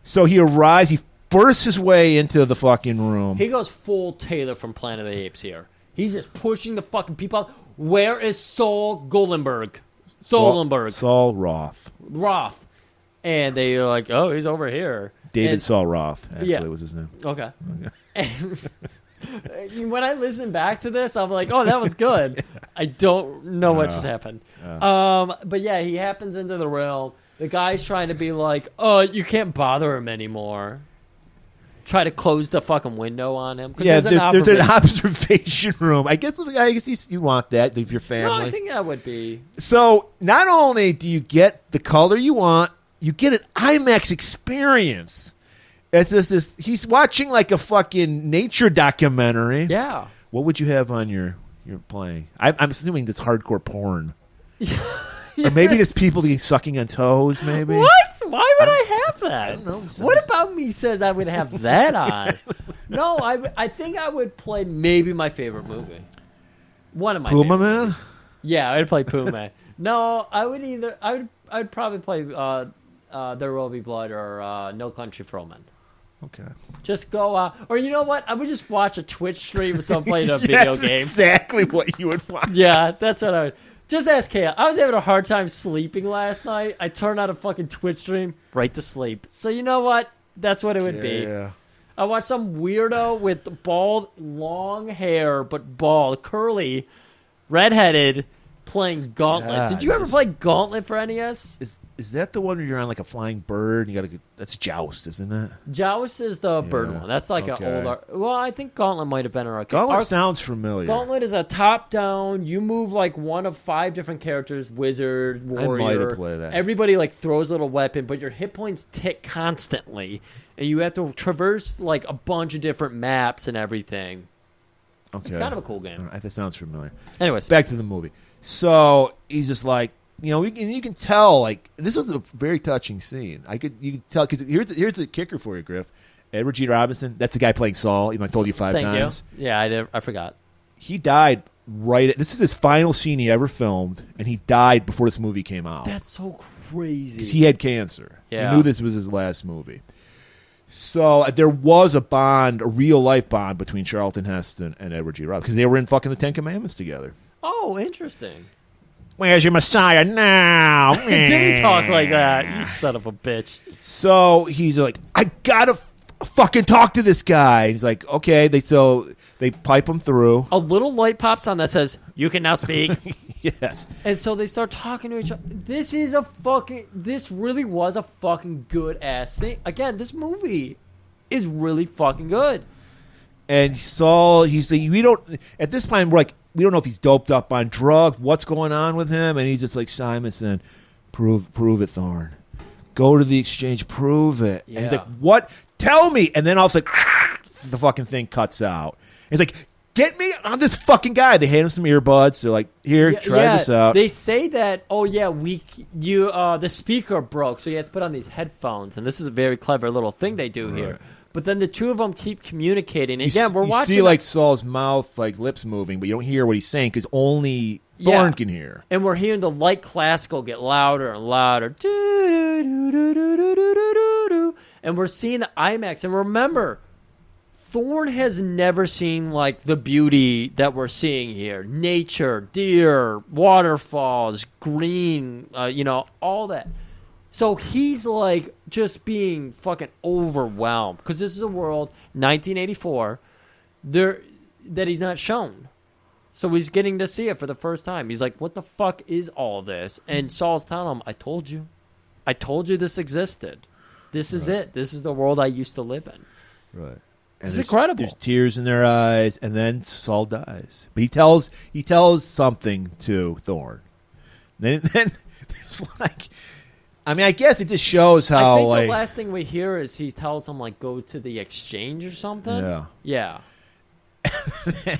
So he arrives. He bursts his way into the fucking room. He goes full Taylor from Planet of the Apes here. He's just pushing the fucking people out. Where is Saul Golan-Globus? Saul Roth. Roth. And they're like, oh, he's over here. David Saul Roth, actually, Yeah. was his name. Okay. When I listen back to this, I'm like, oh, that was good. I don't know what just happened. But yeah, he happens into the rail. The guy's trying to be like, oh, you can't bother him anymore. Try to close the fucking window on him. Yeah, there's an observation room. I guess you want that if your family. No, I think that would be. So not only do you get the color you want, you get an IMAX experience. It's just this. He's watching like a fucking nature documentary. Yeah. What would you have on your playing? I'm assuming this hardcore porn. Or maybe it's people sucking on toes, maybe. What? Why would I have that? I don't know. What about me says I would have that on? No, I think I would play maybe my favorite movie. One of my Puma favorite Man? movies. Yeah, I would play Puma. No, I would probably play There Will Be Blood or No Country for Old Men. Okay. Just go out. Or you know what? I would just watch a Twitch stream of someone playing a video game. Exactly what you would watch. Yeah, that's what I would. Just ask Kaya. I was having a hard time sleeping last night. I turned on a fucking Twitch stream, right to sleep. So you know what? That's what it would be. Yeah. I watched some weirdo with bald, long hair, but bald, curly, redheaded, playing Gauntlet. Yeah, Did you ever play Gauntlet for NES? Is that the one where you're on like a flying bird? And you gotta. That's Joust, isn't it? Joust is the bird one. That's like an older. Well, I think Gauntlet might have been our. Gauntlet sounds familiar. Gauntlet is a top-down. You move like one of 5 different characters: wizard, warrior. I might have played that. Everybody like throws a little weapon, but your hit points tick constantly, and you have to traverse like a bunch of different maps and everything. Okay, it's kind of a cool game. That sounds familiar. Anyways, back to the movie. So he's just like. You can tell, like, this was a very touching scene. You can tell, because here's the kicker for you, Griff. Edward G. Robinson, that's the guy playing Saul, even I told you 5 times. You. Yeah, I forgot. He died this is his final scene he ever filmed, and he died before this movie came out. That's so crazy. Because he had cancer. Yeah. He knew this was his last movie. So there was a real-life bond between Charlton Heston and Edward G. Robinson, because they were in fucking the 10 Commandments together. Oh, interesting. Where's your Messiah now? Did he talk like that? You son of a bitch. So he's like, I gotta fucking talk to this guy. He's like, okay. They pipe him through. A little light pops on that says, "You can now speak." Yes. And so they start talking to each other. This really was a fucking good ass scene. Again, this movie is really fucking good. And Saul, at this point, we're like, we don't know if he's doped up on drugs, what's going on with him, and he's just like, Simonson, prove it, Thorne. Go to the exchange, prove it. Yeah. And he's like, what? Tell me. And then all of a sudden, the fucking thing cuts out. He's like, get me on this fucking guy. They hand him some earbuds. They're like, here, try this out. They say that, the speaker broke, so you have to put on these headphones. And this is a very clever little thing they do here. But then the two of them keep communicating. And again, we're watching. You see, like, Saul's mouth, like, lips moving, but you don't hear what he's saying because only Thorne can hear. And we're hearing the light classical get louder and louder. And we're seeing the IMAX. And remember, Thorne has never seen, like, the beauty that we're seeing here. Nature, deer, waterfalls, green, all that. So he's like just being fucking overwhelmed because this is a world, 1984, that he's not shown. So he's getting to see it for the first time. He's like, what the fuck is all this? And Saul's telling him, I told you this existed. This is it. This is the world I used to live in. Right. This is incredible. There's tears in their eyes, and then Saul dies. But he tells something to Thorne. Then it's like... I mean, I guess it just shows how, I think the last thing we hear is he tells him, like, go to the exchange or something. Yeah. Yeah.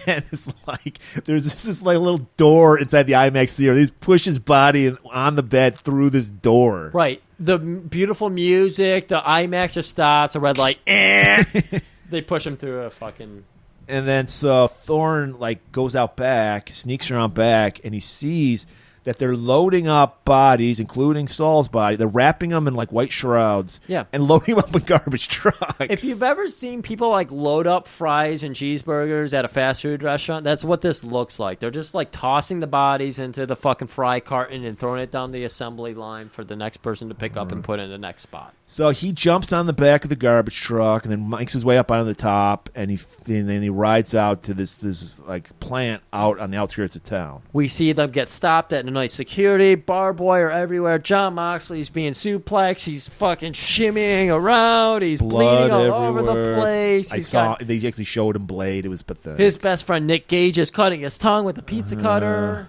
And it's like, there's this like little door inside the IMAX theater. He pushes his body on the bed through this door. Right. The beautiful music, the IMAX just stops, the red light, they push him through a fucking... And then so Thorne, like, goes out back, sneaks around back, and he sees... that they're loading up bodies, including Saul's body. They're wrapping them in, like, white shrouds. Yeah. And loading them up in garbage trucks. If you've ever seen people, like, load up fries and cheeseburgers at a fast food restaurant, that's what this looks like. They're just, like, tossing the bodies into the fucking fry carton and throwing it down the assembly line for the next person to pick up and put in the next spot. So he jumps on the back of the garbage truck and then makes his way up onto the top, and then he rides out to this like plant out on the outskirts of town. We see them get stopped at an nice security, barbed wire everywhere. John Moxley's being suplexed. He's fucking shimmying around. He's bleeding all over the place. They actually showed him blade. It was pathetic. His best friend Nick Gage is cutting his tongue with a pizza cutter.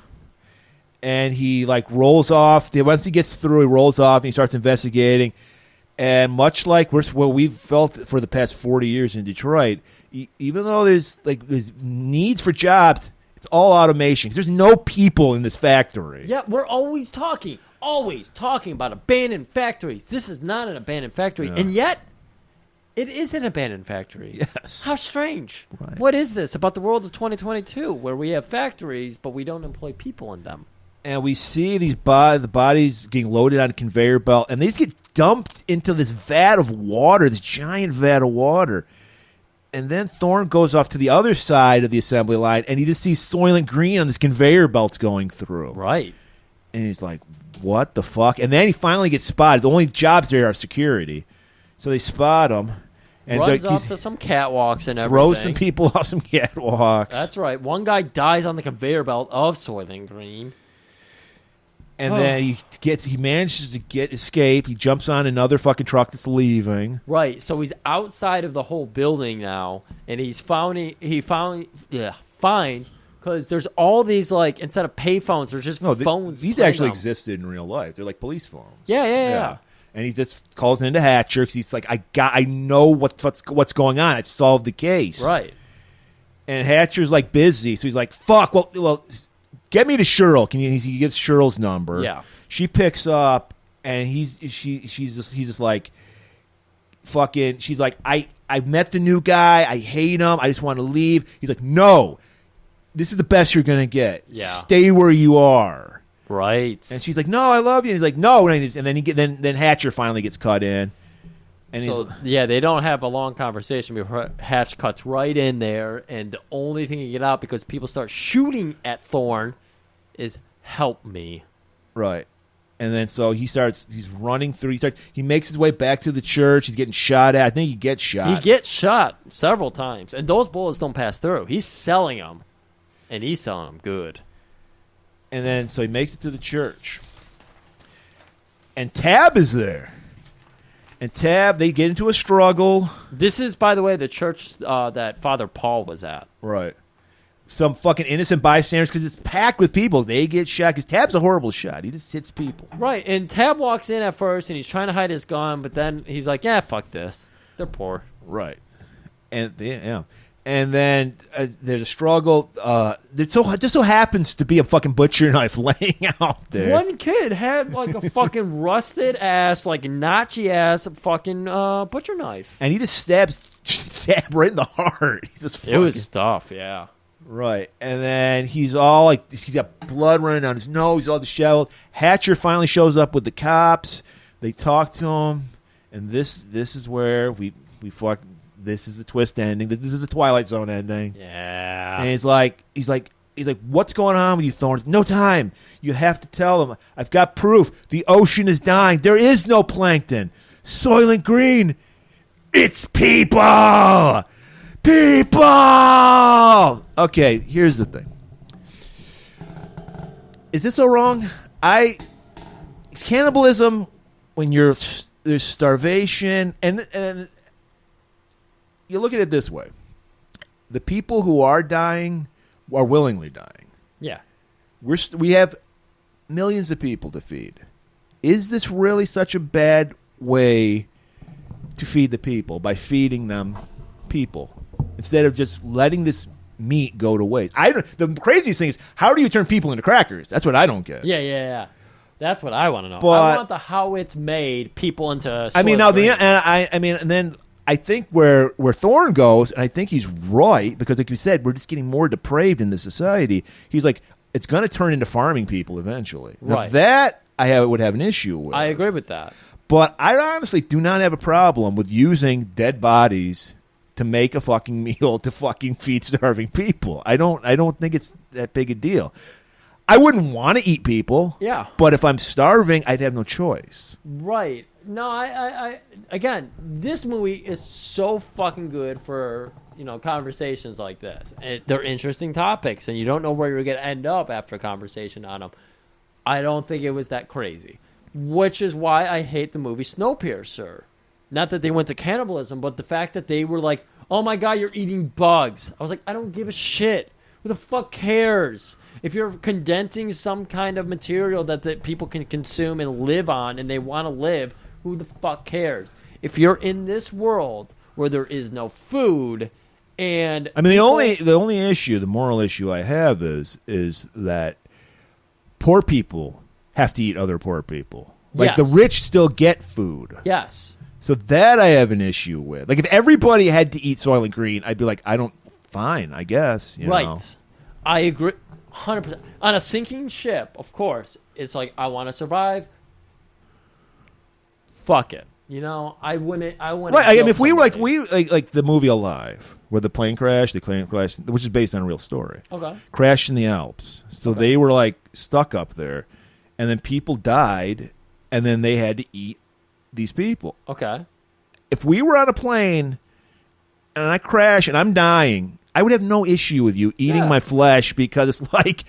And he rolls off. Once he gets through, he rolls off and he starts investigating. And much like what we've felt for the past 40 years in Detroit, even though there's needs for jobs, it's all automation. There's no people in this factory. Yeah, we're always talking about abandoned factories. This is not an abandoned factory, and yet it is an abandoned factory. Yes. How strange. Right. What is this about the world of 2022 where we have factories but we don't employ people in them? And we see the bodies getting loaded on a conveyor belt, and they just get dumped into this vat of water, this giant vat of water. And then Thorne goes off to the other side of the assembly line, and he just sees Soylent Green on this conveyor belt going through. Right. And he's like, what the fuck? And then he finally gets spotted. The only jobs there are security. So they spot him. And runs up to some catwalks and everything. Throws some people off some catwalks. That's right. One guy dies on the conveyor belt of Soylent Green. And then he manages to escape. He jumps on another fucking truck that's leaving. Right. So he's outside of the whole building now, and he finds because there's all these instead of pay phones, there's just phones. These actually existed in real life. They're like police phones. Yeah. And he just calls into Hatcher because he's like, I know what's going on. I've solved the case. Right. And Hatcher's like busy, so he's like, fuck. Well. Get me to Cheryl. He gives Cheryl's number. Yeah. She picks up, and he's just like, fucking. She's like, I've met the new guy. I hate him. I just want to leave. He's like, no, this is the best you're gonna get. Yeah. Stay where you are. Right. And she's like, no, I love you. And he's like, no. And then Hatcher finally gets cut in. And they don't have a long conversation before Hatch cuts right in there, and the only thing you get out because people start shooting at Thorne is help me. Right. And then so he's running through. He makes his way back to the church. He's getting shot at. I think he gets shot. He gets shot several times, and those bullets don't pass through. He's selling them, and he's selling them good. And then so he makes it to the church, and Tab is there. And Tab, they get into a struggle. This is, by the way, the church that Father Paul was at. Right. Some fucking innocent bystanders, because it's packed with people. They get shot, because Tab's a horrible shot. He just hits people. Right, and Tab walks in at first, and he's trying to hide his gun, but then he's like, yeah, fuck this. They're poor. Right. And And then there's a struggle. There just so happens to be a fucking butcher knife laying out there. One kid had a fucking rusted ass, notchy ass fucking butcher knife, and he just stab right in the heart. He's just fucking, it was tough, yeah. Right, and then he's all he's got blood running down his nose. He's all disheveled. Hatcher finally shows up with the cops. They talk to him, and this is where we fuck. This is the twist ending. This is the Twilight Zone ending. Yeah. And he's like, what's going on with you, Thorne? No time. You have to tell him. I've got proof. The ocean is dying. There is no plankton. Soylent Green. It's people. People. Okay, here's the thing. Is this so wrong? Cannibalism when there's starvation and you look at it this way. The people who are dying are willingly dying. Yeah. We have millions of people to feed. Is this really such a bad way to feed the people, by feeding them people instead of just letting this meat go to waste? The craziest thing is, how do you turn people into crackers? That's what I don't get. Yeah. That's what I want to know. But, I want how it's made people into. And then I think where Thorne goes, and I think he's right, because like you said, we're just getting more depraved in this society. He's like, it's going to turn into farming people eventually. Now, right. That would have an issue with. I agree with that. But I honestly do not have a problem with using dead bodies to make a fucking meal to fucking feed starving people. I don't think it's that big a deal. I wouldn't want to eat people. Yeah. But if I'm starving, I'd have no choice. Right. No, I again, this movie is so fucking good for, conversations like this. They're interesting topics, and you don't know where you're going to end up after a conversation on them. I don't think it was that crazy. Which is why I hate the movie Snowpiercer. Not that they went to cannibalism, but the fact that they were like, oh my God, you're eating bugs. I was like, I don't give a shit. Who the fuck cares? If you're condensing some kind of material that people can consume and live on and they want to live, who the fuck cares? If you're in this world where there is no food and... I mean, the only issue, the moral issue I have is that poor people have to eat other poor people. Like, yes. the rich still get food. Yes. So that I have an issue with. Like, if everybody had to eat Soylent Green, I'd be like, fine, I guess. You know? I agree 100%. On a sinking ship, of course, it's like, I want to survive. Fuck it. You know, I wouldn't. Right. I mean, if we were like the movie Alive, where the plane crashed, which is based on a real story. Okay. Crashed in the Alps. So they were like stuck up there, and then people died, and then they had to eat these people. Okay. If we were on a plane and I crash and I'm dying, I would have no issue with you eating my flesh, because it's like,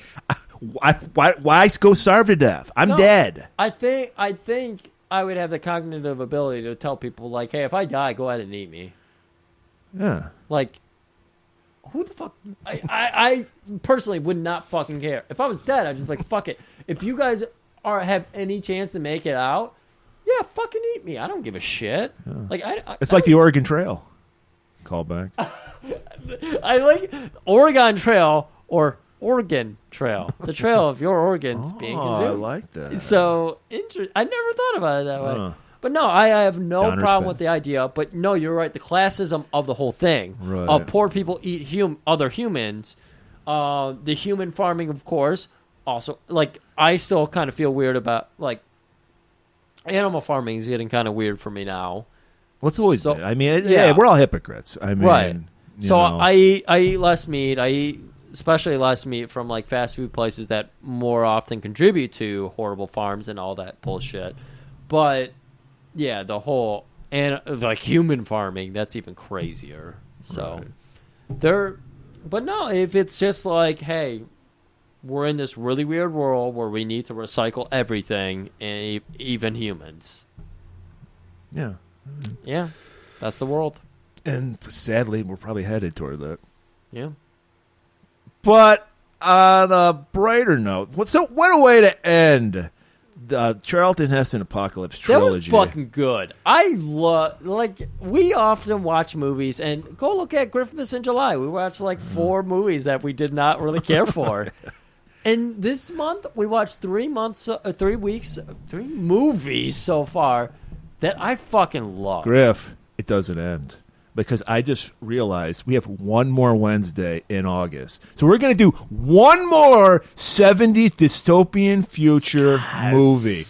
why go starve to death? I'm dead. I think I would have the cognitive ability to tell people, like, hey, if I die, go ahead and eat me. Yeah. Like, who the fuck? I personally would not fucking care. If I was dead, I'd just be like, fuck it. If you guys have any chance to make it out, yeah, fucking eat me. I don't give a shit. Yeah. Like, it's like the Oregon Trail. Callback. I like Oregon Trail or Oregon Trail. The trail of your organs being consumed. I like that. So, I never thought about it that way. But no, I have no problem with the idea. But no, you're right. The classism of the whole thing. Right. Poor people eat other humans. The human farming, of course. Also, like, I still kind of feel weird about, like, animal farming is getting kind of weird for me now. Well, it's always been. I mean, we're all hypocrites. I mean, right. You So know. I eat less meat. I eat especially less meat from like fast food places that more often contribute to horrible farms and all that bullshit. But yeah, the whole and like human farming, that's even crazier. So but no, if it's just like, hey, we're in this really weird world where we need to recycle everything, and even humans. Yeah. Yeah, that's the world. And sadly, we're probably headed toward that. Yeah. But on a brighter note, what a way to end the Charlton Heston Apocalypse trilogy. That was fucking good. I love, like, we often watch movies, and go look at Christmas in July. We watched like 4 movies that we did not really care for. And this month, we watched 3 movies so far that I fucking love. Griff, it doesn't end. Because I just realized we have one more Wednesday in August. So we're going to do one more 70s dystopian future movie.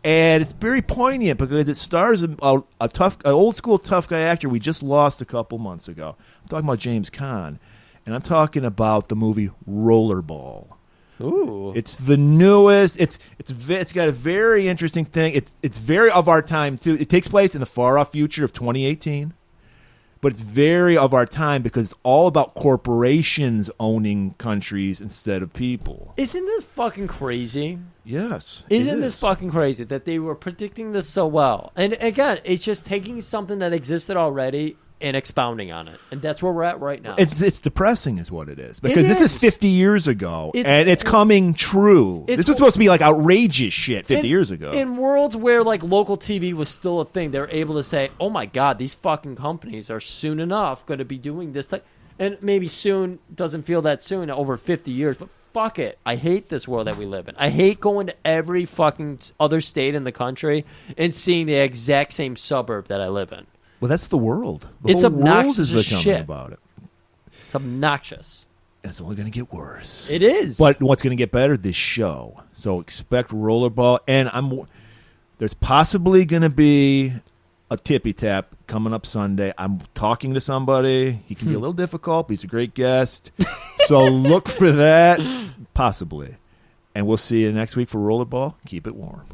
And it's very poignant because it stars an old school tough guy actor we just lost a couple months ago. I'm talking about James Caan. And I'm talking about the movie Rollerball. Ooh. It's the newest. It's got a very interesting thing. It's very of our time too. It takes place in the far off future of 2018. But it's very of our time because it's all about corporations owning countries instead of people. Isn't this fucking crazy? Yes. Isn't this fucking crazy that they were predicting this so well? And again, it's just taking something that existed already and expounding on it. And that's where we're at right now. It's depressing is what it is. Because this is 50 years ago, and it's coming true. This was supposed to be like outrageous shit 50 years ago. In worlds where like local TV was still a thing, they're able to say, oh my God, these fucking companies are soon enough going to be doing this. And maybe soon doesn't feel that soon, over 50 years, but fuck it. I hate this world that we live in. I hate going to every fucking other state in the country and seeing the exact same suburb that I live in. Well, that's the world. It's obnoxious world is as becoming shit. About it. It's obnoxious. And it's only going to get worse. It is. But what's going to get better? This show. So expect Rollerball. And there's possibly going to be a tippy tap coming up Sunday. I'm talking to somebody. He can be a little difficult, but he's a great guest. So look for that. Possibly. And we'll see you next week for Rollerball. Keep it warm.